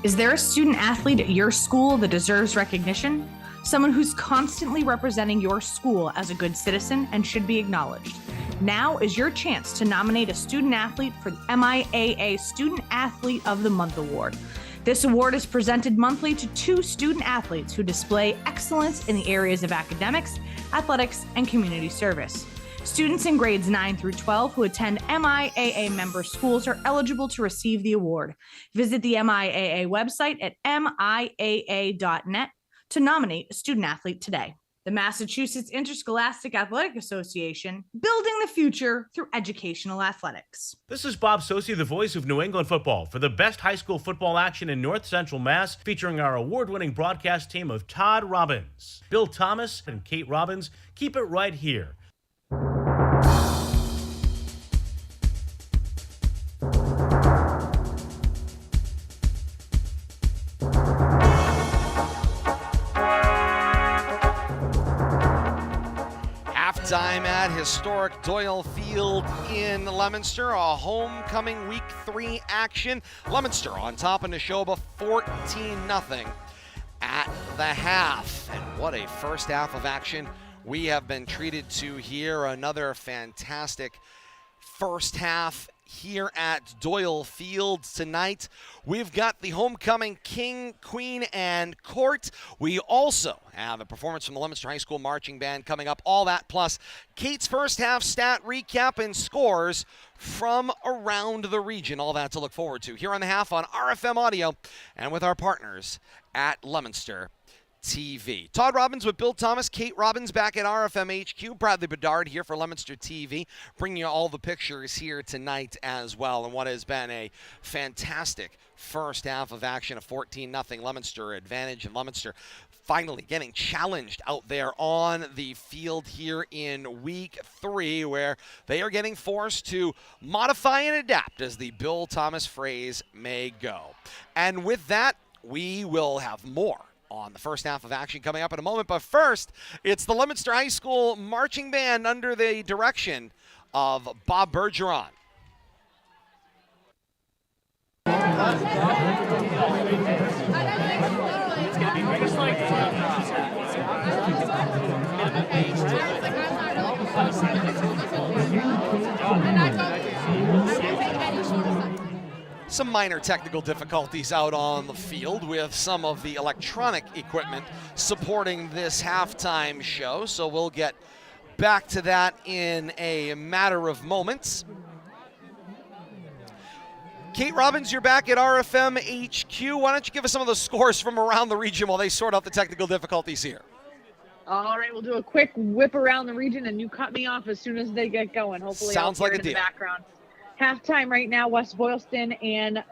Is there a student athlete at your school that deserves recognition? someone who's constantly representing your school as a good citizen and should be acknowledged. Now is your chance to nominate a student athlete for the MIAA Student Athlete of the Month Award. This award is presented monthly to 2 student athletes who display excellence in the areas of academics, athletics, and community service. Students in grades 9 through 12 who attend MIAA member schools are eligible to receive the award. Visit the MIAA website at miaa.net to nominate a student athlete today. The Massachusetts Interscholastic Athletic Association, building the future through educational athletics. This is Bob Sosi, the voice of New England football, for the best high school football action in North Central Mass, featuring our award-winning broadcast team of Todd Robbins, Bill Thomas, and Kate Robbins. Keep it right here. Time at historic Doyle Field in Leominster, a homecoming week 3 action. Leominster on top of Nashoba 14-0 at the half. And what a first half of action we have been treated to here. Another fantastic first half here at Doyle Field tonight. We've got the homecoming king, queen, and court. We also have a performance from the Leominster High School Marching Band coming up. All that plus Kate's first half stat recap and scores from around the region. All that to look forward to here on the half on RFM Audio and with our partners at Leominster TV. Todd Robbins with Bill Thomas, Kate Robbins back at RFM HQ. Bradley Bedard here for Leominster TV, bringing you all the pictures here tonight as well. And what has been a fantastic first half of action, a 14-0 Leominster advantage, and Leominster finally getting challenged out there on the field here in week 3, where they are getting forced to modify and adapt, as the Bill Thomas phrase may go. And with that, we will have more on the first half of action coming up in a moment. But first, it's the Leominster High School Marching Band under the direction of Bob Bergeron. Some minor technical difficulties out on the field with some of the electronic equipment supporting this halftime show, so we'll get back to that in a matter of moments. Kate Robbins, you're back at RFM HQ. Why don't you give us some of the scores from around the region while they sort out the technical difficulties here? All right, we'll do a quick whip around the region, and you cut me off as soon as they get going. Hopefully, sounds like a deal. In the background. Halftime right now, West Boylston and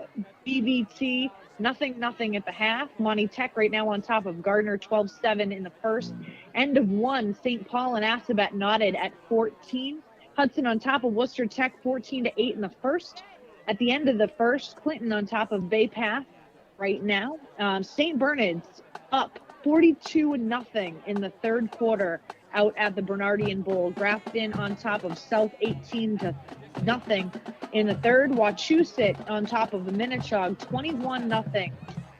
BVT, nothing at the half. Monty Tech right now on top of Gardner, 12-7 in the first. End of 1, St. Paul and Assabet knotted at 14. Hudson on top of Worcester Tech, 14-8 in the first. At the end of the first, Clinton on top of Bay Path right now. St. Bernard's up 42-0 in the third quarter out at the Bernardian Bowl. Grafton on top of South 18-0 in the third. Wachusett on top of the Minnechaug 21-0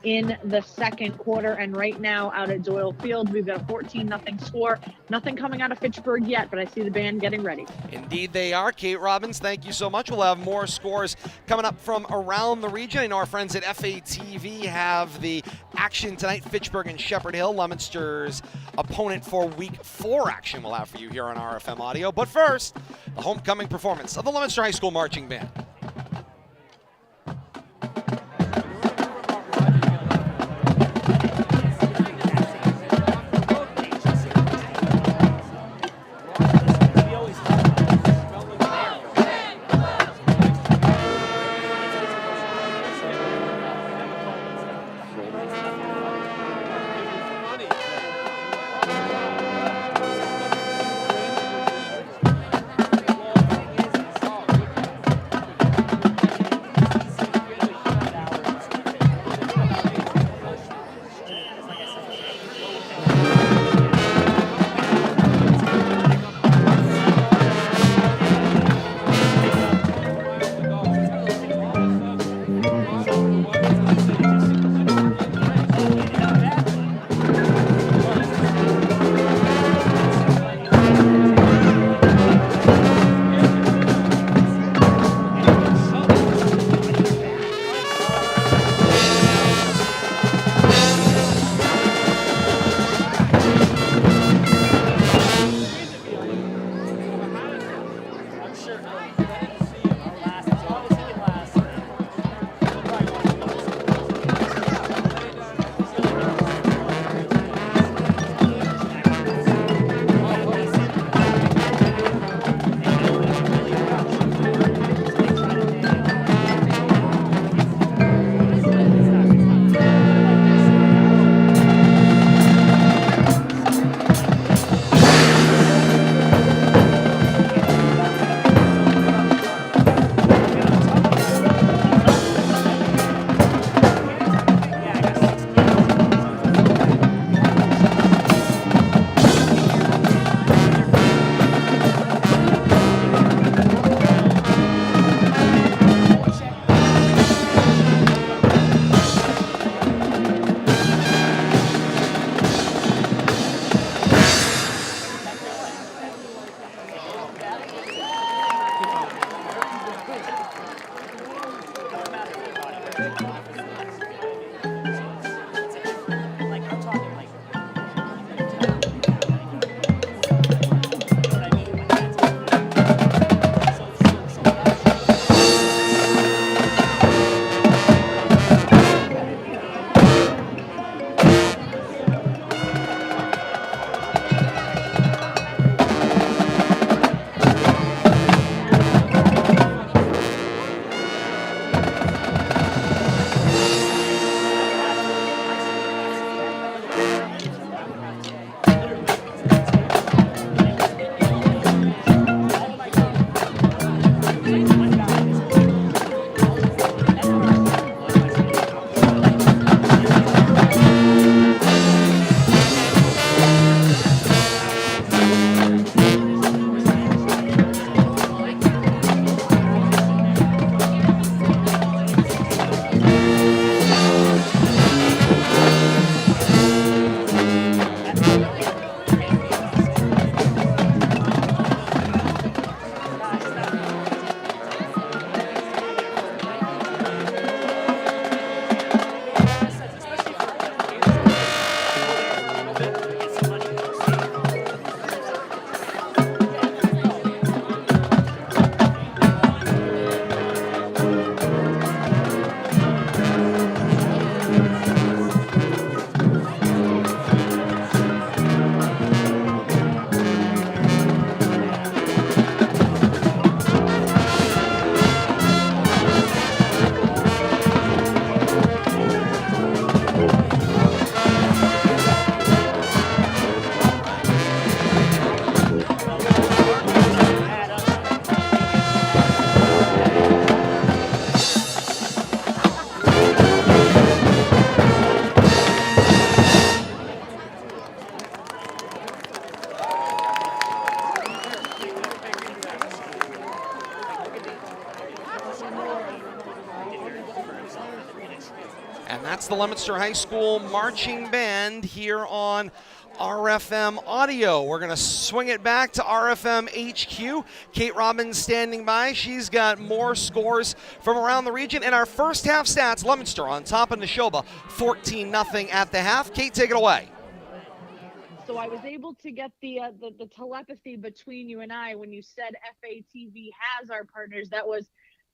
in the second quarter. And right now out at Doyle Field, we've got a 14-0 score. Nothing coming out of Fitchburg yet, but I see the band getting ready. Indeed they are. Kate Robbins, thank you so much. We'll have more scores coming up from around the region. I know our friends at FATV have the action tonight. Fitchburg and Shepherd Hill, Leominster's opponent for week 4 action we'll have for you here on RFM Audio. But first, the homecoming performance of the Leominster High School Marching Band. And that's the Leominster High School Marching Band here on RFM Audio. We're going to swing it back to RFM HQ. Kate Robbins standing by. She's got more scores from around the region. In our first half stats, Leominster on top of Nashoba, 14-0 at the half. Kate, take it away. So I was able to get the telepathy between you and I when you said FATV has our partners. That was,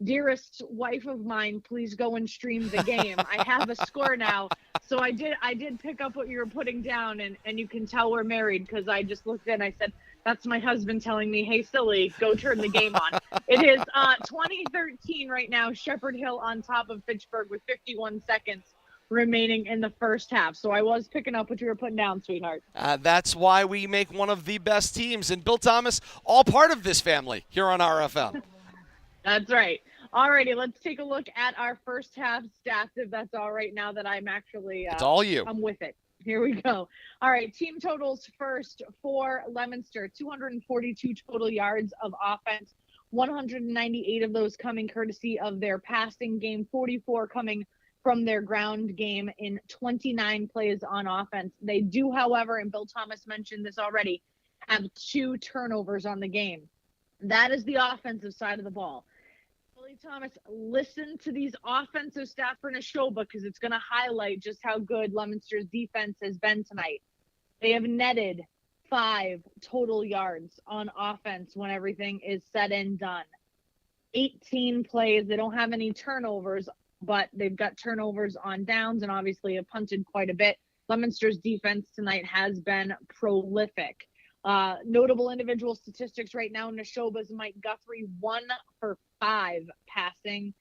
dearest wife of mine, please go and stream the game. I have a score now. So I did pick up what you were putting down, and you can tell we're married because I just looked at it and I said, that's my husband telling me, hey, silly, go turn the game on. It is 2013 right now, Shepherd Hill on top of Fitchburg with 51 seconds remaining in the first half. So I was picking up what you were putting down, sweetheart. That's why we make one of the best teams. And Bill Thomas, all part of this family here on RFM. That's right. Alrighty, let's take a look at our first half stats, if that's all right, now that I'm actually it's all you. I'm with it. Here we go. All right, team totals first for Leominster, 242 total yards of offense, 198 of those coming courtesy of their passing game, 44 coming from their ground game in 29 plays on offense. They do, however, and Bill Thomas mentioned this already, have 2 turnovers on the game. That is the offensive side of the ball. Billy Thomas, listen to these offensive stats for Nashoba because it's going to highlight just how good Leominster's defense has been tonight. They have netted 45 total yards on offense when everything is said and done. 18 plays. They don't have any turnovers, but they've got turnovers on downs and obviously have punted quite a bit. Leominster's defense tonight has been prolific. Notable individual statistics right now, Nashoba's Mike Guthrie, 1 for 5 passing.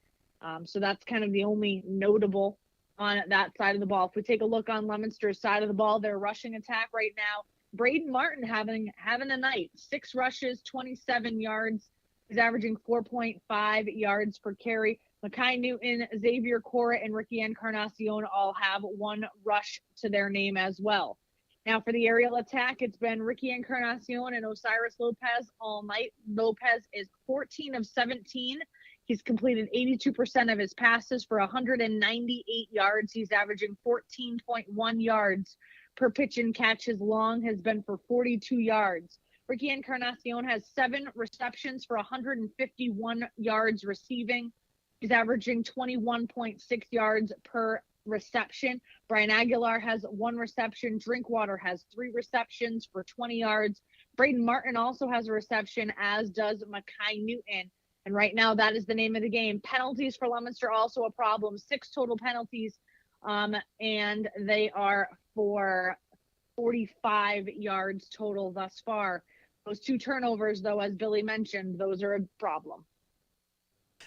So that's kind of the only notable on that side of the ball. If we take a look on Leominster's side of the ball, their rushing attack right now, Braden Martin having a night. 6 rushes, 27 yards. He's averaging 4.5 yards per carry. Makai Newton, Xavier Cora, and Ricky Encarnacion all have 1 rush to their name as well. Now for the aerial attack, it's been Ricky Encarnacion and Osiris Lopez all night. Lopez is 14 of 17. He's completed 82% of his passes for 198 yards. He's averaging 14.1 yards per pitch and catch. His long has been for 42 yards. Ricky Encarnacion has 7 receptions for 151 yards receiving. He's averaging 21.6 yards per reception. Brian Aguilar has 1 reception. Drinkwater has 3 receptions for 20 yards. Braden Martin also has a reception, as does Makai Newton. And right now, that is the name of the game. Penalties for Leominster also a problem. 6 total penalties, and they are for 45 yards total thus far. Those 2 turnovers, though, as Billy mentioned, those are a problem.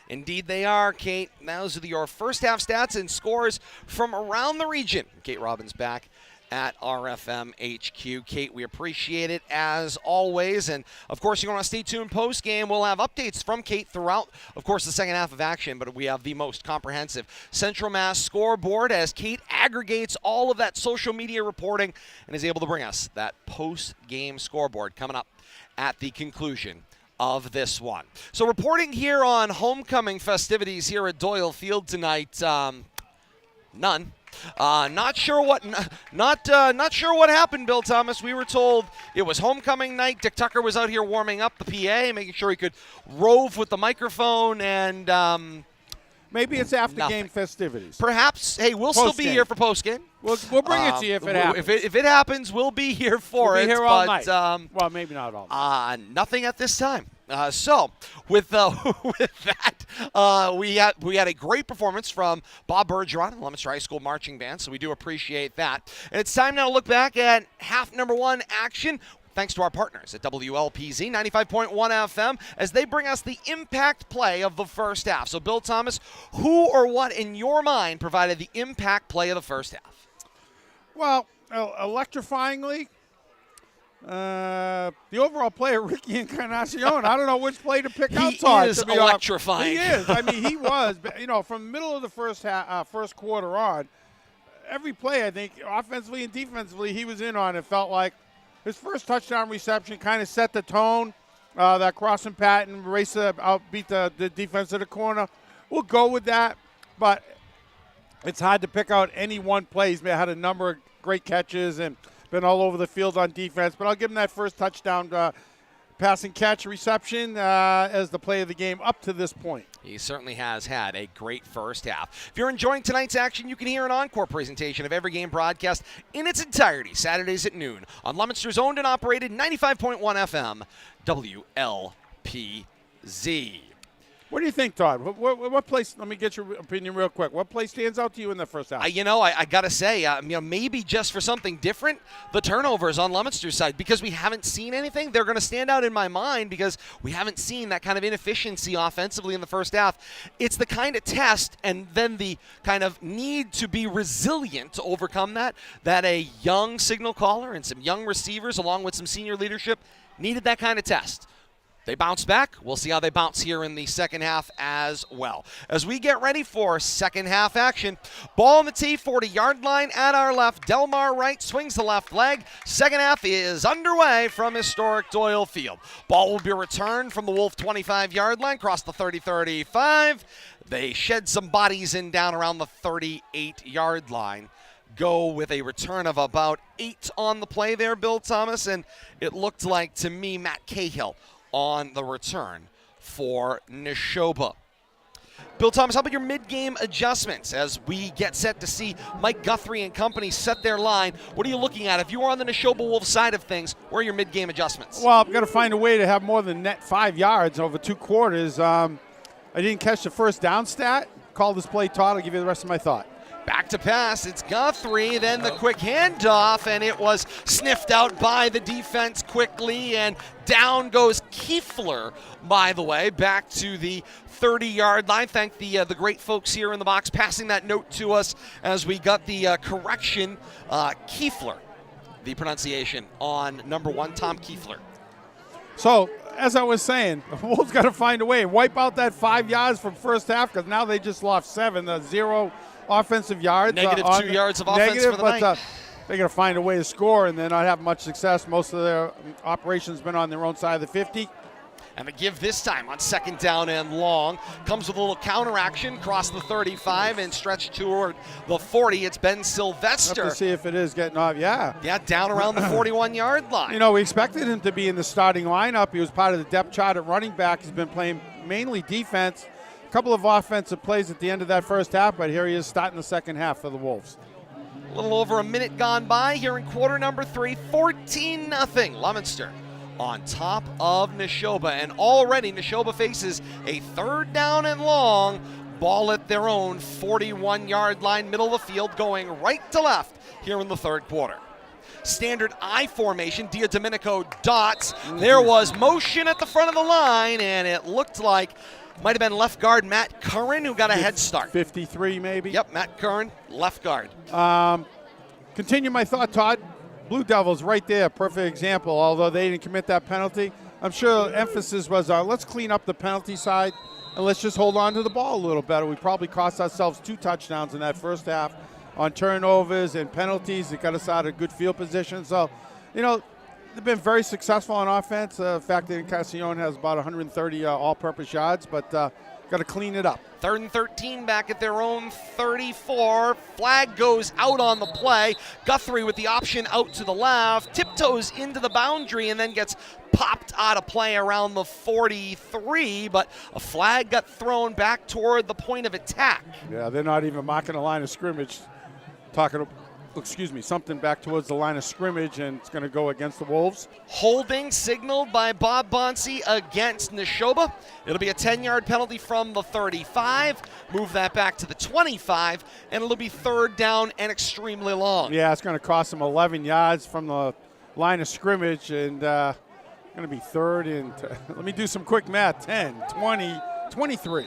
Indeed they are, Kate. Those are your first half stats and scores from around the region. Kate Robbins back at RFM HQ. Kate, we appreciate it as always. And, of course, you're going to stay tuned post-game. We'll have updates from Kate throughout, of course, the second half of action, but we have the most comprehensive Central Mass scoreboard as Kate aggregates all of that social media reporting and is able to bring us that post-game scoreboard coming up at the conclusion of this one. So reporting here on homecoming festivities here at Doyle Field tonight, none. Not sure what happened, Bill Thomas. We were told it was homecoming night. Dick Tucker was out here warming up the PA, making sure he could rove with the microphone, and maybe it's after game festivities. Perhaps. Hey, we'll still be here for post game. We'll bring it to you if it happens. If it happens, we'll be here for we'll it. Be here all night. Well, maybe not all night. Nothing at this time. So with that, we had a great performance from Bob Bergeron and Leominster High School Marching Band, so we do appreciate that. And it's time now to look back at half number 1 action, thanks to our partners at WLPZ 95.1 FM, as they bring us the impact play of the first half. So, Bill Thomas, who or what in your mind provided the impact play of the first half? Well, electrifyingly, the overall player, Ricky Encarnacion, I don't know which play to pick out, Todd. He is electrifying. He is. I mean, he was. From the middle of the first quarter on, every play, I think, offensively and defensively, he was in on. It felt like his first touchdown reception kind of set the tone. That crossing pattern, outbeat the defense of the corner. We'll go with that, but it's hard to pick out any one play. He's had a number of great catches and been all over the field on defense, but I'll give him that first touchdown passing catch reception as the play of the game up to this point. He certainly has had a great first half. If you're enjoying tonight's action, you can hear an encore presentation of every game broadcast in its entirety, Saturdays at noon, on Leominster's owned and operated 95.1 FM, WLPZ. What do you think, Todd? What place, let me get your opinion real quick. What play stands out to you in the first half? I got to say, maybe just for something different, the turnovers on Leominster's side, because we haven't seen anything, they're going to stand out in my mind because we haven't seen that kind of inefficiency offensively in the first half. It's the kind of test and then the kind of need to be resilient to overcome that a young signal caller and some young receivers along with some senior leadership needed that kind of test. They bounce back. We'll see how they bounce here in the second half as well. As we get ready for second half action, ball on the tee, 40-yard line at our left. Delmar right swings the left leg. Second half is underway from historic Doyle Field. Ball will be returned from the Wolf 25-yard line, across the 30-35. They shed some bodies in down around the 38-yard line. Go with a return of about 8 on the play there, Bill Thomas, and it looked like, to me, Matt Cahill on the return for Nashoba. Bill Thomas, how about your mid-game adjustments as we get set to see Mike Guthrie and company set their line? What are you looking at? If you were on the Nashoba Wolves side of things, where are your mid-game adjustments? Well, I've got to find a way to have more than net 5 yards over 2 quarters. I didn't catch the first down stat. Call this play, Todd. I'll give you the rest of my thought. Back to pass, it's Guthrie, then the quick handoff, and it was sniffed out by the defense quickly, and down goes Kiefler, by the way, back to the 30-yard line. Thank the great folks here in the box passing that note to us as we got the correction. Kiefler, the pronunciation on number 1, Tom Kiefler. So, as I was saying, the Wolves got to find a way. Wipe out that 5 yards from first half because now they just lost 7, 0 offensive yards. Negative 2 yards of offense for the night. They got to find a way to score and they're not having much success. Most of their operations been on their own side of the 50. And the give this time on 2nd down and long. Comes with a little counter action across the 35 and stretched toward the 40. It's Ben Sylvester. Have to see if it is getting off. Yeah, down around the 41-yard line. You know, we expected him to be in the starting lineup. He was part of the depth chart at running back. He's been playing mainly defense. A couple of offensive plays at the end of that first half, but here he is starting the second half for the Wolves. A little over a minute gone by here in quarter number 3, 14-0. Leominster on top of Nashoba, and already Nashoba faces a 3rd down and long. Ball at their own 41-yard line, middle of the field, going right to left here in the 3rd quarter. Standard I formation, Diadomenico dots. There was motion at the front of the line, and it looked like might have been left guard Matt Curran who got a head start. 53 maybe? Yep, Matt Curran, left guard. Continue my thought, Todd. Blue Devils right there, perfect example, although they didn't commit that penalty. I'm sure emphasis was let's clean up the penalty side and let's just hold on to the ball a little better. We probably cost ourselves 2 touchdowns in that first half on turnovers and penalties. It got us out of good field position. So, you know, they've been very successful on offense. The fact that Encarnacion has about 130 all-purpose yards, but got to clean it up. 3rd and 13 back at their own 34. Flag goes out on the play. Guthrie with the option out to the left, tiptoes into the boundary and then gets popped out of play around the 43, but a flag got thrown back toward the point of attack. Yeah, they're not even marking a line of scrimmage. Something back towards the line of scrimmage, and it's going to go against the Wolves. Holding signaled by Bob Bonsi against Nashoba. It'll be a 10-yard penalty from the 35. Move that back to the 25, and it'll be 3rd down and extremely long. Yeah, it's going to cost them 11 yards from the line of scrimmage, and going to be 3rd and, let me do some quick math, 10, 20, 23.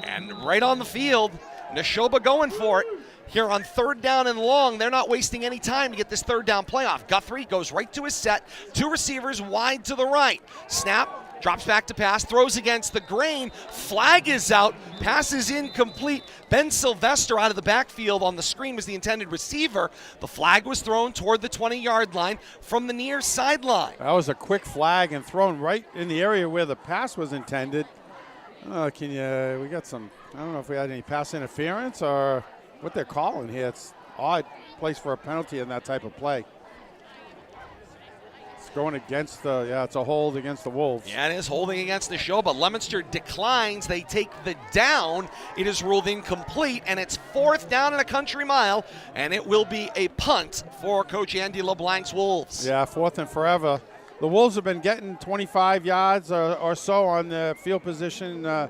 And right on the field, Nashoba going for it. Here on 3rd down and long, they're not wasting any time to get this 3rd down playoff. Guthrie goes right to his set, 2 receivers wide to the right. Snap, drops back to pass, throws against the grain. Flag is out, pass is incomplete. Ben Sylvester out of the backfield on the screen was the intended receiver. The flag was thrown toward the 20-yard line from the near sideline. That was a quick flag and thrown right in the area where the pass was intended. We got some, I don't know if we had any pass interference or what they're calling here. It's odd place for a penalty in that type of play. It's going against it's a hold against the Wolves. Yeah, it is holding against Nashoba. Leominster declines. They take the down. It is ruled incomplete, and it's 4th down and a country mile, and it will be a punt for Coach Andy LeBlanc's Wolves. Yeah, 4th and forever. The Wolves have been getting 25 yards or so on the field position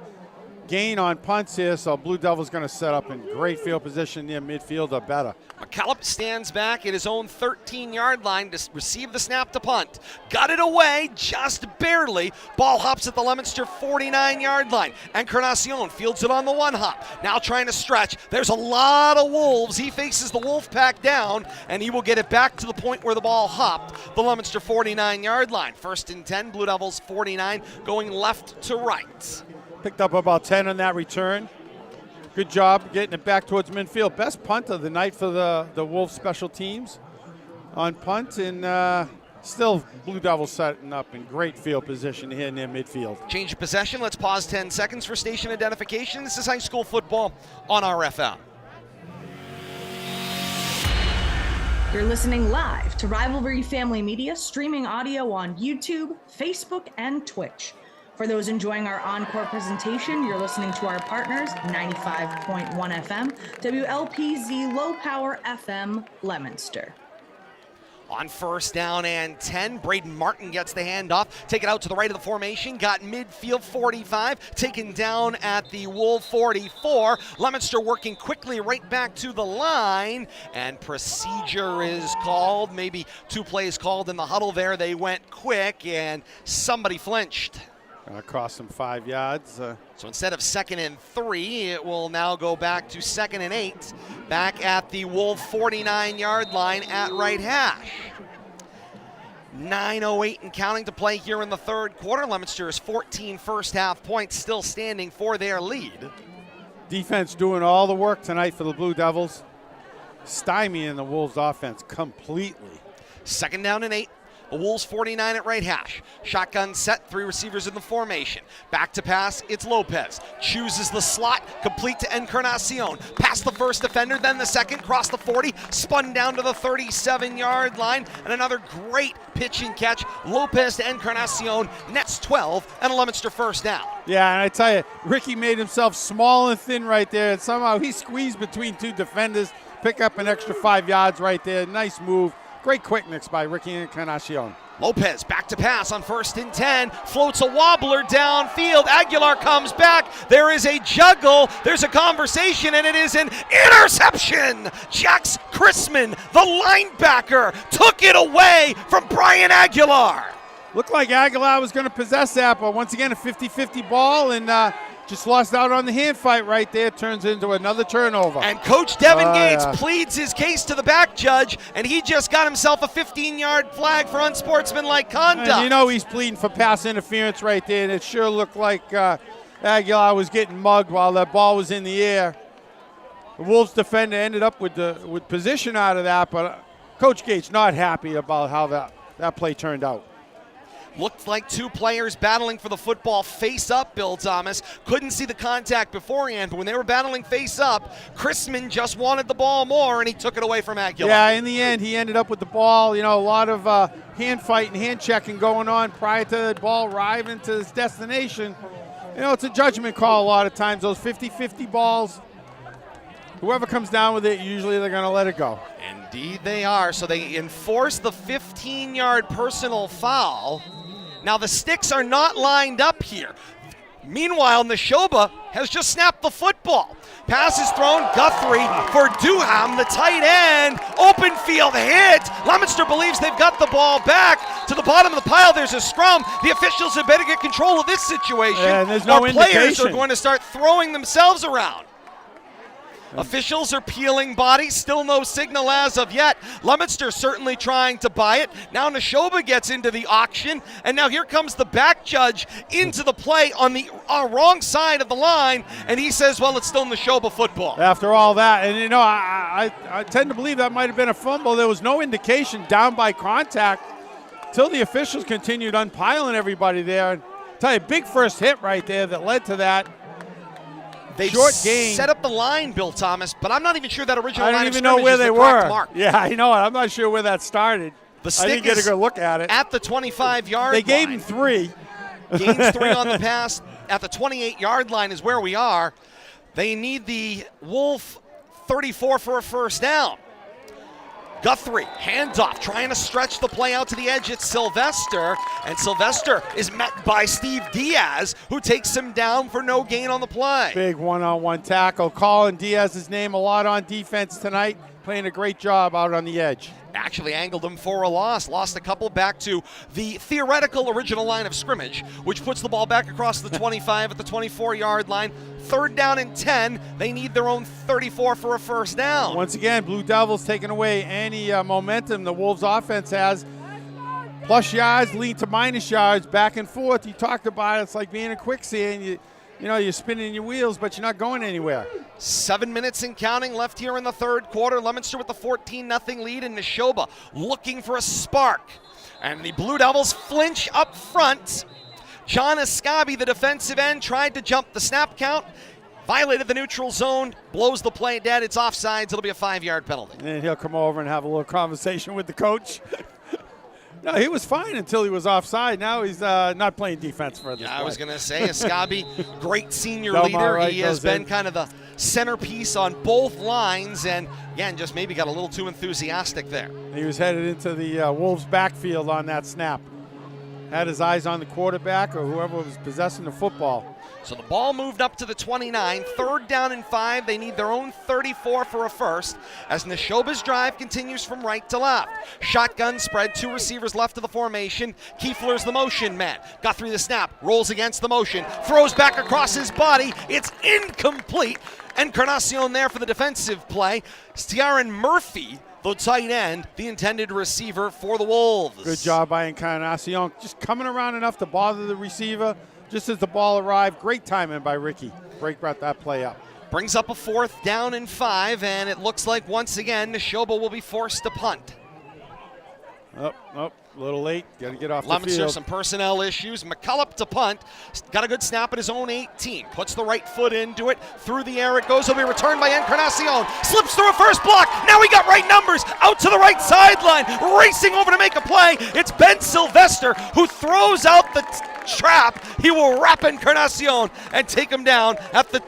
gain on punts here, so Blue Devils going to set up in great field position near midfield or better. McCallum stands back at his own 13-yard line to receive the snap to punt. Got it away just barely. Ball hops at the Leominster 49-yard line. Encarnacion fields it on the 1 hop. Now trying to stretch. There's a lot of Wolves. He faces the Wolf Pack down, and he will get it back to the point where the ball hopped. The Leominster 49-yard line. 1st and 10, Blue Devils 49, going left to right. Picked up about 10 on that return. Good job getting it back towards midfield. Best punt of the night for the Wolves special teams on punt, and still Blue Devils setting up in great field position here near midfield. Change of possession. Let's pause 10 seconds for station identification. This is high school football on RFM. You're listening live to Rivalry Family Media, streaming audio on YouTube, Facebook, and Twitch. For those enjoying our encore presentation, you're listening to our partners, 95.1 FM, WLPZ Low Power FM, Leominster. On first down and 10, Braden Martin gets the handoff. Take it out to the right of the formation. Got midfield 45. Taken down at the Wolf 44. Leominster working quickly right back to the line. And procedure is called. Maybe 2 plays called in the huddle there. They went quick and somebody flinched. Cost them 5 yards. So instead of 2nd and 3, it will now go back to 2nd and 8. Back at the Wolf 49-yard line at right hash. 9:08 and counting to play here in the third quarter. Leominster's 14 first half points still standing for their lead. Defense doing all the work tonight for the Blue Devils. Stymieing the Wolves offense completely. 2nd down and 8. The Wolves 49 at right hash. Shotgun set, 3 receivers in the formation. Back to pass, it's Lopez. Chooses the slot, complete to Encarnacion. Past the first defender, then the second, cross the 40, spun down to the 37-yard line, and another great pitch and catch. Lopez to Encarnacion, nets 12, and a Leominster first down. Yeah, and I tell you, Ricky made himself small and thin right there, and somehow he squeezed between 2 defenders, pick up an extra 5 yards right there. Nice move. Great quickness by Ricky Encarnacion. Lopez back to pass on 1st and 10. Floats a wobbler downfield. Aguilar comes back. There is a juggle. There's a conversation, and it is an interception. Jax Chrisman, the linebacker, took it away from Brian Aguilar. Looked like Aguilar was going to possess that, but once again, a 50-50 ball, and just lost out on the hand fight right there. Turns into another turnover. And Coach Devin Gates pleads his case to the back judge, and he just got himself a 15-yard flag for unsportsmanlike conduct. And you know he's pleading for pass interference right there, and it sure looked like Aguilar was getting mugged while that ball was in the air. The Wolves defender ended up with position out of that, but Coach Gates not happy about how that play turned out. Looked like 2 players battling for the football face up, Bill Thomas. Couldn't see the contact beforehand, but when they were battling face up, Chrisman just wanted the ball more, and he took it away from Aguilar. Yeah, in the end, he ended up with the ball. You know, a lot of hand fight and hand checking going on prior to the ball arriving to its destination. You know, it's a judgment call a lot of times. Those 50-50 balls, whoever comes down with it, usually they're going to let it go. Indeed they are. So they enforce the 15-yard personal foul. Now the sticks are not lined up here. Meanwhile, Nashoba has just snapped the football. Pass is thrown, Guthrie for Duham, the tight end. Open field hit. Leominster believes they've got the ball back. To the bottom of the pile, there's a scrum. The officials had better get control of this situation. And there's no indication. Players are going to start throwing themselves around. Officials are peeling bodies, still no signal as of yet. Leominster certainly trying to buy it. Now Nashoba gets into the auction, and now here comes the back judge into the play on the wrong side of the line, and he says, well, it's still Nashoba football. After all that, and you know, I tend to believe that might have been a fumble. There was no indication down by contact till the officials continued unpiling everybody there. And I'll tell you, big first hit right there that led to that. They set up the line, Bill Thomas, but I'm not even sure that original line I don't of even know scrimmage where is they the correct were. mark. Yeah, I know it. I'm not sure where that started. The stick I didn't get a good look at it. At the 25-yard line. They gave him 3. Gains 3 on the pass. At the 28-yard line is where we are. They need the Wolf 34 for a first down. Guthrie, handoff, trying to stretch the play out to the edge. It's Sylvester, and Sylvester is met by Steve Diaz, who takes him down for no gain on the play. Big one-on-one tackle. Calling Diaz's name a lot on defense tonight. Playing a great job out on the edge. Actually angled him for a loss. Lost a couple back to the theoretical original line of scrimmage, which puts the ball back across the 25 at the 24-yard line. 3rd down and 10. They need their own 34 for a first down. Once again, Blue Devils taking away any momentum the Wolves offense has. Plus yards lead to minus yards, back and forth. You talked about it. It's like being in quicksand. You know, you're spinning your wheels, but you're not going anywhere. 7 minutes and counting left here in the third quarter. Leominster with the 14-0 lead, and Nashoba looking for a spark. And the Blue Devils flinch up front. John Escabi, the defensive end, tried to jump the snap count, violated the neutral zone, blows the play dead. It's offsides. It'll be a 5-yard penalty. And he'll come over and have a little conversation with the coach. No, he was fine until he was offside. Now he's not playing defense for this I was play. going to say, Escabi, great senior Delmar leader. Wright He has goes been in. kind of the centerpiece on both lines, and again, just maybe got a little too enthusiastic there. He was headed into the Wolves' backfield on that snap. Had his eyes on the quarterback or whoever was possessing the football. So the ball moved up to the 29, 3rd down and 5. They need their own 34 for a first as Nashoba's drive continues from right to left. Shotgun spread, 2 receivers left of the formation. Kiefler's the motion man. Guthrie the snap, rolls against the motion, throws back across his body. It's incomplete. Encarnacion there for the defensive play. Stiaron Murphy, the tight end, the intended receiver for the Wolves. Good job by Encarnacion. Just coming around enough to bother the receiver just as the ball arrived. Great timing by Ricky. Break brought that play up. Brings up a 4th down and 5, and it looks like once again Nashoba will be forced to punt. Oh, a little late. Got to get off the Leominster, field. some personnel issues. McCullough to punt. Got a good snap at his own 18. Puts the right foot into it. Through the air it goes. It'll be returned by Encarnacion. Slips through a first block. Now he got right numbers. Out to the right sideline. Racing over to make a play. It's Ben Sylvester who throws out the trap. He will wrap Encarnacion and take him down at the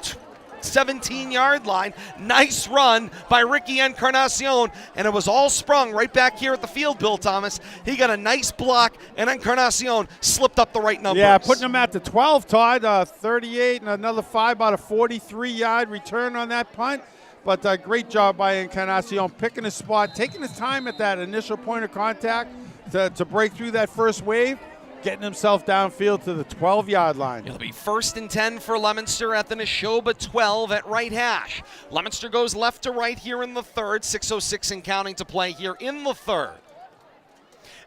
17-yard line. Nice run by Ricky Encarnacion, and it was all sprung right back here at the field, Bill Thomas. He got a nice block, and Encarnacion slipped up the right numbers. Yeah, putting him at the 12, Todd. 38 and another 5, about a 43-yard return on that punt. But great job by Encarnacion, picking his spot, taking his time at that initial point of contact to break through that first wave, getting himself downfield to the 12-yard line. It'll be 1st and 10 for Leominster at the Nashoba 12 at right hash. Leominster goes left to right here in the 3rd. 6:06 and counting to play here in the 3rd.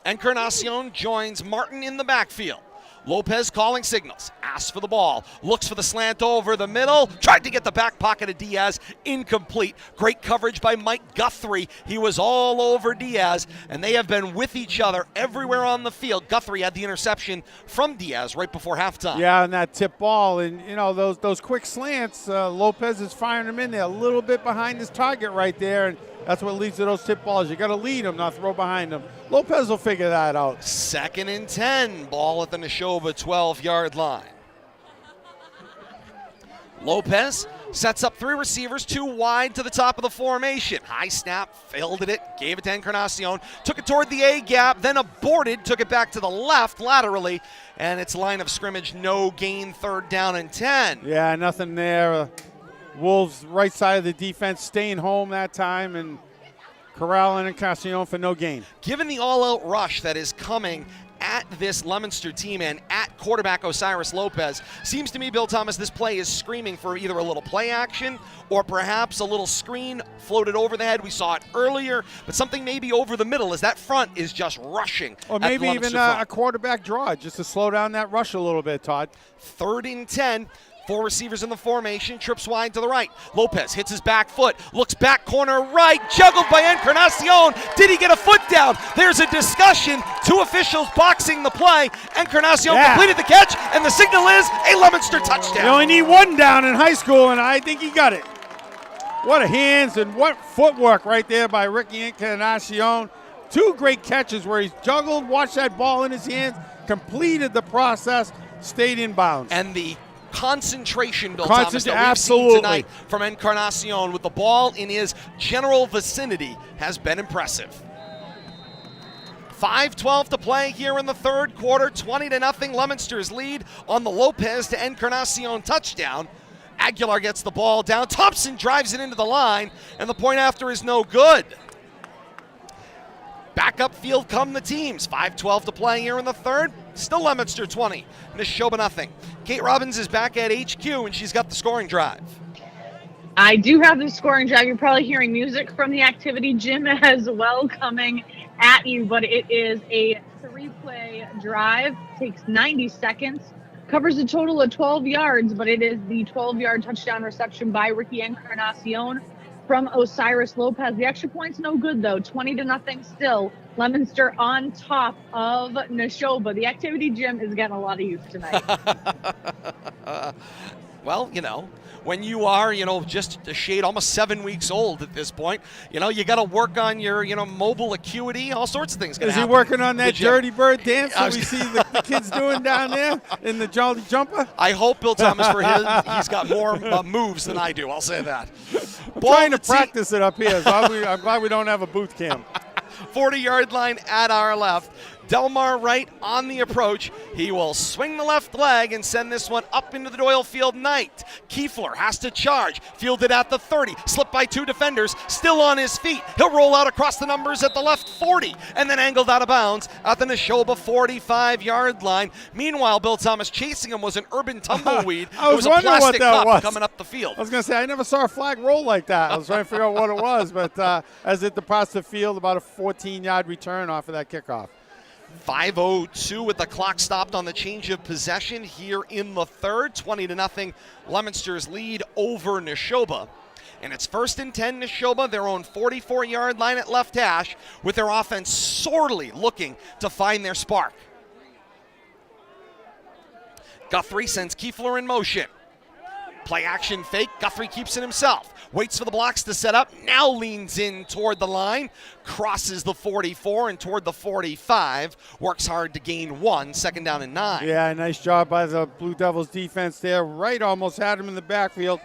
Encarnacion joins Martin in the backfield. Lopez calling signals, asks for the ball, looks for the slant over the middle, tried to get the back pocket of Diaz, incomplete. Great coverage by Mike Guthrie. He was all over Diaz, and they have been with each other everywhere on the field. Guthrie had the interception from Diaz right before halftime. Yeah, and that tip ball, and you know those quick slants, Lopez is firing them in there a little bit behind his target right there, and that's what leads to those tip balls. You got to lead them, not throw behind them. Lopez will figure that out. 2nd and 10, ball at the Nashoba 12-yard line. Lopez sets up 3 receivers, 2 wide to the top of the formation. High snap, fielded it, gave it to Encarnacion, took it toward the A gap, then aborted, took it back to the left laterally, and it's line of scrimmage, no gain, 3rd down and 10. Yeah, nothing there. Wolves right side of the defense staying home that time and corralling Encarnacion for no gain. Given the all-out rush that is coming at this Leominster team and at quarterback Osiris Lopez, seems to me, Bill Thomas, this play is screaming for either a little play action or perhaps a little screen floated over the head. We saw it earlier, but something maybe over the middle as that front is just rushing. Or maybe even a quarterback draw just to slow down that rush a little bit, Todd. 3rd and 10. 4 receivers in the formation, trips wide to the right. Lopez hits his back foot, looks back corner right, juggled by Encarnacion. Did he get a foot down? There's a discussion. 2 officials boxing the play. Encarnacion completed the catch, and the signal is a Leominster touchdown. You only need 1 down in high school, and I think he got it. What a hands and what footwork right there by Ricky Encarnacion. 2 great catches where he's juggled, watched that ball in his hands, completed the process, stayed in bounds. And the concentration, Bill Thomas, that we've absolutely seen tonight from Encarnacion with the ball in his general vicinity has been impressive. 5:12 to play here in the 3rd quarter. 20-0 Leominster's lead on the Lopez to Encarnacion touchdown. Aguilar gets the ball down. Thompson drives it into the line, and the point after is no good. Back upfield come the teams. 5:12 to play here in the 3rd. Still Leominster 20, Nashoba nothing. Kate Robbins is back at HQ, and she's got the scoring drive. I do have the scoring drive. You're probably hearing music from the activity gym as well coming at you, but it is a 3-play drive. Takes 90 seconds. Covers a total of 12 yards, but it is the 12-yard touchdown reception by Ricky Encarnacion. from Osiris Lopez. The extra point's no good, though. 20-0 still. Leominster on top of Nashoba. The activity gym is getting a lot of use tonight. Well, when you are, just a shade, almost 7 weeks old at this point, you got to work on your, mobile acuity, all sorts of things. Is he working on that Dirty Bird dance that we see the kids doing down there in the Jolly Jumper? I hope Bill Thomas, for his, he's got more moves than I do. I'll say that. I'm trying to practice it up here, so I'm glad we don't have a boot camp. 40-yard line at our left. Delmar Wright on the approach. He will swing the left leg and send this one up into the Doyle Field Knight. Kiefler has to charge. Fielded at the 30. Slipped by 2 defenders. Still on his feet. He'll roll out across the numbers at the left 40 and then angled out of bounds at the Nashoba 45-yard line. Meanwhile, Bill Thomas chasing him was an urban tumbleweed. I was it was a wondering what plastic that cup was. coming up the field. I was going to say, I never saw a flag roll like that. I was trying to figure out what it was, but as it departs the field, about a 14-yard return off of that kickoff. 5:02 with the clock stopped on the change of possession here in the third. 20-0 Leominster's lead over Nashoba. And it's 1st and 10 Nashoba, their own 44-yard line at left hash, with their offense sorely looking to find their spark. Guthrie sends Kiefler in motion. Play action fake. Guthrie keeps it himself. Waits for the blocks to set up. Now leans in toward the line. Crosses the 44 and toward the 45. Works hard to gain 1. 2nd down and 9. Yeah, nice job by the Blue Devils defense there. Right almost had him in the backfield.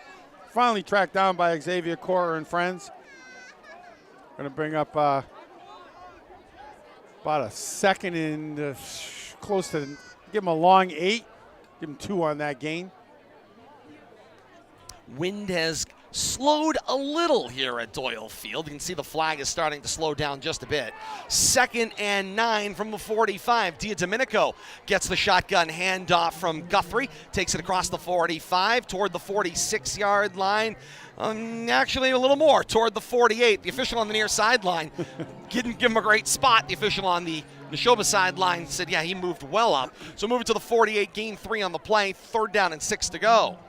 Finally tracked down by Xavier Corer and friends. Going to bring up about a second and close to, give him a long 8. Give him 2 on that gain. Wind has slowed a little here at Doyle Field. You can see the flag is starting to slow down just a bit. 2nd and 9 from the 45. Diadomenico gets the shotgun handoff from Guthrie. Takes it across the 45 toward the 46-yard line. Actually, a little more toward the 48. The official on the near sideline didn't give him a great spot. The official on the Nashoba sideline said, yeah, he moved well up. So move it to the 48, gain 3 on the play. 3rd down and 6 to go.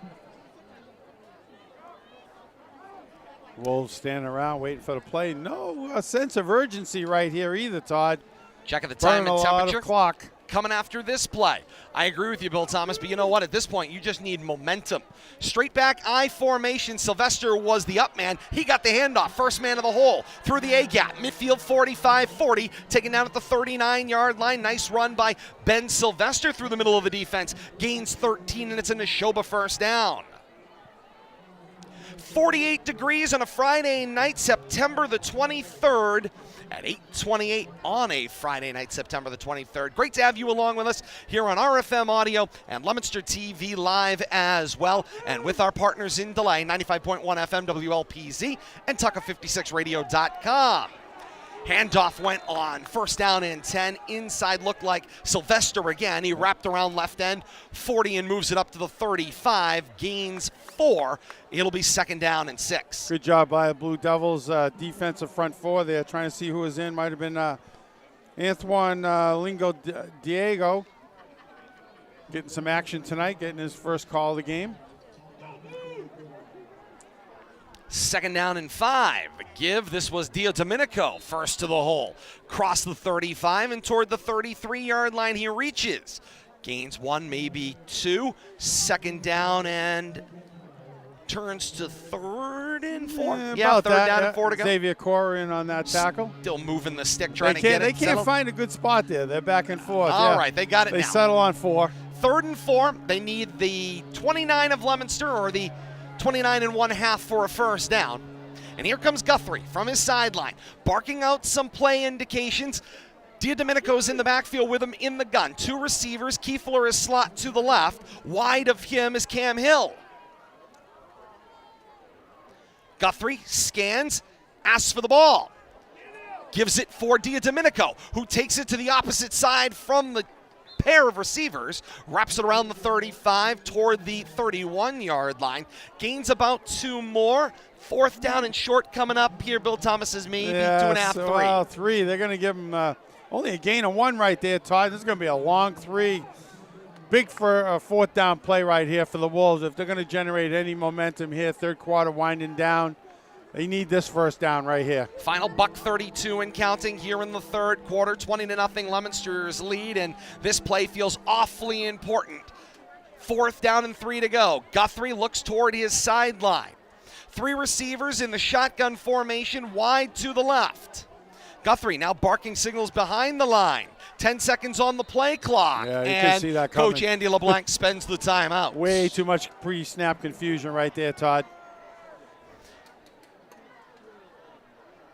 Wolves standing around waiting for the play. No sense of urgency right here either, Todd. Check at the time and temperature. Clock. Coming after this play. I agree with you, Bill Thomas, but you know what? At this point, you just need momentum. Straight back I formation. Sylvester was the up man. He got the handoff. First man of the hole. Through the A-gap. Midfield 45-40. Taken down at the 39-yard line. Nice run by Ben Sylvester through the middle of the defense. Gains 13, and it's a Nashoba 1st down. 48 degrees on a Friday night, September the 23rd at 8:28 on a Friday night, September the 23rd. Great to have you along with us here on RFM Audio and Leominster TV Live as well. And with our partners in Delay, 95.1 FM WLPZ and Tucker56radio.com. Handoff went on. 1st down and 10. Inside looked like Sylvester again. He wrapped around left end, 40, and moves it up to the 35. Gains 4. It'll be 2nd down and 6. Good job by the Blue Devils. Defensive front 4 there, trying to see who was in. Might have been Antoine Lingo Diego. Getting some action tonight, getting his first call of the game. 2nd down and 5. Give. This was Diadomenico. First to the hole. Cross the 35 and toward the 33-yard line he reaches. Gains 1, maybe 2. 2nd down and turns to 3rd and 4. Yeah, 3rd down and 4 to go. Xavier Corer in on that tackle. Still moving the stick, trying to get it They can't settled. find a good spot there. They're back and forth. All right, they got it They now. settle on 4. 3rd and 4. They need the 29 of Leominster or the 29 and 1/2 for a 1st down. And here comes Guthrie from his sideline, barking out some play indications. Diadomenico's in the backfield with him in the gun. 2 receivers. Kiefler is slot to the left. Wide of him is Cam Hill. Guthrie scans, asks for the ball. Gives it for Diadomenico, who takes it to the opposite side from the pair of receivers, wraps it around the 35 toward the 31-yard line, gains about 2 more. 4th down and short coming up here. Bill Thomas is maybe 2.5, 3. Well, 3. They're going to give him only a gain of 1 right there, Todd. This is going to be a long 3. Big for a 4th down play right here for the Wolves. If they're going to generate any momentum here, 3rd quarter winding down, They need this first down right here. Final $1:32 and counting here in the third quarter. 20-0 Leominster's lead, and this play feels awfully important. 4th down and 3 to go. Guthrie looks toward his sideline. 3 receivers in the shotgun formation wide to the left. Guthrie now barking signals behind the line. 10 seconds on the play clock. Yeah, you and can see that coming. Coach Andy LeBlanc spends the timeout. Way too much pre-snap confusion right there, Todd.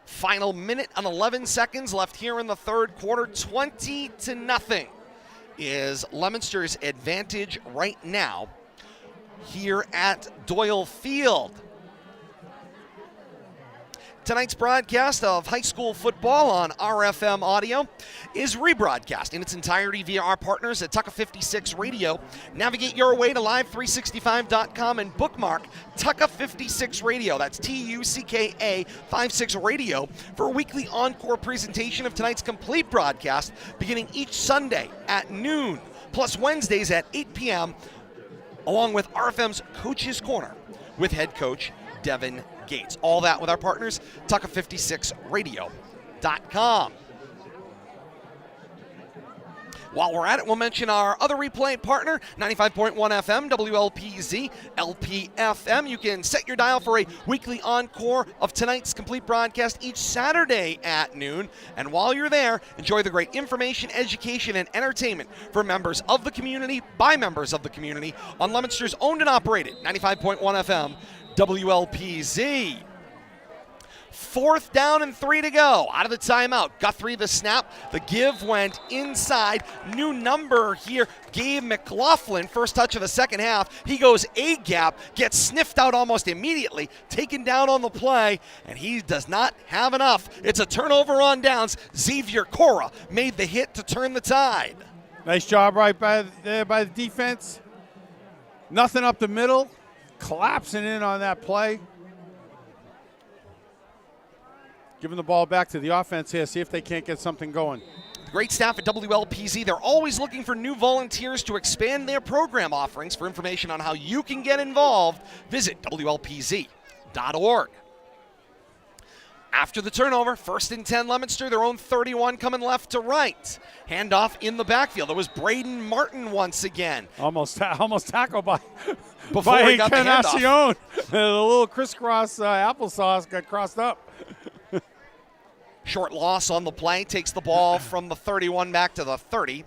Final minute and 11 seconds left here in the third quarter. 20-0 is Leominster's advantage right now here at Doyle Field. Tonight's broadcast of high school football on RFM Audio is rebroadcast in its entirety via our partners at Tucka 56 Radio. Navigate your way to live365.com and bookmark Tucka 56 Radio. That's Tucka 56 Radio for a weekly encore presentation of tonight's complete broadcast beginning each Sunday at noon, plus Wednesdays at 8 p.m., along with RFM's Coach's Corner with head coach Devin Gates. All that with our partners, Tucka56Radio.com. While we're at it, we'll mention our other replay partner, 95.1 FM, WLPZ, LPFM. You can set your dial for a weekly encore of tonight's complete broadcast each Saturday at noon. And while you're there, enjoy the great information, education, and entertainment for members of the community, by members of the community, on Leominster's owned and operated 95.1 FM, WLPZ. 4th down and 3 to go. Out of the timeout. Guthrie the snap. The give went inside. New number here, Gabe McLaughlin. First touch of the second half. He goes A-gap, gets sniffed out almost immediately, taken down on the play, and he does not have enough. It's a turnover on downs. Xavier Cora made the hit to turn the tide. Nice job right by the defense. Nothing up the middle. Collapsing in on that play. Giving the ball back to the offense here, see if they can't get something going. The great staff at WLPZ, they're always looking for new volunteers to expand their program offerings. For information on how you can get involved, visit WLPZ.org. After the turnover, 1st and 10 Leominster, their own 31 coming left to right. Handoff in the backfield. It was Braden Martin once again. Almost tackled by Before he got the handoff. The little crisscross applesauce got crossed up. Short loss on the play, takes the ball from the 31 back to the 30.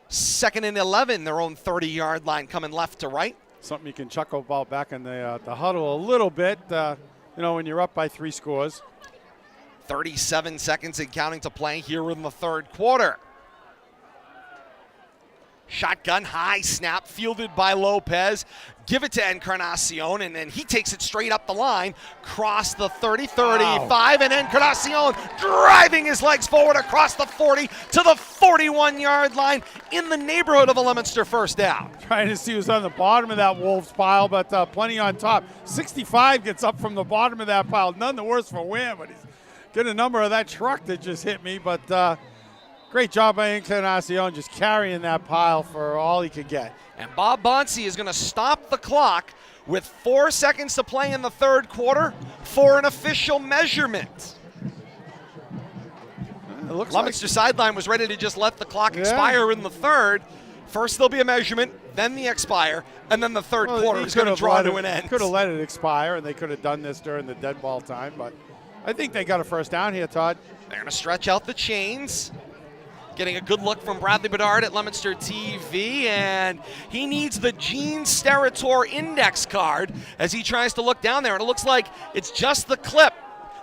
2nd and 11, their own 30-yard line coming left to right. Something you can chuckle about back in the huddle a little bit, when you're up by 3 scores. 37 seconds and counting to play here in the third quarter. Shotgun, high snap, fielded by Lopez. Give it to Encarnacion, and then he takes it straight up the line, cross the 30, 35, wow. And Encarnacion driving his legs forward across the 40 to the 41-yard line in the neighborhood of a Leominster first down. Trying to see who's on the bottom of that Wolves pile, but plenty on top. 65 gets up from the bottom of that pile. None the worse for Wham, but he's getting a number of that truck that just hit me, but great job by Encarnacion just carrying that pile for all he could get. And Bob Bonsi is going to stop the clock with 4 seconds to play in the third quarter for an official measurement. Leominster sideline was ready to just let the clock expire in the third. First there'll be a measurement, then the expire, and then the third quarter is going to draw to an end. Could have let it expire, and they could have done this during the dead ball time, but I think they got a first down here, Todd. They're going to stretch out the chains. Getting a good look from Bradley Bedard at Leominster TV, and he needs the Gene Steratore index card as he tries to look down there, and it looks like it's just the clip.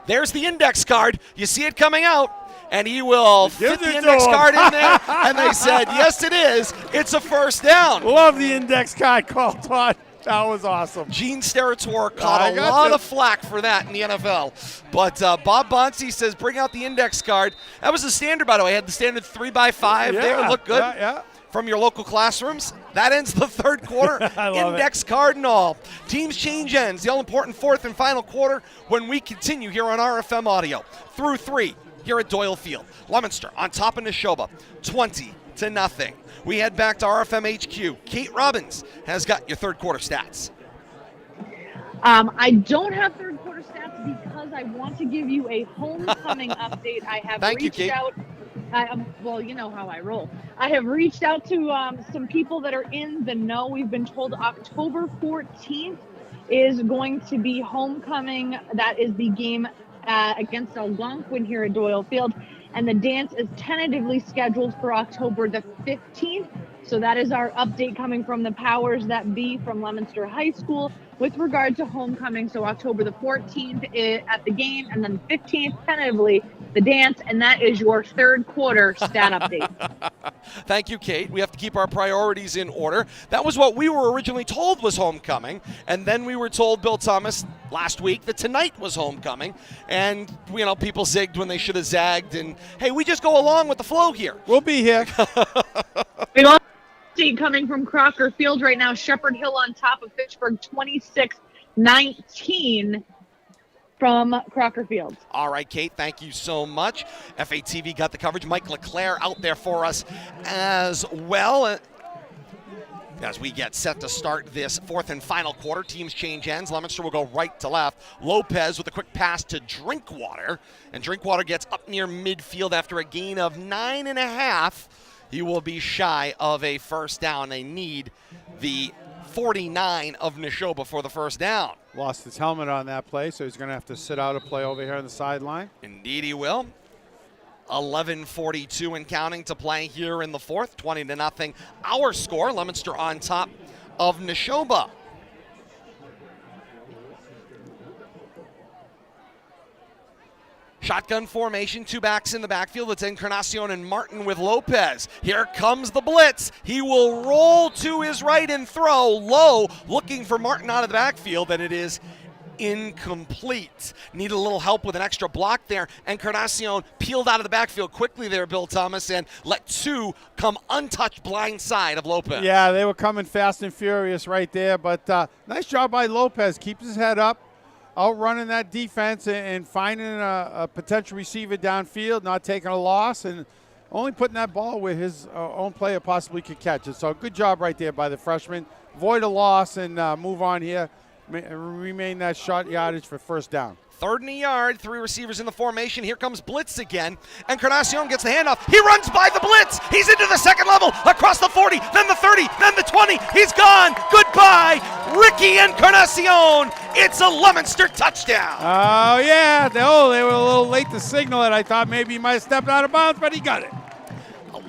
There's the index card. You see it coming out, and he will fit the index card in there, and they said, yes, it is. It's a first down. Love the index card call, Todd. That was awesome. Gene Steratore caught a lot of flack for that in the NFL. But Bob Bonsi says, bring out the index card. That was the standard, by the way. Had the standard 3x5 there. Looked good. Yeah. From your local classrooms. That ends the third quarter. Index card and all. Teams change ends. The all-important 4th and final quarter when we continue here on RFM Audio. Through 3 here at Doyle Field. Leominster on top of Nashoba. 20-0. We head back to RFM HQ. Kate Robbins has got your third quarter stats. I don't have third quarter stats because I want to give you a homecoming update. I have reached out. Well, you know how I roll. I have reached out to some people that are in the know. We've been told October 14th is going to be homecoming. That is the game against Algonquin here at Doyle Field. And the dance is tentatively scheduled for October the 15th. So that is our update coming from the powers that be from Leominster High School with regard to homecoming. So October the 14th at the game, and then the 15th tentatively the dance, and that is your third quarter stat update. Thank you, Kate. We have to keep our priorities in order. That was what we were originally told was homecoming, and then we were told, Bill Thomas, last week that tonight was homecoming, and people zigged when they should have zagged, and hey, we just go along with the flow here. We'll be here. Big update coming from Crocker Field right now. Shepherd Hill on top of Fitchburg, 26-19 from Crocker Field. All right, Kate, thank you so much. FATV got the coverage. Mike LeClaire out there for us as well. As we get set to start this fourth and final quarter, teams change ends. Leominster will go right to left. Lopez with a quick pass to Drinkwater, and Drinkwater gets up near midfield after a gain of 9.5. He will be shy of a first down. They need the 49 of Nashoba for the first down. Lost his helmet on that play, so he's going to have to sit out a play over here on the sideline. Indeed he will. 11:42 and counting to play here in the fourth. 20-0 our score. Leominster on top of Nashoba. Shotgun formation, two backs in the backfield. It's Encarnacion and Martin with Lopez. Here comes the blitz. He will roll to his right and throw low, looking for Martin out of the backfield, and it is incomplete. Need a little help with an extra block there. Encarnacion peeled out of the backfield quickly there, Bill Thomas, and let two come untouched blind side of Lopez. Yeah, they were coming fast and furious right there, but nice job by Lopez. Keeps his head up, outrunning that defense and finding a potential receiver downfield, not taking a loss, and only putting that ball where his own player possibly could catch it. So good job right there by the freshman. Avoid a loss and move on here. Remain that short yardage for first down. 3rd and a yard, three receivers in the formation. Here comes blitz again. Encarnacion gets the handoff. He runs by the blitz. He's into the second level, across the 40, then the 30, then the 20. He's gone. Goodbye, Ricky Encarnacion. It's a Leominster touchdown. Oh, yeah. They were a little late to signal it. I thought maybe he might have stepped out of bounds, but he got it.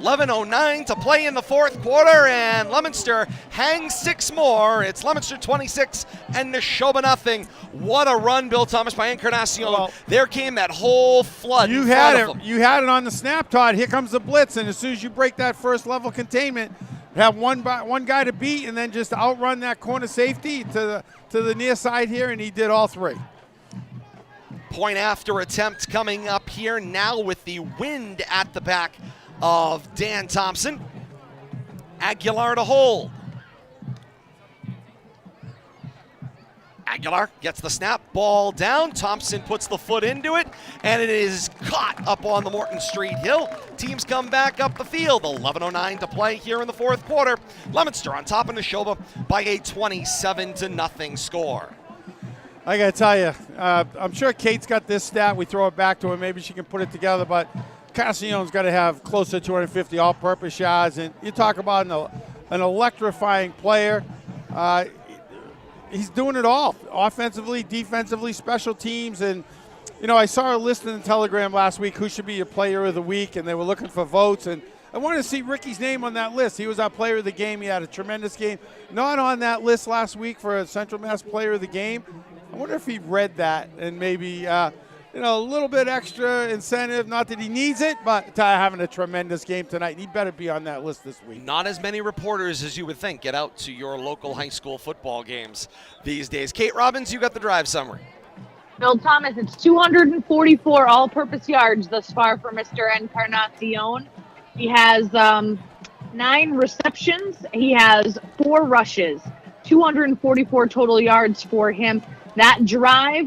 11:09 to play in the fourth quarter, and Leominster hangs 6 more. It's Leominster 26 and Nashoba nothing. What a run, Bill Thomas, by Encarnacion. Well, there came that whole flood. You had it on the snap, Todd. Here comes the blitz, and as soon as you break that first level containment, have one guy to beat, and then just outrun that corner safety to the near side here, and he did all three. Point after attempt coming up here now with the wind at the back of Dan Thompson. Aguilar to hold. Aguilar gets the snap, ball down. Thompson puts the foot into it, and it is caught up on the Morton Street Hill. Teams come back up the field. 11:09 to play here in the fourth quarter. Leominster on top of Nashoba by a 27-0 score. I got to tell you, I'm sure Kate's got this stat. We throw it back to her. Maybe she can put it together, but Castellon's got to have close to 250 all-purpose yards, and you talk about an electrifying player. He's doing it all, offensively, defensively, special teams, and I saw a list in the Telegram last week who should be your player of the week, and they were looking for votes, and I wanted to see Ricky's name on that list. He was our player of the game. He had a tremendous game. Not on that list last week for a Central Mass player of the game. I wonder if he read that and maybe a little bit extra incentive. Not that he needs it, but having a tremendous game tonight. He better be on that list this week. Not as many reporters as you would think get out to your local high school football games these days. Kate Robbins, you got the drive summary. Bill Thomas, it's 244 all-purpose yards thus far for Mr. Encarnacion. He has 9 receptions. He has 4 rushes. 244 total yards for him. That drive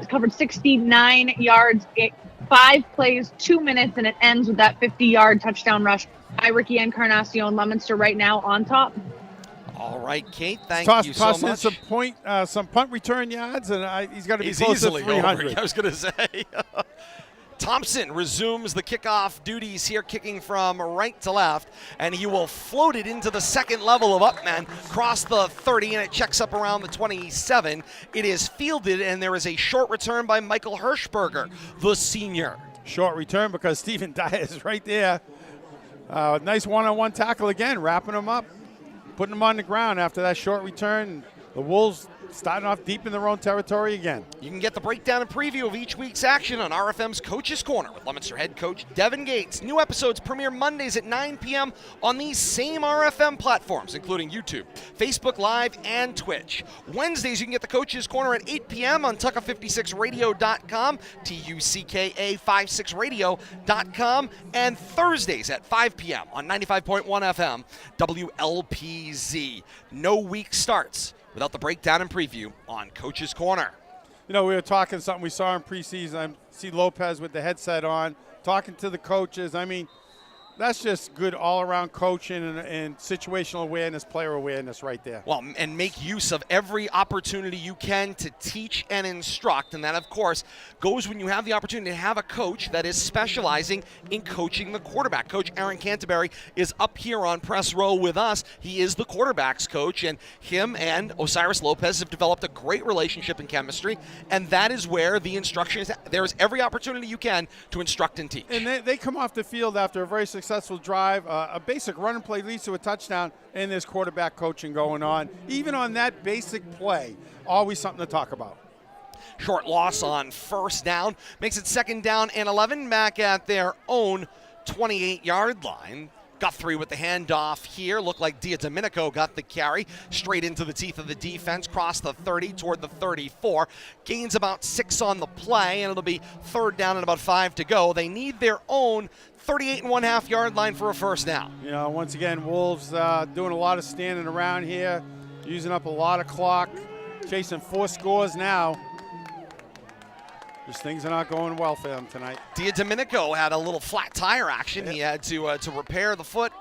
covered 69 yards, 5 plays, 2 minutes, and it ends with that 50-yard touchdown rush by Ricky Encarnacion. Leominster right now on top. All right, Kate, thank you so Toss in much. some punt return yards, and he's got to be He's close to easily 300. over, I was going to say. Thompson resumes the kickoff duties here, kicking from right to left, and he will float it into the second level of upman, cross the 30, and it checks up around the 27. It is fielded, and there is a short return by Michael Hirschberger, the senior. Short return because Stephen Dyer is right there. Nice one-on-one tackle again, wrapping him up, putting him on the ground after that short return. The Wolves starting off deep in their own territory again. You can get the breakdown and preview of each week's action on RFM's Coach's Corner with Leominster head coach Devin Gates. New episodes premiere Mondays at 9 p.m. on these same RFM platforms, including YouTube, Facebook Live, and Twitch. Wednesdays, you can get the Coach's Corner at 8 p.m. on Tucka56radio.com, TUCKA56radio.com, and Thursdays at 5 p.m. on 95.1 FM, WLPZ. No week starts without the breakdown and preview on Coach's Corner. You know, we were talking something we saw in preseason. I see Lopez with the headset on, talking to the coaches. I mean, that's just good all-around coaching and situational awareness, player awareness right there. Well, and make use of every opportunity you can to teach and instruct. And that, of course, goes when you have the opportunity to have a coach that is specializing in coaching the quarterback. Coach Aaron Canterbury is up here on press row with us. He is the quarterback's coach, and him and Osiris Lopez have developed a great relationship and chemistry, and that is where the instruction is. There's every opportunity you can to instruct and teach. And they come off the field after a very successful drive. A basic run and play leads to a touchdown, and there's quarterback coaching going on. Even on that basic play, always something to talk about. Short loss on first down makes it 2nd down and 11 back at their own 28-yard line. Guthrie with the handoff here. Looked like Diadomenico got the carry straight into the teeth of the defense. Cross the 30 toward the 34. Gains about 6 on the play, and it'll be 3rd down and about 5 to go. They need their own 38.5 yard line for a first down. You know, once again, Wolves doing a lot of standing around here, using up a lot of clock, chasing 4 scores now. Just things are not going well for them tonight. Diadomenico had a little flat tire action. He had to repair the foot.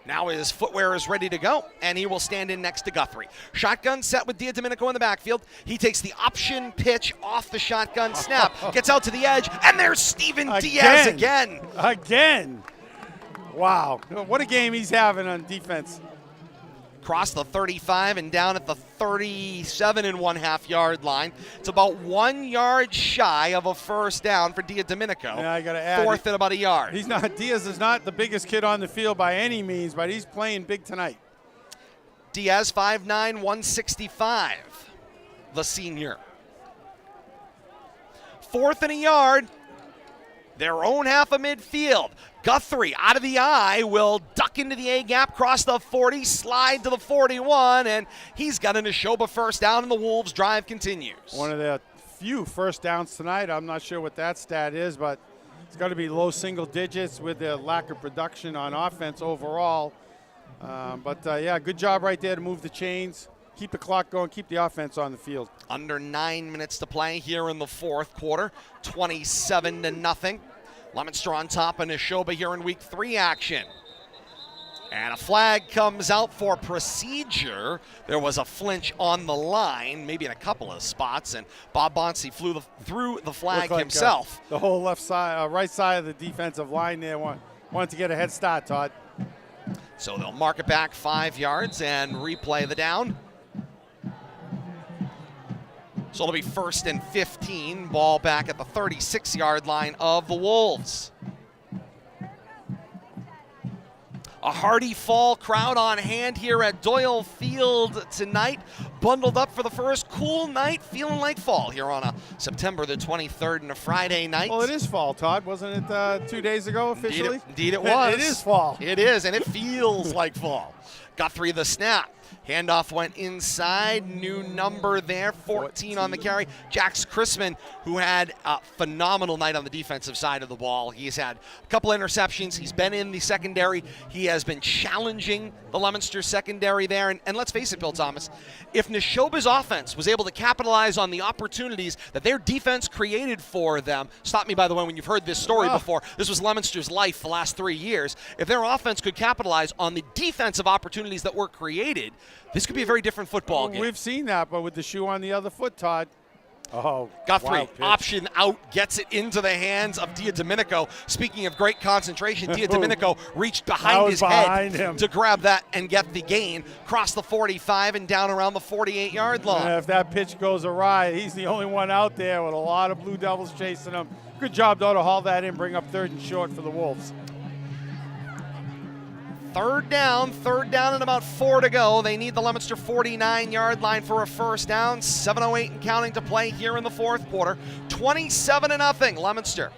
Now his footwear is ready to go, and he will stand in next to Guthrie. Shotgun set with Diadomenico in the backfield. He takes the option pitch off the shotgun snap, gets out to the edge, and there's Steven Diaz again. Again. Wow. What a game he's having on defense. Across the 35 and down at the 37.5 yard line. It's about 1 yard shy of a first down for Diadomenico. Yeah, I got to add. 4th and about a yard. Diaz is not the biggest kid on the field by any means, but he's playing big tonight. Diaz, 5'9", 165, the senior. 4th and a yard. Their own half of midfield. Guthrie out of the eye will duck into the A gap, cross the 40, slide to the 41, and he's got a Nashoba first down, and the Wolves drive continues. One of their few first downs tonight. I'm not sure what that stat is, but it's got to be low single digits with their lack of production on offense overall. Yeah, good job right there to move the chains, keep the clock going, keep the offense on the field. Under 9 minutes to play here in the 4th quarter, 27-0. Leominster on top of Nashoba here in week 3 action. And a flag comes out for procedure. There was a flinch on the line, maybe in a couple of spots, and Bob Bonsi flew through the flag himself. The whole left side, right side of the defensive line there wanted to get a head start, Todd. So they'll mark it back 5 yards and replay the down. So it'll be 1st and 15, ball back at the 36-yard line of the Wolves. A hearty fall crowd on hand here at Doyle Field tonight. Bundled up for the first cool night, feeling like fall here on a September the 23rd and a Friday night. Well, it is fall, Todd. Wasn't it 2 days ago officially? Indeed it was. It is fall. It is, and it feels like fall. Guthrie the snap. Handoff went inside. New number there, 14 on the carry. Jax Chrisman, who had a phenomenal night on the defensive side of the ball. He's had a couple interceptions. He's been in the secondary. He has been challenging the Leominster secondary there. And let's face it, Bill Thomas, if Nashoba's offense was able to capitalize on the opportunities that their defense created for them, stop me, by the way, when you've heard this story before. This was Leominster's life the last 3 years. If their offense could capitalize on the defensive opportunities that were created, this could be a very different football game. We've seen that, but with the shoe on the other foot, Todd. Oh, Guthrie, option out, gets it into the hands of Diadomenico. Speaking of great concentration, Diadomenico reached behind his head to grab that and get the gain. Cross the 45 and down around the 48-yard line. If that pitch goes awry, he's the only one out there with a lot of Blue Devils chasing him. Good job, though, to haul that in, bring up 3rd and short for the Wolves. Third down and about 4 to go. They need the Leominster 49-yard line for a first down. 7:08 and counting to play here in the fourth quarter. 27-0 Leominster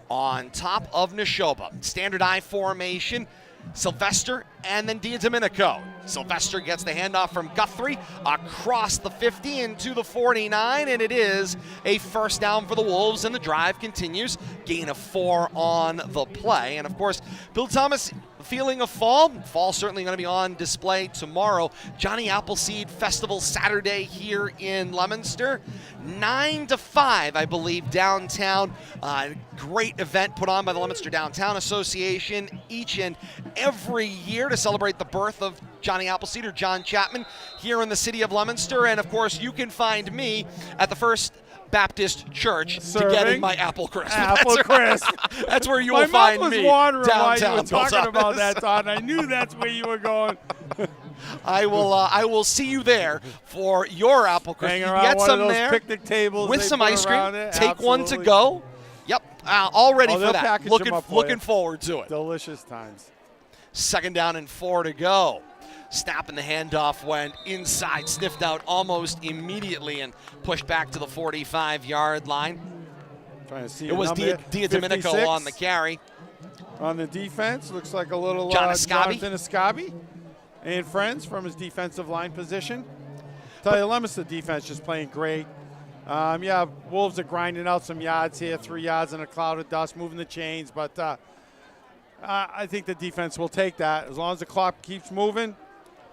on top of Nashoba. Standard I formation. Sylvester and then Diadomenico. Sylvester gets the handoff from Guthrie across the 50 into the 49, and it is a first down for the Wolves, and the drive continues. Gain of 4 on the play. And, of course, Bill Thomas, feeling of fall. Fall certainly going to be on display tomorrow. Johnny Appleseed Festival Saturday here in Leominster. 9 to 5, I believe, downtown. Great event put on by the Leominster Downtown Association each and every year to celebrate the birth of Johnny Appleseed or John Chapman here in the city of Leominster. And, of course, you can find me at the First Baptist Church to get in my apple crisp. That's where you will find me downtown. While you were talking about that, Todd. I knew that's where you were going. I will see you there for your apple crisp. Hang around get one some of those there picnic tables with some ice cream. Take Absolutely. one to go. Yep, all ready for they'll that. package them up for Looking you. forward to it. Delicious times. 2nd down and 4 to go. Snap and the handoff went inside, sniffed out almost immediately and pushed back to the 45-yard line. Trying to see it was Diadomenico on the carry. On the defense, looks like a little Jonathan Escabi and friends from his defensive line position. Tell you, Leominster defense just playing great. Wolves are grinding out some yards here, 3 yards in a cloud of dust, moving the chains, but I think the defense will take that. As long as the clock keeps moving,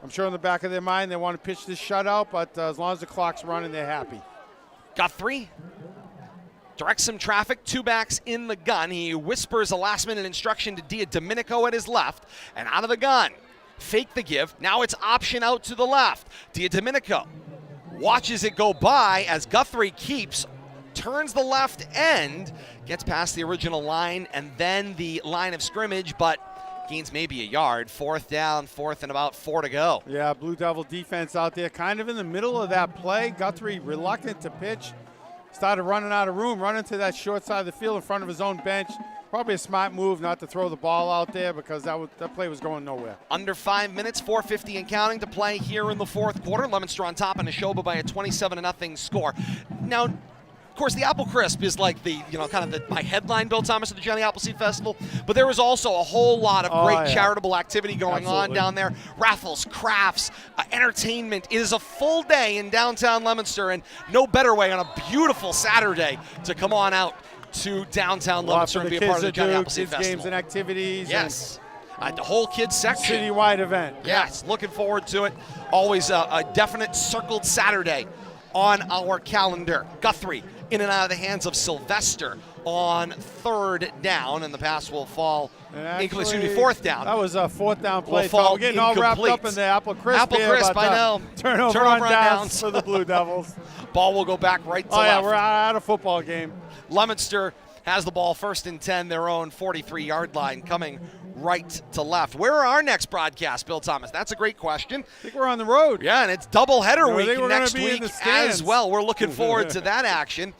I'm sure in the back of their mind they want to pitch this shutout, but as long as the clock's running, they're happy. Guthrie directs some traffic, 2 backs in the gun. He whispers a last-minute instruction to Diadomenico at his left, and out of the gun. Fake the give. Now it's option out to the left. Diadomenico watches it go by as Guthrie turns the left end, gets past the original line and then the line of scrimmage, but gains maybe a yard. 4th down, 4th and about 4 to go. Yeah, Blue Devil defense out there kind of in the middle of that play. Guthrie reluctant to pitch. Started running out of room, running to that short side of the field in front of his own bench. Probably a smart move not to throw the ball out there because that play was going nowhere. Under 5 minutes, 4:50 and counting to play here in the fourth quarter. Leominster on top of Nashoba by a 27-0 score. Now, of course, the Apple Crisp is like my headline, Bill Thomas, at the Johnny Appleseed Festival. But there is also a whole lot of great charitable activity going on down there. Raffles, crafts, entertainment. It is a full day in downtown Leominster, and no better way on a beautiful Saturday to come on out to downtown Leominster and be a part of the Johnny Appleseed Festival. Games and activities. Yes. The whole kids section. Citywide event. Yes, looking forward to it. Always a definite circled Saturday on our calendar. Guthrie in and out of the hands of Sylvester on 3rd down, and the pass will fall. Excuse me, 4th down. That was a 4th down play. We're getting all wrapped up in the Apple Crisp. Apple Crisp, I know. Turnover on downs for the Blue Devils. Ball will go back right to left. Yeah, we're out of football game. Leominster has the ball 1st and 10, their own 43-yard line, coming right to left. Where are our next broadcasts, Bill Thomas? That's a great question. I think we're on the road. Yeah, and it's doubleheader week we're next week as well. We're looking forward to that action.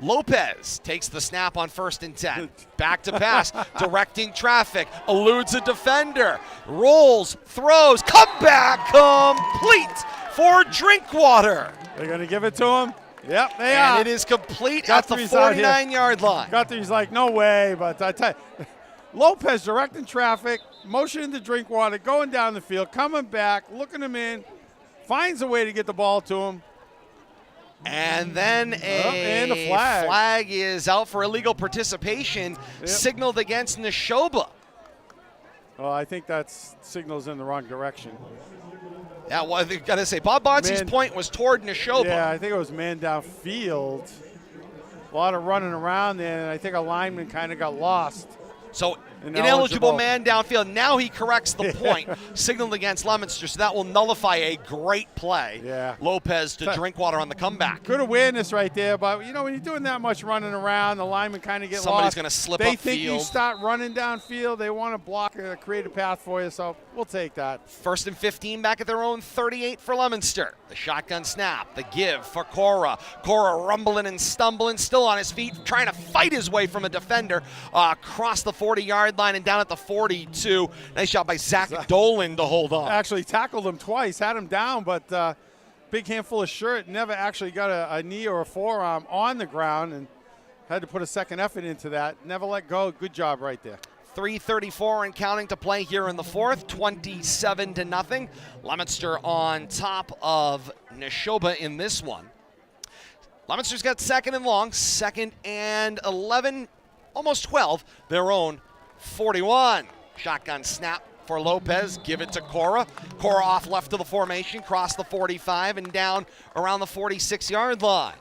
Lopez takes the snap on 1st and 10. Back to pass, directing traffic, eludes a defender, rolls, throws, comeback complete for Drinkwater. They're going to give it to him. Yep, they are. And it is complete at the 49-yard line. Guthrie's like, no way, but I tell you, Lopez directing traffic, motioning to Drinkwater, going down the field, coming back, looking him in, finds a way to get the ball to him. And then and a flag is out for illegal participation, signaled against Nashoba. Well, I think that signals in the wrong direction. Yeah, well, I got to say, Bob Bonsi's point was toward Nashoba. Yeah, I think it was man downfield. A lot of running around there, and I think a lineman kind of got lost. So ineligible man downfield. Now he corrects the point, signaled against Leominster, so that will nullify a great play. Yeah. Lopez to Drinkwater on the comeback. Good awareness right there, but when you're doing that much running around, the linemen kind of get Somebody's lost. going to slip They upfield. think you start running downfield. They want to block, create a path for you, so we'll take that. 1st and 15 back at their own 38 for Leominster. The shotgun snap, the give for Cora. Cora rumbling and stumbling, still on his feet, trying to fight his way from a defender across the 40-yard line and down at the 42. Nice job by Zach Dolan to hold on. Actually tackled him twice, had him down, but big handful of shirt, never actually got a knee or a forearm on the ground, and had to put a second effort into that. Never let go. Good job right there. 3:34 and counting to play here in the fourth, 27-0. Leominster on top of Nashoba in this one. Leominster's got 2nd and long, 2nd and 11, almost 12, their own 41. Shotgun snap for Lopez, give it to Cora. Cora off left of the formation, cross the 45 and down around the 46-yard line.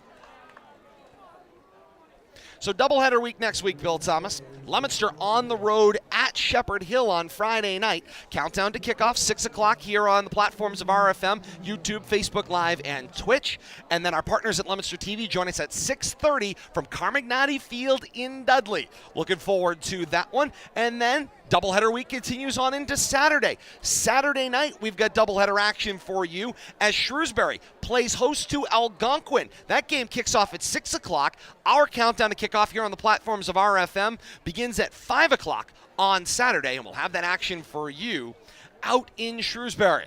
So doubleheader week next week, Bill Thomas. Leominster on the road at Shepherd Hill on Friday night. Countdown to kickoff, 6 o'clock here on the platforms of RFM, YouTube, Facebook Live, and Twitch. And then our partners at Leominster TV join us at 6:30 from Carmagnati Field in Dudley. Looking forward to that one. And then doubleheader week continues on into Saturday. Saturday night, we've got doubleheader action for you as Shrewsbury plays host to Algonquin. That game kicks off at 6 o'clock. Our countdown to kickoff here on the platforms of RFM begins at 5 o'clock on Saturday, and we'll have that action for you out in Shrewsbury.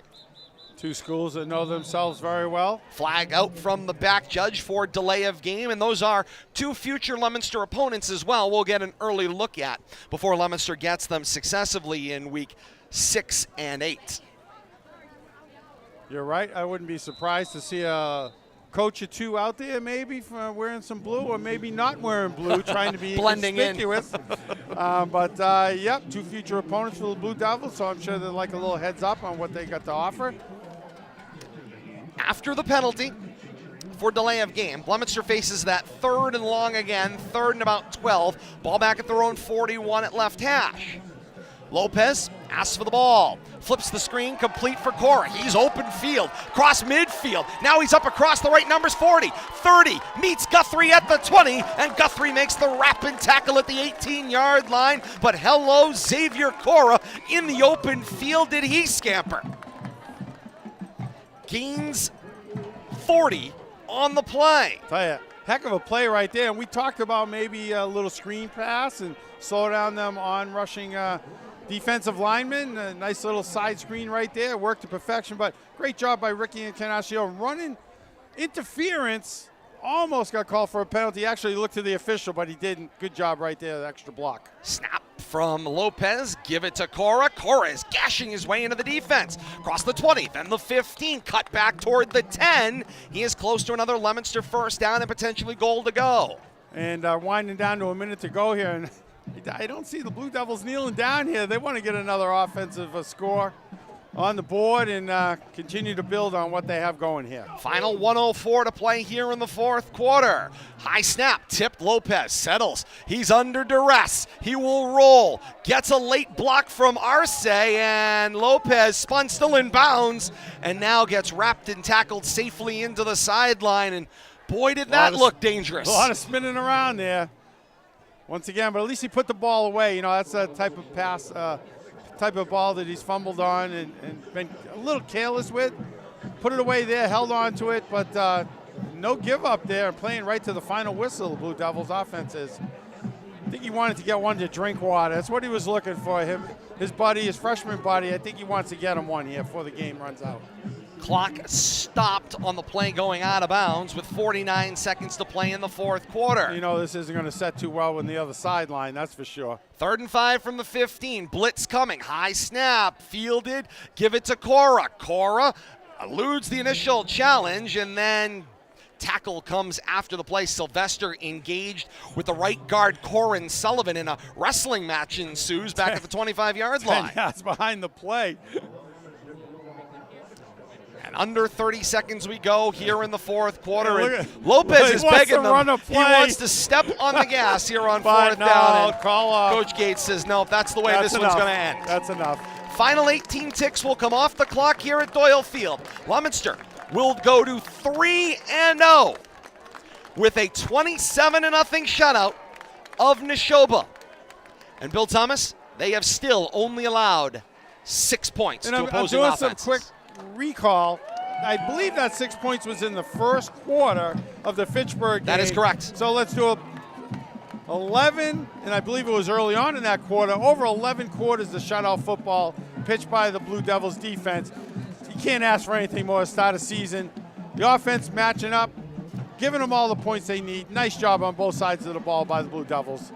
Two schools that know themselves very well. Flag out from the back judge for delay of game, and those are two future Leominster opponents as well. We'll get an early look at before Leominster gets them successively in week 6 and 8. You're right. I wouldn't be surprised to see a coach or two out there maybe wearing some blue, or maybe not wearing blue, trying to be blending conspicuous. Yep, two future opponents for the Blue Devils, so I'm sure they'd like a little heads up on what they got to offer. After the penalty for delay of game, Leominster faces that 3rd and long again, 3rd and about 12. Ball back at their own 41 at left hash. Lopez asks for the ball, flips the screen, complete for Cora. He's open field, cross midfield. Now he's up across the right numbers, 40, 30, meets Guthrie at the 20, and Guthrie makes the rapid tackle at the 18-yard line. But hello, Xavier Cora in the open field. Did he scamper? Gains 40 on the play. Tell you, heck of a play right there. And we talked about maybe a little screen pass and slow down them on rushing defensive linemen. A nice little side screen right there. Worked to perfection, but great job by Ricky Encarnacion. Running interference. Almost got called for a penalty. Actually looked to the official, but he didn't. Good job right there, the extra block. Snap from Lopez. Give it to Cora. Cora is gashing his way into the defense. Across the 20, then the 15. Cut back toward the 10. He is close to another Leominster first down and potentially goal to go. And winding down to a minute to go here. And I don't see the Blue Devils kneeling down here. They want to get another offensive score on the board and continue to build on what they have going here. Final 1:04 to play here in the fourth quarter. High snap, tipped. Lopez settles. He's under duress. He will roll. Gets a late block from Arce, and Lopez spun still in bounds, and now gets wrapped and tackled safely into the sideline. And boy, did that look dangerous. A lot of spinning around there. Once again, but at least he put the ball away. You know, that's a type of pass, type of ball that he's fumbled on and been a little careless with. Put it away there, held on to it, but no give up there, playing right to the final whistle, the Blue Devils offense is. I think he wanted to get one to Drinkwater. That's what he was looking for. His buddy, his freshman buddy, I think he wants to get him one here before the game runs out. Clock stopped on the play going out of bounds with 49 seconds to play in the fourth quarter. You know this isn't going to set too well on the other sideline, that's for sure. 3rd and 5 from the 15. Blitz coming. High snap. Fielded. Give it to Cora. Cora eludes the initial challenge, and then tackle comes after the play. Sylvester engaged with the right guard, Corin Sullivan, in a wrestling match ensues back at the 25-yard line. That's behind the play. And under 30 seconds we go here in the fourth quarter. Yeah, and Lopez is begging them. He wants to step on the gas here on fourth down. And call off. Coach Gates says, no, that's the way this one's going to end. That's enough. Final 18 ticks will come off the clock here at Doyle Field. Leominster will go to 3-0 with a 27-0 shutout of Nashoba. And Bill Thomas, they have still only allowed 6 points to opposing offenses. I'm doing some quick recall. I believe that 6 points was in the first quarter of the Fitchburg game. That is correct. So let's do 11, and I believe it was early on in that quarter, over 11 quarters of shutout football pitched by the Blue Devils defense. You can't ask for anything more to start a season. The offense matching up, giving them all the points they need. Nice job on both sides of the ball by the Blue Devils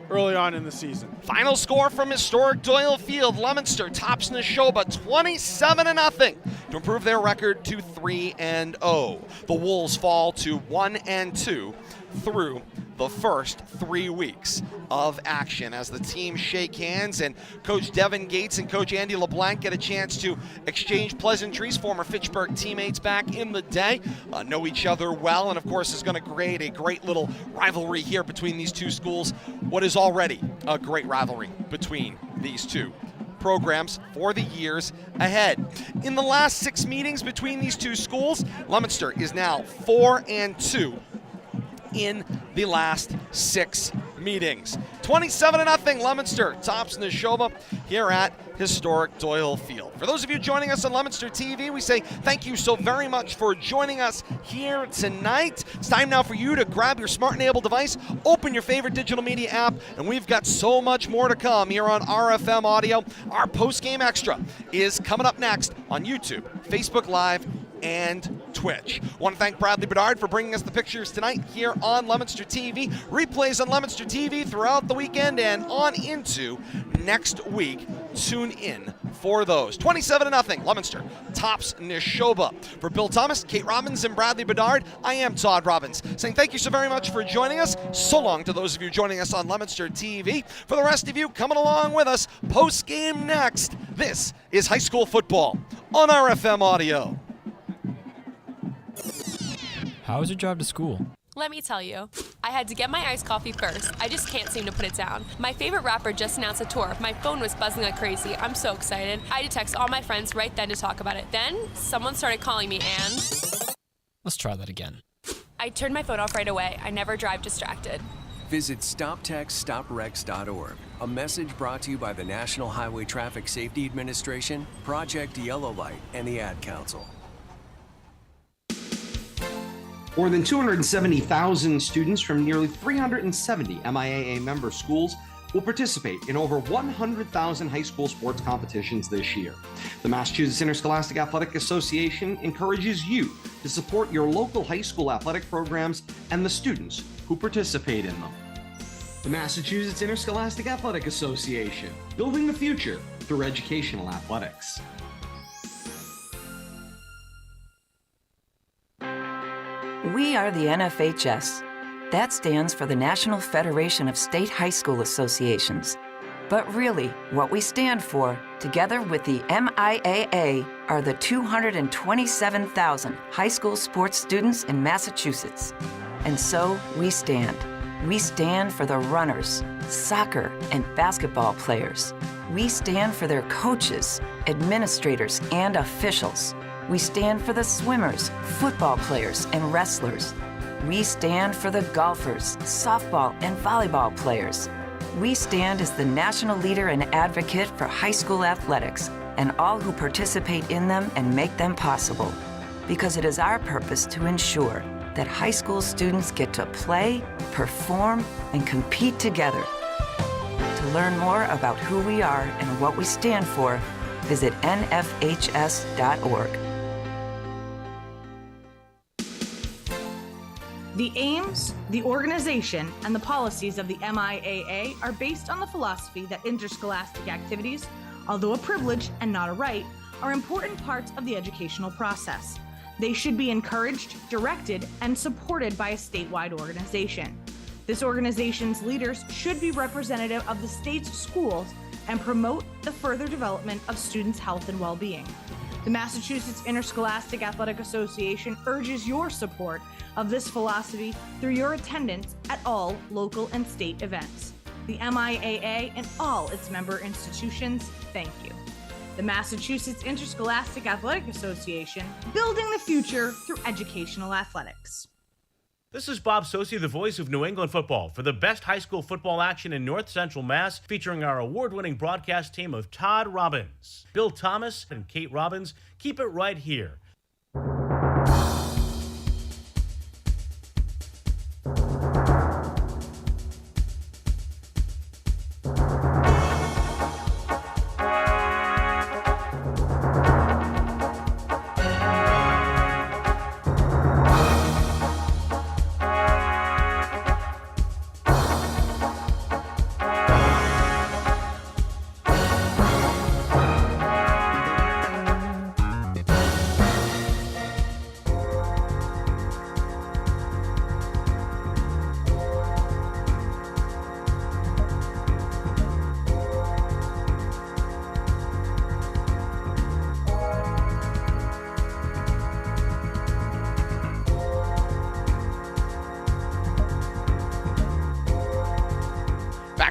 early on in the season. Final score from historic Doyle Field. Leominster tops Nashoba 27-0 to improve their record to 3-0. The Wolves fall to 1-2 through the first 3 weeks of action as the teams shake hands and Coach Devin Gates and Coach Andy LeBlanc get a chance to exchange pleasantries. Former Fitchburg teammates back in the day know each other well, and of course is going to create a great little rivalry here between these two schools. What is already a great rivalry between these two programs for the years ahead. In the last 6 meetings between these two schools, Leominster is now 4-2 in the last 6 meetings. 27-0 Leominster tops Nashoba here at historic Doyle Field. For those of you joining us on Leominster TV, we say thank you so very much for joining us here tonight. It's time now for you to grab your smart-enabled device, open your favorite digital media app, and we've got so much more to come here on RFM Audio. Our post-game extra is coming up next on YouTube, Facebook Live, and Twitch. Want to thank Bradley Bedard for bringing us the pictures tonight here on Leominster TV. Replays on Leominster TV throughout the weekend and on into next week. Tune in for those. 27-0 Leominster tops Nashoba. For Bill Thomas, Kate Robbins, and Bradley Bedard, I am Todd Robbins, saying thank you so very much for joining us. So long to those of you joining us on Leominster TV. For the rest of you coming along with us, post-game next. This is high school football on RFM Audio. How was your drive to school? Let me tell you, I had to get my iced coffee first. I just can't seem to put it down. My favorite rapper just announced a tour. My phone was buzzing like crazy. I'm so excited. I had to text all my friends right then to talk about it. Then, someone started calling me and... Let's try that again. I turned my phone off right away. I never drive distracted. Visit StopTextStopWrecks.org. A message brought to you by the National Highway Traffic Safety Administration, Project Yellow Light, and the Ad Council. More than 270,000 students from nearly 370 MIAA member schools will participate in over 100,000 high school sports competitions this year. The Massachusetts Interscholastic Athletic Association encourages you to support your local high school athletic programs and the students who participate in them. The Massachusetts Interscholastic Athletic Association, building the future through educational athletics. We are the NFHS. That stands for the National Federation of State High School Associations. But really, what we stand for, together with the MIAA, are the 227,000 high school sports students in Massachusetts. And so we stand. We stand for the runners, soccer and basketball players. We stand for their coaches, administrators, and officials. We stand for the swimmers, football players, and wrestlers. We stand for the golfers, softball, and volleyball players. We stand as the national leader and advocate for high school athletics and all who participate in them and make them possible. Because it is our purpose to ensure that high school students get to play, perform, and compete together. To learn more about who we are and what we stand for, visit nfhs.org. The aims, the organization, and the policies of the MIAA are based on the philosophy that interscholastic activities, although a privilege and not a right, are important parts of the educational process. They should be encouraged, directed, and supported by a statewide organization. This organization's leaders should be representative of the state's schools and promote the further development of students' health and well-being. The Massachusetts Interscholastic Athletic Association urges your support of this philosophy through your attendance at all local and state events. The MIAA and all its member institutions thank you. The Massachusetts Interscholastic Athletic Association, building the future through educational athletics. This is Bob Sosi, the voice of New England football, for the best high school football action in North Central Mass, featuring our award-winning broadcast team of Todd Robbins, Bill Thomas, and Kate Robbins. Keep it right here.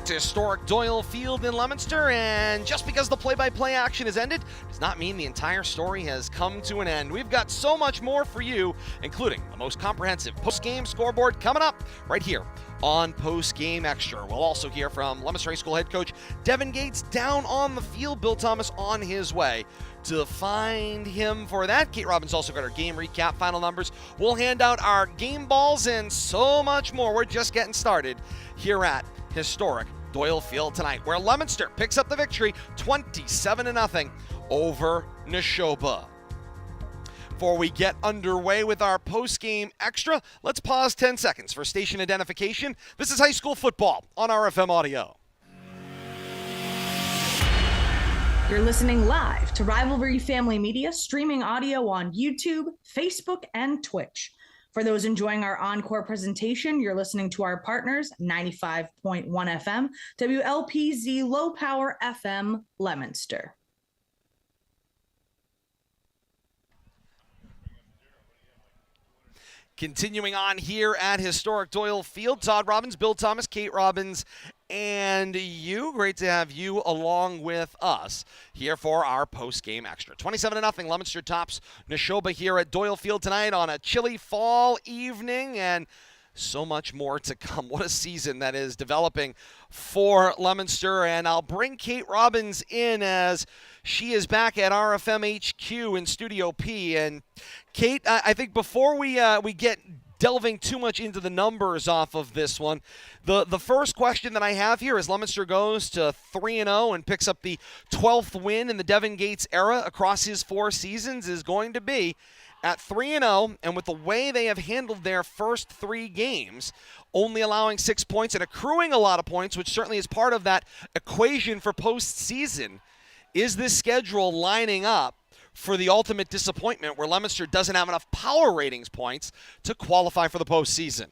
To historic Doyle Field in Leominster, and just because the play-by-play action has ended does not mean the entire story has come to an end. We've got so much more for you, including the most comprehensive post-game scoreboard coming up right here on Post-Game Extra. We'll also hear from Leominster High School head coach Devin Gates down on the field. Bill Thomas on his way to find him for that. Kate Robbins also got our game recap, final numbers. We'll hand out our game balls and so much more. We're just getting started here at historic Doyle Field tonight, where Leominster picks up the victory 27-0 over Nashoba. Before we get underway with our post-game extra, let's pause 10 seconds for station identification. This is high school football on RFM Audio. You're listening live to Rivalry Family Media, streaming audio on YouTube, Facebook, and Twitch. For those enjoying our encore presentation, you're listening to our partners, 95.1 FM, WLPZ Low Power FM, Leominster. Continuing on here at historic Doyle Field, Todd Robbins, Bill Thomas, Kate Robbins, and you. Great to have you along with us here for our post-game extra. 27-0, Leominster tops Nashoba here at Doyle Field tonight on a chilly fall evening, and so much more to come. What a season that is developing for Leominster, and I'll bring Kate Robbins in as she is back at RFM HQ in Studio P. And Kate, I think before we get delving too much into the numbers off of this one, the first question that I have here is Leominster goes to 3-0 and picks up the 12th win in the Devin Gates era across his 4 seasons, is going to be at 3-0, and with the way they have handled their first 3 games, only allowing 6 points and accruing a lot of points, which certainly is part of that equation for postseason. Is this schedule lining up for the ultimate disappointment where Leominster doesn't have enough power ratings points to qualify for the postseason?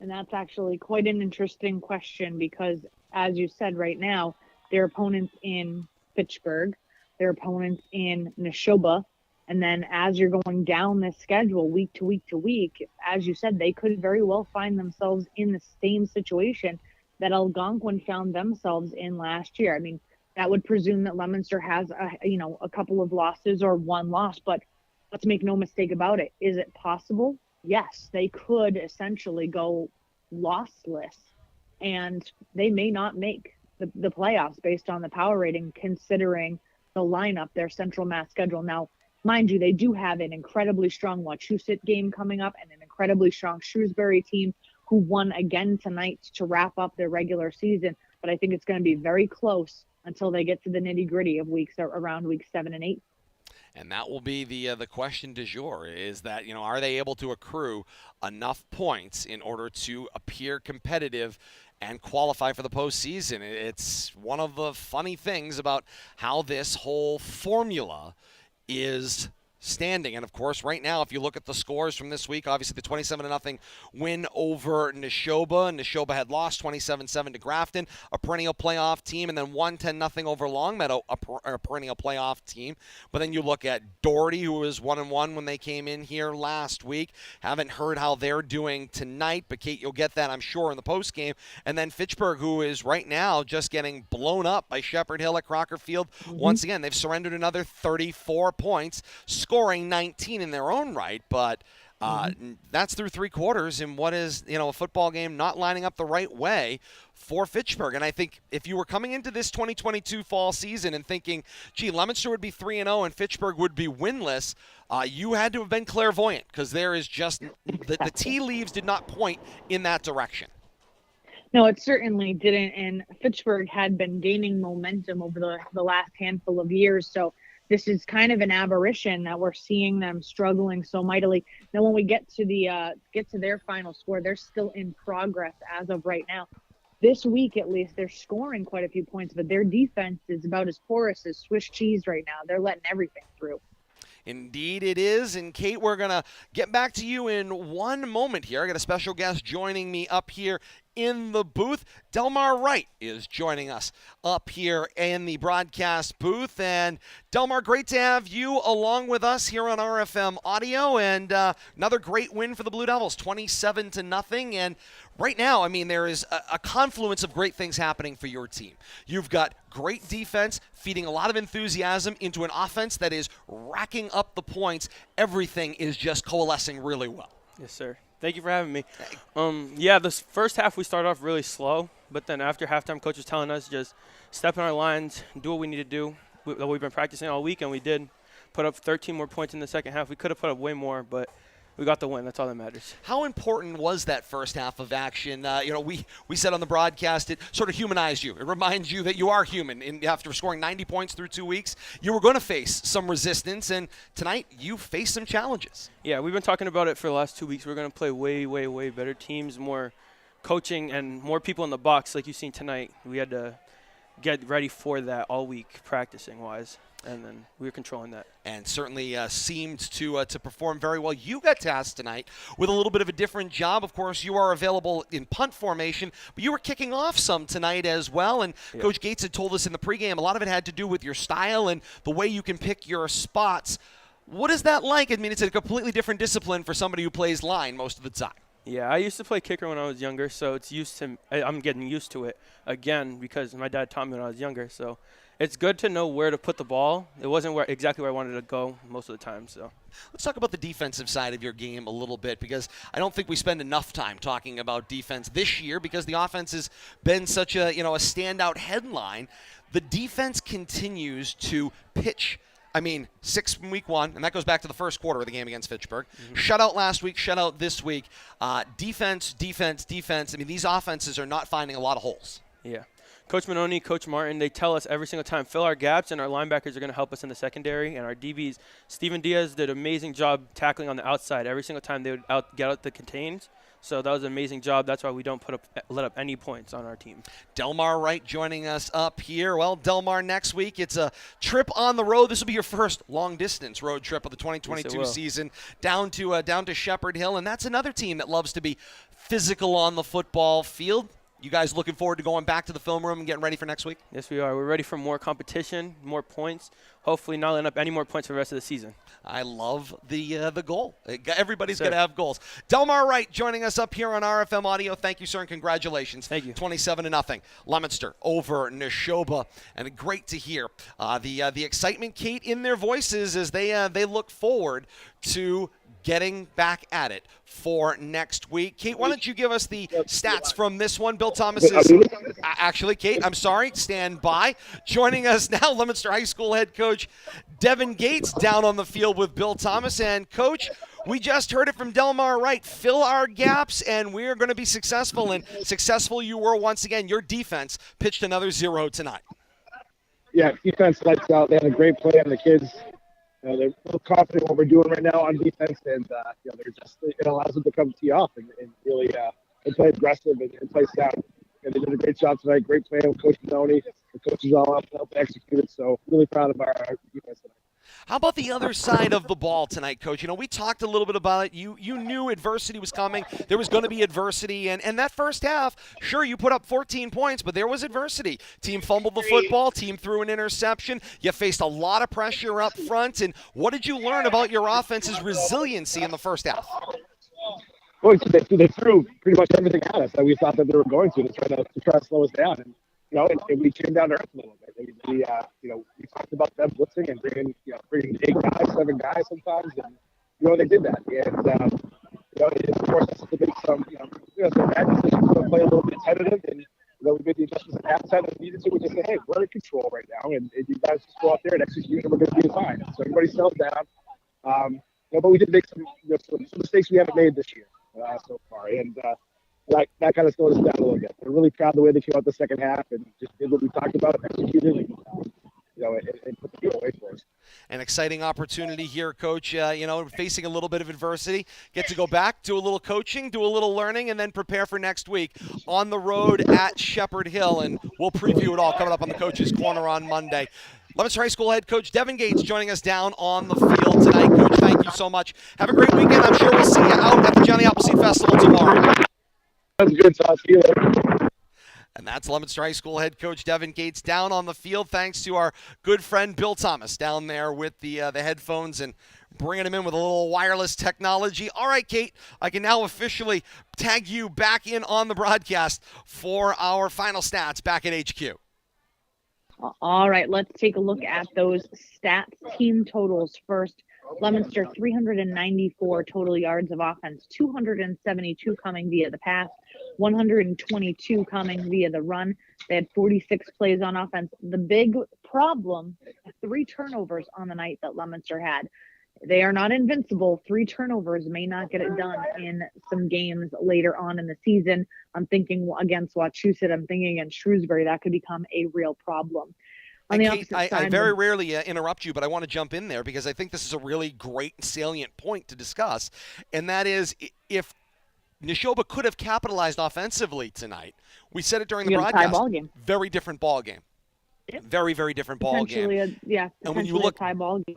And that's actually quite an interesting question because, as you said right now, their opponents in Fitchburg, their opponents in Nashoba, and then as you're going down this schedule week to week to week, as you said, they could very well find themselves in the same situation that Algonquin found themselves in last year. I mean, that would presume that Leominster has a couple of losses or 1 loss, but let's make no mistake about it. Is it possible? Yes, they could essentially go lossless, and they may not make the playoffs based on the power rating, considering the lineup, their Central Mass schedule. Now, mind you, they do have an incredibly strong Wachusett game coming up and an incredibly strong Shrewsbury team who won again tonight to wrap up their regular season. But I think it's going to be very close until they get to the nitty-gritty of around weeks 7 and 8. And that will be the question du jour, is that, are they able to accrue enough points in order to appear competitive and qualify for the postseason. It's one of the funny things about how this whole formula is standing. And of course, right now, if you look at the scores from this week, obviously the 27-0 win over Nashoba. Nashoba had lost 27-7 to Grafton, a perennial playoff team, and then won 10-0 over Longmeadow, a perennial playoff team. But then you look at Doherty, who was 1-1 when they came in here last week. Haven't heard how they're doing tonight, but Kate, you'll get that, I'm sure, in the postgame. And then Fitchburg, who is right now just getting blown up by Shepherd Hill at Crocker Field. Once again, they've surrendered another 34 points, scoring 19 in their own right, but that's through 3 quarters in what is, a football game not lining up the right way for Fitchburg. And I think if you were coming into this 2022 fall season and thinking, gee, Leominster would be 3-0 and Fitchburg would be winless, you had to have been clairvoyant, because there is just the tea leaves did not point in that direction. No, it certainly didn't, and Fitchburg had been gaining momentum over the last handful of years, so this is kind of an aberration that we're seeing them struggling so mightily. Now, when we get to their final score, they're still in progress as of right now. This week, at least, they're scoring quite a few points, but their defense is about as porous as Swiss cheese right now. They're letting everything through. Indeed it is. And Kate, we're going to get back to you in one moment here. I got a special guest joining me up here in the booth. Delmar Wright is joining us up here in the broadcast booth. And Delmar, great to have you along with us here on RFM Audio. And another great win for the Blue Devils, 27-0. And right now, there is a confluence of great things happening for your team. You've got great defense, feeding a lot of enthusiasm into an offense that is racking up the points. Everything is just coalescing really well. Yes, sir. Thank you for having me. This first half we started off really slow, but then after halftime, coach was telling us just step in our lines, do what we need to do. We've been practicing all week, and we did put up 13 more points in the second half. We could have put up way more, but we got the win. That's all that matters. How important was that first half of action? We said on the broadcast it sort of humanized you. It reminds you that you are human. And after scoring 90 points through 2 weeks, you were going to face some resistance. And tonight, you faced some challenges. Yeah, we've been talking about it for the last 2 weeks. We're going to play way, way, way better teams, more coaching, and more people in the box like you've seen tonight. We had to get ready for that all week, practicing-wise. And then we were controlling that. And certainly seemed to perform very well. You got tasked tonight with a little bit of a different job. Of course, you are available in punt formation, but you were kicking off some tonight as well. And Coach Gates had told us in the pregame a lot of it had to do with your style and the way you can pick your spots. What is that like? It's a completely different discipline for somebody who plays line most of the time. Yeah, I used to play kicker when I was younger, so I'm getting used to it again because my dad taught me when I was younger. So it's good to know where to put the ball. It wasn't exactly where I wanted to go most of the time. So let's talk about the defensive side of your game a little bit, because I don't think we spend enough time talking about defense this year because the offense has been such a standout headline. The defense continues to pitch. 6 in week 1, and that goes back to the first quarter of the game against Fitchburg. Shutout last week, shutout this week. Defense. These offenses are not finding a lot of holes. Yeah. Coach Manoni, Coach Martin, they tell us every single time, fill our gaps, and our linebackers are going to help us in the secondary. And our DBs, Steven Diaz did an amazing job tackling on the outside. Every single time they would get out the contains. So that was an amazing job. That's why we don't let up any points on our team. Delmar Wright joining us up here. Well, Delmar, next week it's a trip on the road. This will be your first long-distance road trip of the 2022 season down to Shepherd Hill, and that's another team that loves to be physical on the football field. You guys looking forward to going back to the film room and getting ready for next week? Yes, we are. We're ready for more competition, more points. Hopefully not letting up any more points for the rest of the season. I love the goal. Everybody's going to have goals. Delmar Wright joining us up here on RFM Audio. Thank you, sir, and congratulations. Thank you. 27-0. Leominster over Nashoba. And great to hear the excitement, Kate, in their voices as they look forward to getting back at it for next week. Kate, why don't you give us the stats from this one? Bill Thomas is actually, Kate, I'm sorry, stand by. Joining us now, Leominster High School head coach Devin Gates down on the field with Bill Thomas. And coach, we just heard it from Delmar Wright. Fill our gaps, and we're going to be successful. And successful you were once again. Your defense pitched another 0 tonight. Yeah, defense lights out. They had a great play on the kids. They're real confident in what we're doing right now on defense, and it allows them to come tee off and really and play aggressive and play sound. And They did a great job tonight. Great play with Coach Maloney. The coaches all helped execute it. So really proud of our defense tonight. How about the other side of the ball tonight, Coach? You know, we talked a little bit about it. You knew adversity was coming. There was going to be adversity. And that first half, sure, you put up 14 points, but there was adversity. Team fumbled the football. Team threw an interception. You faced a lot of pressure up front. And what did you learn about your offense's resiliency in the first half? Well, they threw pretty much everything at us that we thought that they were going to try to slow us down. And, you know, and we came down to earth a little bit. We talked about them blitzing and bringing 8 guys, 7 guys sometimes, and they did that. And it forced us to make some bad decisions, to play a little bit tentative, and we made the adjustments at halftime that we needed to. We just said, hey, we're in control right now, and you guys just go out there and execute, and we're going to be fine. So everybody settled down. But we did make some mistakes we haven't made this year so far, and that kind of slowed us down a little bit. We're really proud of the way they came out the second half and just did what we talked about, executed, and put the deal away for us. An exciting opportunity here, Coach. Facing a little bit of adversity, get to go back, do a little coaching, do a little learning, and then prepare for next week on the road at Shepherd Hill. And we'll preview it all coming up on the Coach's Corner on Monday. Leominster High School head coach Devin Gates joining us down on the field tonight. Coach, thank you so much. Have a great weekend. I'm sure we'll see you out at the Johnny Appleseed Festival tomorrow. That's good. Talk to you later. And that's Leominster High School head coach Devin Gates down on the field. Thanks to our good friend Bill Thomas down there with the headphones and bringing him in with a little wireless technology. All right, Kate, I can now officially tag you back in on the broadcast for our final stats back at HQ. All right, let's take a look at those stats, team totals first. Leominster, 394 total yards of offense, 272 coming via the pass, 122 coming via the run. They had 46 plays on offense. The big problem, 3 turnovers on the night that Leominster had. They are not invincible. 3 turnovers may not get it done in some games later on in the season. I'm thinking against Wachusett. I'm thinking against Shrewsbury. That could become a real problem. On the Kate, I very rarely interrupt you, but I want to jump in there because I think this is a really great salient point to discuss, and that is if Nashoba could have capitalized offensively tonight. We said it during the broadcast. Ball game. Very different ball game. Yep. Very, very different ball game. And when you look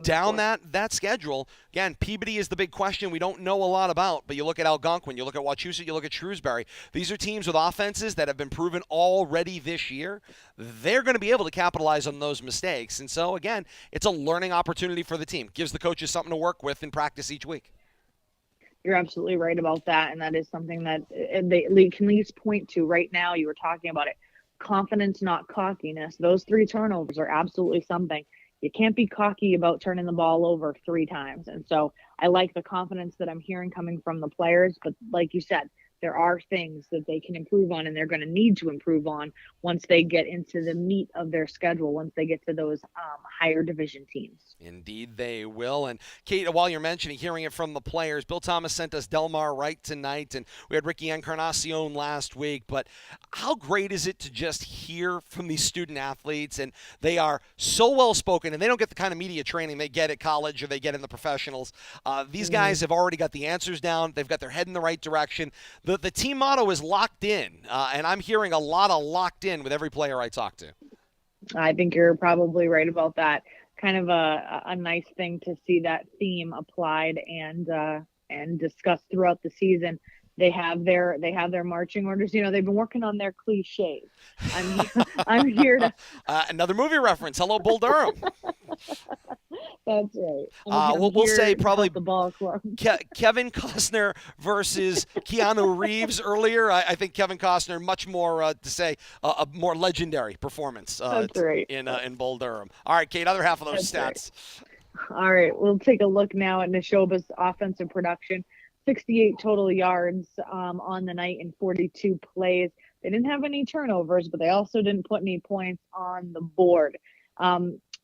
down that schedule, again, Peabody is the big question we don't know a lot about, but you look at Algonquin, you look at Wachusett, you look at Shrewsbury. These are teams with offenses that have been proven already this year. They're going to be able to capitalize on those mistakes. And so, again, it's a learning opportunity for the team. Gives the coaches something to work with in practice each week. You're absolutely right about that, and that is something that they can at least point to right now. You were talking about it. Confidence, not cockiness. Those 3 turnovers are absolutely something. You can't be cocky about turning the ball over 3 times. And so I like the confidence that I'm hearing coming from the players. But like you said, there are things that they can improve on, and they're going to need to improve on once they get into the meat of their schedule, once they get to those higher division teams. Indeed they will. And Kate, while you're mentioning hearing it from the players, Bill Thomas sent us Delmar Wright tonight, and we had Ricky Encarnacion last week. But how great is it to just hear from these student athletes? And they are so well-spoken, and they don't get the kind of media training they get at college or they get in the professionals. These guys have already got the answers down. They've got their head in the right direction. The team motto is locked in, and I'm hearing a lot of locked in with every player I talk to. I think you're probably right about that. Kind of a nice thing to see that theme applied and discussed throughout the season. They have their marching orders. They've been working on their cliches. I'm here to another movie reference. Hello, Bull Durham. That's right. We'll say probably the ball club. Kevin Costner versus Keanu Reeves earlier. I think Kevin Costner much more to say a more legendary performance in Bull Durham. All right, Kate, other half of those stats. Right. All right, we'll take a look now at Nashoba's offensive production. 68 total yards on the night in 42 plays. They didn't have any turnovers, but they also didn't put any points on the board.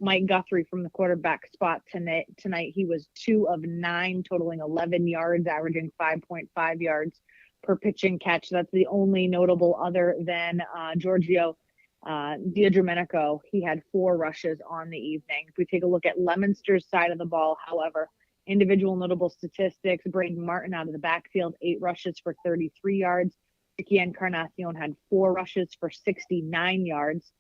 Mike Guthrie from the quarterback spot tonight, he was 2 of 9, totaling 11 yards, averaging 5.5 yards per pitch and catch. That's the only notable other than Giorgio Diadomenico. He had 4 rushes on the evening. If we take a look at Leominster's side of the ball, however, individual notable statistics, Braden Martin out of the backfield, 8 rushes for 33 yards. Ricky Encarnacion had 4 rushes for 69 yards.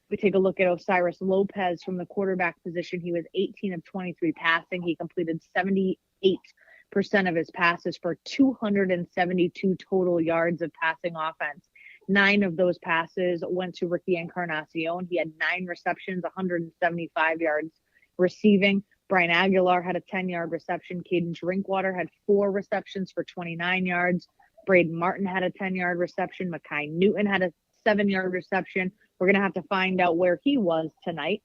We take a look at Osiris Lopez from the quarterback position. He was 18 of 23 passing. He completed 78% of his passes for 272 total yards of passing offense. 9 of those passes went to Ricky Encarnacion. He had 9 receptions, 175 yards receiving. Brian Aguilar had a 10-yard reception. Caden Drinkwater had 4 receptions for 29 yards. Braden Martin had a 10-yard reception. Makai Newton had a 7-yard reception. We're going to have to find out where he was tonight.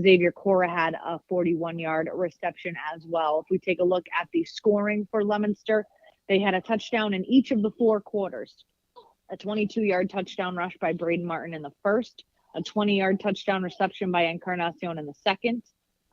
Xavier Cora had a 41-yard reception as well. If we take a look at the scoring for Leominster, they had a touchdown in each of the 4 quarters. A 22-yard touchdown rush by Braden Martin in the first, a 20-yard touchdown reception by Encarnacion in the second,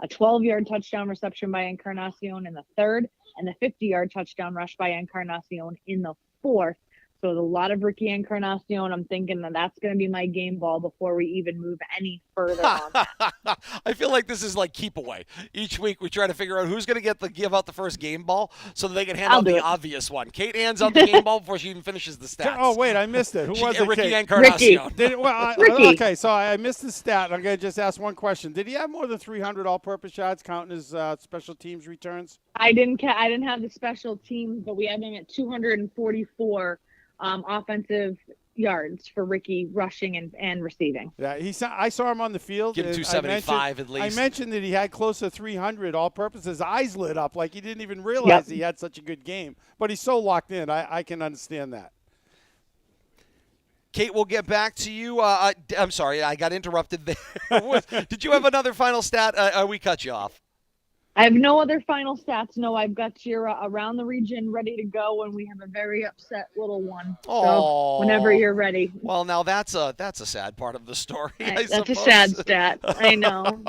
a 12-yard touchdown reception by Encarnacion in the third, and the 50-yard touchdown rush by Encarnacion in the fourth. So a lot of Ricky Encarnacion. I'm thinking that that's going to be my game ball before we even move any further on that. I feel like this is like keep away. Each week we try to figure out who's going to give out the first game ball so that they can hand out the obvious one. Kate hands out the game ball before she even finishes the stats. Oh, wait, I missed it. Who was it, Ricky Kate? Encarnacion. Ricky. Okay, so I missed the stat. I'm going to just ask one question. Did he have more than 300 all-purpose yards counting his special teams returns? I didn't have the special teams, but we had him at 244 offensive yards for Ricky rushing and receiving. Yeah, I saw him on the field. Give him 275 at least. I mentioned that he had close to 300 all-purpose. His eyes lit up like he didn't even realize he had such a good game. But he's so locked in. I can understand that. Kate, we'll get back to you. I'm sorry, I got interrupted there. Did you have another final stat? We cut you off. I have no other final stats. No, I've got your around the region ready to go, and we have a very upset little one. So whenever you're ready. Well, now that's a sad part of the story. That's a sad stat. I know.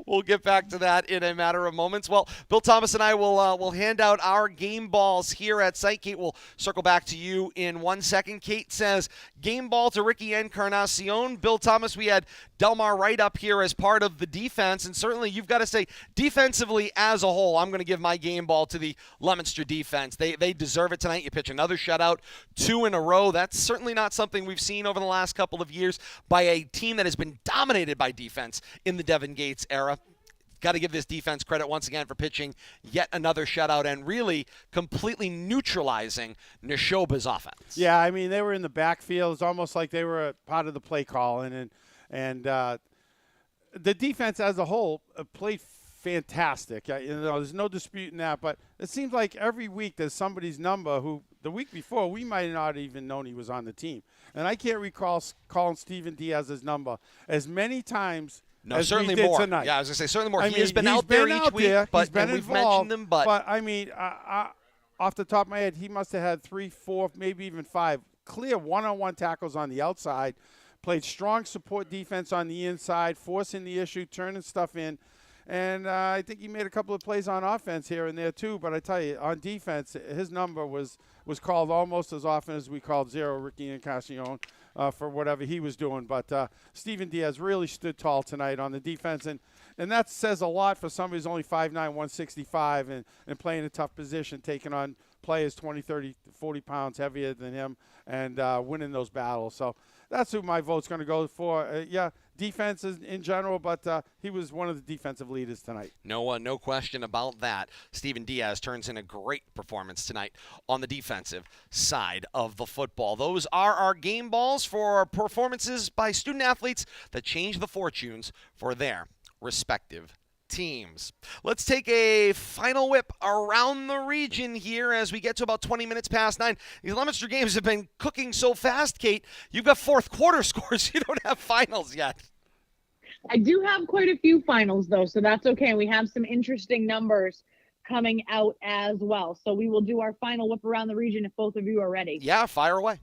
We'll get back to that in a matter of moments. Well, Bill Thomas and I will hand out our game balls here at site. Kate, we'll circle back to you in 1 second. Kate says game ball to Ricky Encarnacion. Bill Thomas, we had Delmar Wright up here as part of the defense, and certainly you've got to say defensively as a whole, I'm going to give my game ball to the Leominster defense. They deserve it tonight. You pitch another shutout, 2 in a row. That's certainly not something we've seen over the last couple of years by a team that has been dominated by defense in the Devin Gates era. Got to give this defense credit once again for pitching yet another shutout and really completely neutralizing Nashoba's offense. Yeah, I mean, they were in the backfield. It's almost like they were a part of the play calling, and the defense as a whole played fantastic. There's no disputing that, but it seems like every week there's somebody's number who the week before we might not even known he was on the team. And I can't recall calling Steven Diaz's number as many times as certainly we did more. tonight. Yeah, I was going to say certainly more. I He mean, has been he's out there been each week, but been we've involved, mentioned him. But I mean, off the top of my head, he must have had 3, 4, maybe even 5 clear one-on-one tackles on the outside, played strong support defense on the inside, forcing the issue, turning stuff in. And I think he made a couple of plays on offense here and there too. But I tell you, on defense, his number was called almost as often as we called 0 Ricky Encarnacion for whatever he was doing. But Steven Diaz really stood tall tonight on the defense. And that says a lot for somebody who's only 5'9", 165 and playing a tough position, taking on players 20, 30, 40 pounds heavier than him and winning those battles. So that's who my vote's going to go for. Defense in general, but he was one of the defensive leaders tonight. No question about that. Steven Diaz turns in a great performance tonight on the defensive side of the football. Those are our game balls for performances by student athletes that change the fortunes for their respective teams. Let's take a final whip around the region here as we get to about 20 minutes past 9. These Leominster games have been cooking so fast, Kate. You've got fourth quarter scores. You don't have finals yet. I do have quite a few finals, though, so that's okay. We have some interesting numbers coming out as well. So we will do our final whip around the region if both of you are ready. Yeah, fire away.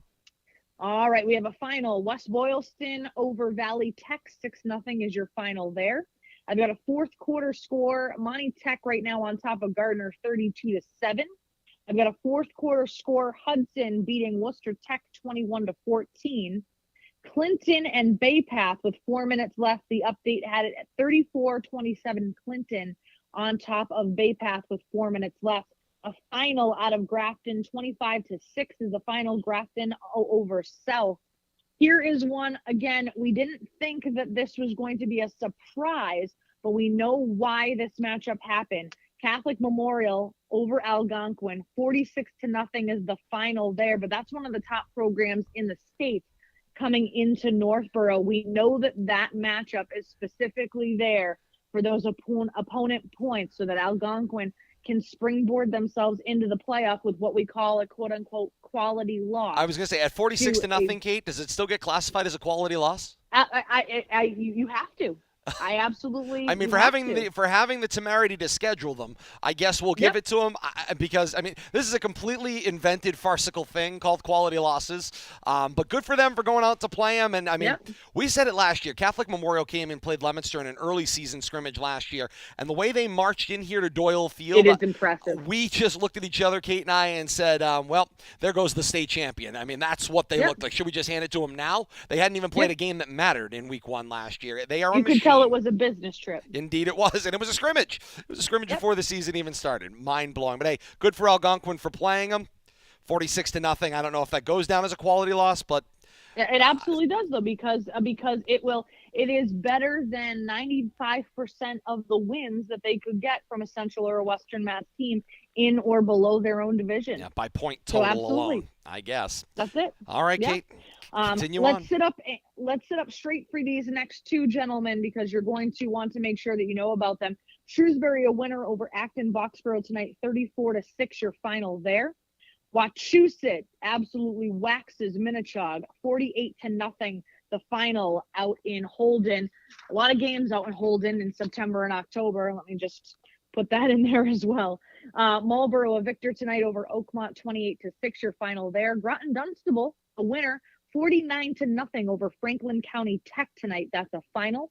All right, we have a final. West Boylston over Valley Tech, 6-0 is your final there. I've got a fourth quarter score. Monty Tech right now on top of Gardner, 32-7. I've got a fourth quarter score. Hudson beating Worcester Tech, 21-14. Clinton and Bay Path with 4 minutes left. The update had it at 34-27. Clinton on top of Bay Path with 4 minutes left. a final out of Grafton. 25-6 is the final. Grafton over South. Here is one, again, we didn't think that this was going to be a surprise, but we know why this matchup happened. Catholic Memorial over Algonquin, 46-0 is the final there, but that's one of the top programs in the state coming into Northborough. We know that that matchup is specifically there for those opponent points so that Algonquin can springboard themselves into the playoff with what we call a quote-unquote quality loss. I was going to say, at 46-0, Kate, does it still get classified as a quality loss? You have to. I absolutely. I mean, for having the temerity to schedule them, I guess we'll give it to them because I mean, this is a completely invented farcical thing called quality losses. But good for them for going out to play them. And I mean, we said it last year. Catholic Memorial came and played Leominster in an early season scrimmage last year, and the way they marched in here to Doyle Field, it is impressive. We just looked at each other, Kate and I, and said, "Well, there goes the state champion." I mean, that's what they looked like. Should we just hand it to them now? They hadn't even played a game that mattered in Week 1 last year. They are. You could tell it was a business trip. Indeed it was, and it was a scrimmage. It was a scrimmage before the season even started. Mind-blowing. But, hey, good for Algonquin for playing them. 46-0. I don't know if that goes down as a quality loss, but it absolutely does, though, because it is better than 95% of the wins that they could get from a Central or a Western Mass team in or below their own division. Yeah, by point total alone, I guess. That's it. All right, Kate. Continue let's on. Let's sit up straight for these next two gentlemen because you're going to want to make sure that you know about them. Shrewsbury, a winner over Acton Boxborough tonight, 34-6, your final there. Wachusett absolutely waxes Minnechaug, 48-0, the final out in Holden. A lot of games out in Holden in September and October. Let me just put that in there as well. Marlborough, a victor tonight over Oakmont, 28-6, your final there. Groton Dunstable, a winner, 49-0 over Franklin County Tech tonight. That's a final.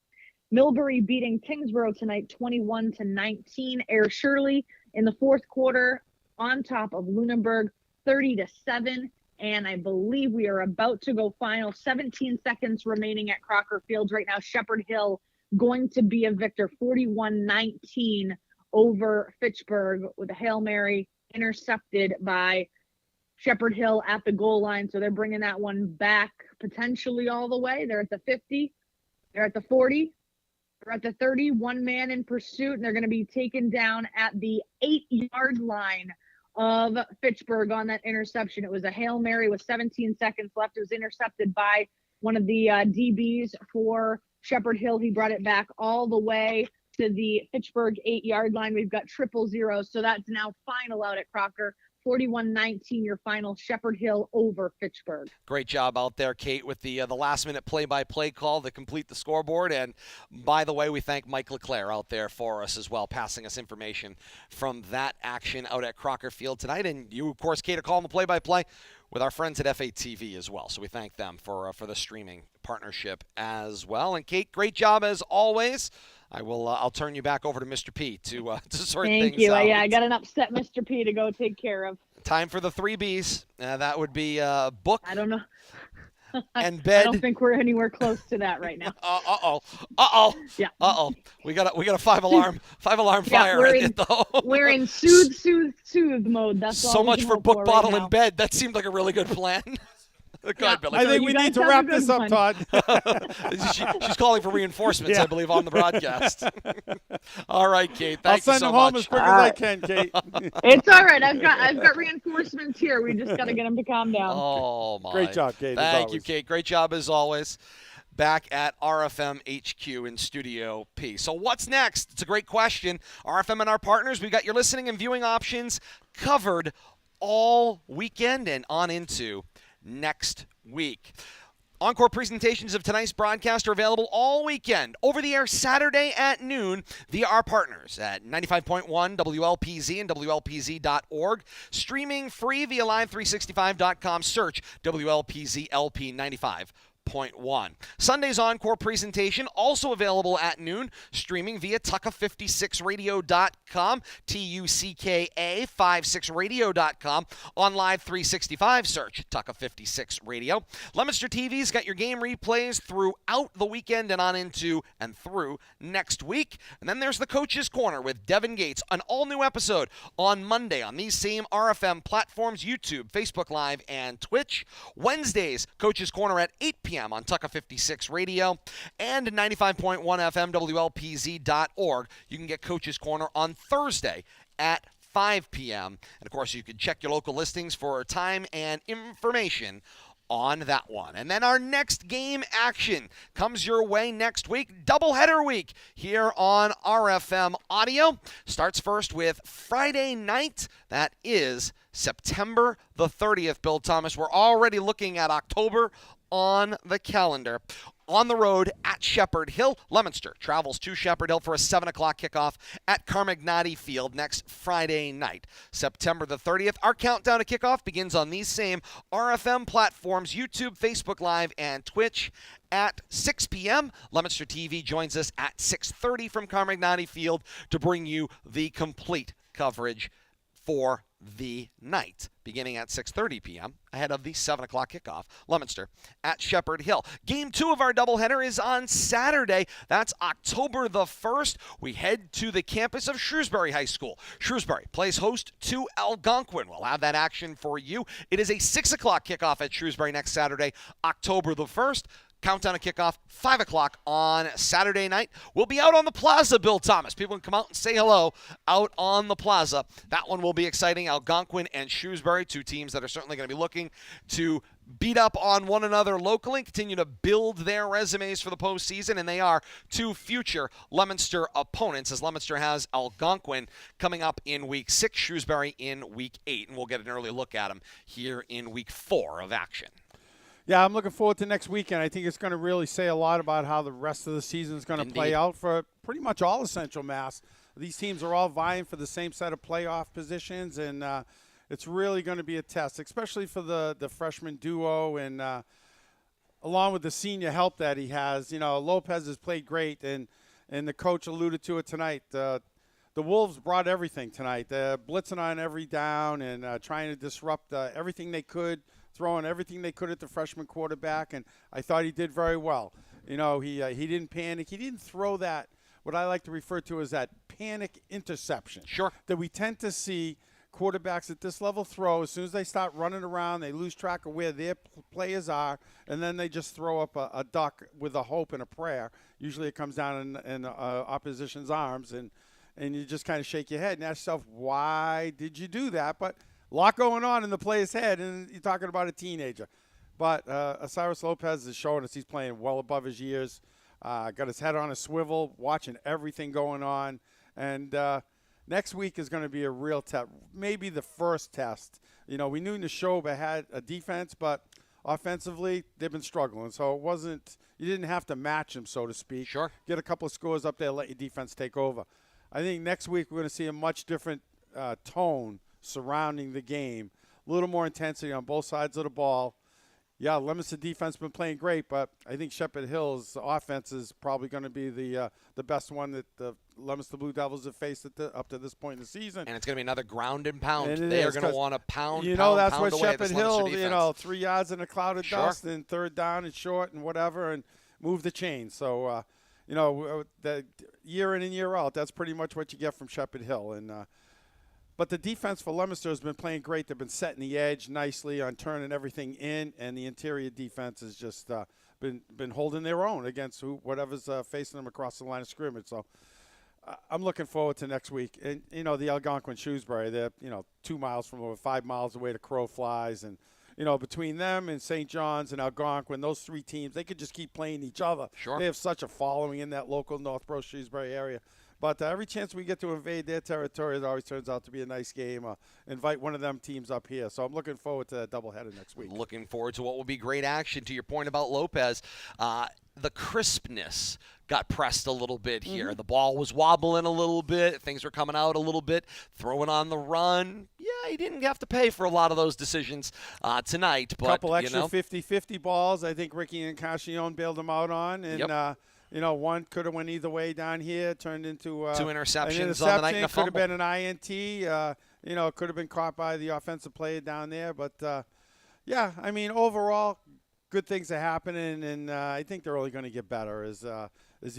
Millbury beating Kingsborough tonight, 21-19. Air Shirley in the fourth quarter on top of Lunenburg, 30-7. And I believe we are about to go final. 17 seconds remaining at Crocker Fields right now. Shepherd Hill going to be a victor, 41-19 over Fitchburg with a Hail Mary intercepted by Shepherd Hill at the goal line. So they're bringing that one back potentially all the way. They're at the 50. They're at the 40. They're at the 30. One man in pursuit, and they're going to be taken down at the 8-yard line of Fitchburg on that interception. It was a Hail Mary with 17 seconds left. It was intercepted by one of the DBs for Shepherd Hill. He brought it back all the way to the Fitchburg 8-yard line. We've got 0-0. So that's now final out at Crocker. 41-19, your final. Shepherd Hill over Fitchburg. Great job out there, Kate, with the last-minute play-by-play call to complete the scoreboard. And, by the way, we thank Mike LeClaire out there for us as well, passing us information from that action out at Crocker Field tonight. And you, of course, Kate, are calling the play-by-play with our friends at FATV as well. So we thank them for the streaming partnership as well. And, Kate, great job as always. I'll turn you back over to Mr. P to sort things out. Thank you. Yeah, I got an upset Mr. P to go take care of. Time for the 3 Bs. That would be book. I don't know. And bed. I don't think we're anywhere close to that right now. Yeah. We got a 5-alarm fire. We're in soothe mode. That's so all much for book, bottle, and bed. That seemed like a really good plan. I think we need to wrap this up, Todd. She's calling for reinforcements, I believe, on the broadcast. All right, Kate. Thank you so much. I'll send them home as quick as I can, Kate. It's all right. I've got reinforcements here. We just got to get them to calm down. Oh, my. Great job, Kate. Thank you, Kate. Great job as always. Back at RFM HQ in Studio P. So what's next? It's a great question. RFM and our partners, we've got your listening and viewing options covered all weekend and on into next week. Encore presentations of tonight's broadcast are available all weekend, over the air Saturday at noon via our partners at 95.1 WLPZ and WLPZ.org. Streaming free via Live365.com. Search WLPZ LP 95.1. Sunday's encore presentation also available at noon, streaming via tucka56radio.com, TUCKA56radio.com, on Live 365 search Tucka56 Radio. Leominster TV's got your game replays throughout the weekend and on into and through next week. And then there's the Coach's Corner with Devin Gates, an all-new episode on Monday on these same RFM platforms, YouTube, Facebook Live, and Twitch. Wednesdays, Coach's Corner at 8 p.m. on Tucka 56 Radio and 95.1 FM WLPZ.org. You can get Coach's Corner on Thursday at 5 p.m. And, of course, you can check your local listings for time and information on that one. And then our next game action comes your way next week, doubleheader week here on RFM Audio. Starts first with Friday night. That is September the 30th, Bill Thomas. We're already looking at October on the calendar. On the road at Shepherd Hill, Leominster travels to Shepherd Hill for a 7 o'clock kickoff at Carmignati Field next Friday night. September the 30th, our countdown to kickoff begins on these same RFM platforms, YouTube, Facebook Live, and Twitch at 6 p.m. Leominster TV joins us at 6:30 from Carmignati Field to bring you the complete coverage for the night, beginning at 6:30 p.m. ahead of the 7 o'clock kickoff, Leominster at Shepherd Hill. Game 2 of our doubleheader is on Saturday. That's October the 1st. We head to the campus of Shrewsbury High School. Shrewsbury plays host to Algonquin. We'll have that action for you. It is a 6 o'clock kickoff at Shrewsbury next Saturday, October the 1st. Countdown to kickoff, 5 o'clock on Saturday night. We'll be out on the plaza, Bill Thomas. People can come out and say hello out on the plaza. That one will be exciting. Algonquin and Shrewsbury, two teams that are certainly going to be looking to beat up on one another locally, continue to build their resumes for the postseason, and they are two future Leominster opponents, as Leominster has Algonquin coming up in Week 6, Shrewsbury in Week 8, and we'll get an early look at them here in Week 4 of action. Yeah, I'm looking forward to next weekend. I think it's going to really say a lot about how the rest of the season is going to play out for pretty much all of Central Mass. These teams are all vying for the same set of playoff positions, and it's really going to be a test, especially for the freshman duo and along with the senior help that he has. You know, Lopez has played great, and the coach alluded to it tonight. The Wolves brought everything tonight. They're blitzing on every down and trying to disrupt everything they could, throwing everything they could at the freshman quarterback, and I thought he did very well. You know, he didn't panic. He didn't throw that, what I like to refer to as that panic interception. Sure. That we tend to see quarterbacks at this level throw. As soon as they start running around, they lose track of where their players are, and then they just throw up a duck with a hope and a prayer. Usually it comes down in opposition's arms, and you just kind of shake your head and ask yourself, why did you do that? But a lot going on in the player's head, and you're talking about a teenager. But Osiris Lopez is showing us he's playing well above his years, got his head on a swivel, watching everything going on. And next week is going to be a real test, maybe the first test. You know, we knew Nashoba had a defense, but offensively they've been struggling. So it wasn't – you didn't have to match them, so to speak. Sure. Get a couple of scores up there, let your defense take over. I think next week we're going to see a much different tone surrounding the game, a little more intensity on both sides of the ball. Yeah, Leominster defense been playing great, but I think Shepherd Hill's offense is probably going to be the best one that the Leominster Blue Devils have faced up to this point in the season. And it's going to be another ground and pound. They are going to want to pound. You know, that's what away Shepherd Hill. Defense. You know, 3 yards in a cloud of Sure. dust, and third down and short and whatever, and move the chain. So, you know, the year in and year out, that's pretty much what you get from Shepherd Hill. And but the defense for Leominster has been playing great. They've been setting the edge nicely on turning everything in, and the interior defense has just been holding their own against whatever's facing them across the line of scrimmage. So I'm looking forward to next week. And, you know, the Algonquin Shrewsbury, they're, 2 miles from over 5 miles away to crow flies. And, between them and St. John's and Algonquin, those three teams, they could just keep playing each other. Sure. They have such a following in that local Northborough Shrewsbury area. But every chance we get to invade their territory, it always turns out to be a nice game. Invite one of them teams up here. So I'm looking forward to that doubleheader next week. Looking forward to what will be great action. To your point about Lopez, the crispness got pressed a little bit here. Mm-hmm. The ball was wobbling a little bit. Things were coming out a little bit. Throwing on the run. Yeah, he didn't have to pay for a lot of those decisions tonight. But, couple extra 50-50 balls I think Ricky and Cacchione bailed him out on. And, one could have went either way down here, turned into 2 interceptions an interception. on the night and a Could have fumble. been an INT. Could have been caught by the offensive player down there. But, overall, good things are happening, and I think they're only going to get better as the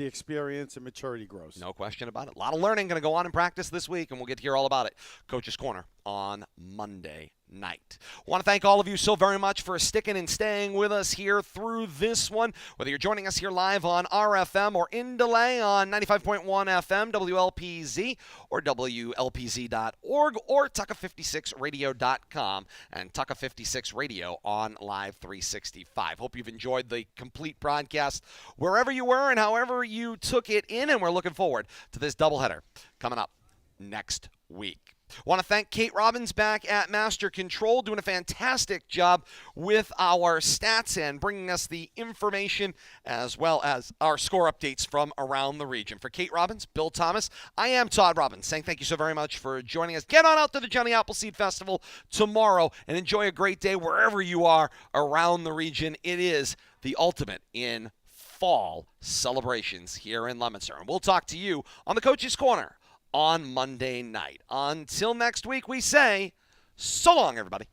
experience and maturity grows. No question about it. A lot of learning going to go on in practice this week, and we'll get to hear all about it. Coach's Corner on Monday night. Want to thank all of you so very much for sticking and staying with us here through this one. Whether you're joining us here live on RFM or in delay on 95.1 FM, WLPZ, or WLPZ.org, or Tucka56radio.com and Tucka56 Radio on Live 365. Hope you've enjoyed the complete broadcast wherever you were and however you took it in, and we're looking forward to this doubleheader coming up next week. Want to thank Kate Robbins back at Master Control, doing a fantastic job with our stats and bringing us the information as well as our score updates from around the region. For Kate Robbins, Bill Thomas, I am Todd Robbins, saying thank you so very much for joining us. Get on out to the Johnny Appleseed Festival tomorrow and enjoy a great day wherever you are around the region. It is the ultimate in fall celebrations here in Leominster. And we'll talk to you on the Coach's Corner on Monday night. Until next week, we say so long, everybody.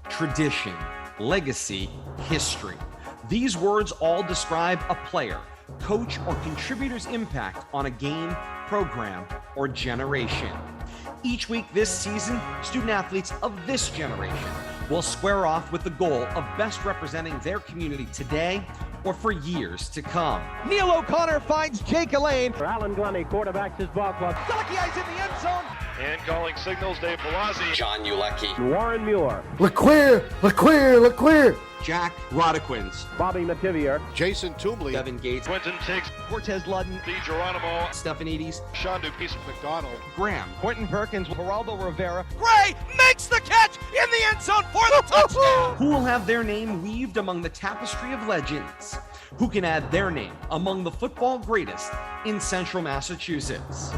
Tradition, legacy, history. These words all describe a player, coach, or contributor's impact on a game, program, or generation. Each week this season, student athletes of this generation will square off with the goal of best representing their community today or for years to come. Neil O'Connor finds Jake Elaine. Alan Glennie quarterbacks his ball club. Delakiai's in the end zone. And calling signals, Dave Palazzi. John Ulecki. Warren Muir. LeQueer. Jack Rodequins. Bobby Mativier. Jason Toomley. Devin Gates. Quentin Tiggs. Cortez Ludden. D. Geronimo. Stephanides. Sean Dupuis. McDonald. Graham. Quentin Perkins. Geraldo Rivera. Gray makes the catch in the end zone for the touchdown. Who will have their name weaved among the tapestry of legends? Who can add their name among the football greatest in Central Massachusetts?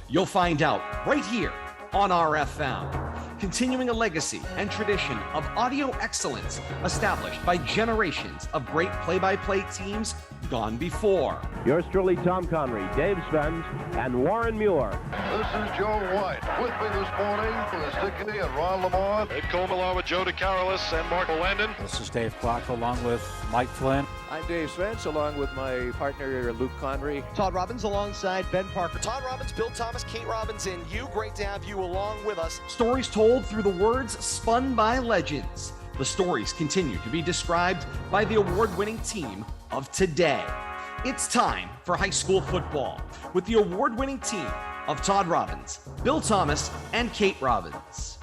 You'll find out right here on RFM. Continuing a legacy and tradition of audio excellence established by generations of great play-by-play teams gone before. Yours truly, Tom Connery, Dave Spence, and Warren Muir. This is Joe White. With me this morning is Dickey and Ron Lamar. Ed Coleman along with Joe DeCarolis and Mark Landon. This is Dave Clark along with Mike Flynn. I'm Dave Spence along with my partner Luke Connery. Todd Robbins alongside Ben Parker. Todd Robbins, Bill Thomas, Kate Robbins, and you. Great to have you along with us. Stories told through the words spun by legends. The stories continue to be described by the award-winning team of today. It's time for high school football with the award-winning team of Todd Robbins, Bill Thomas, and Kate Robbins.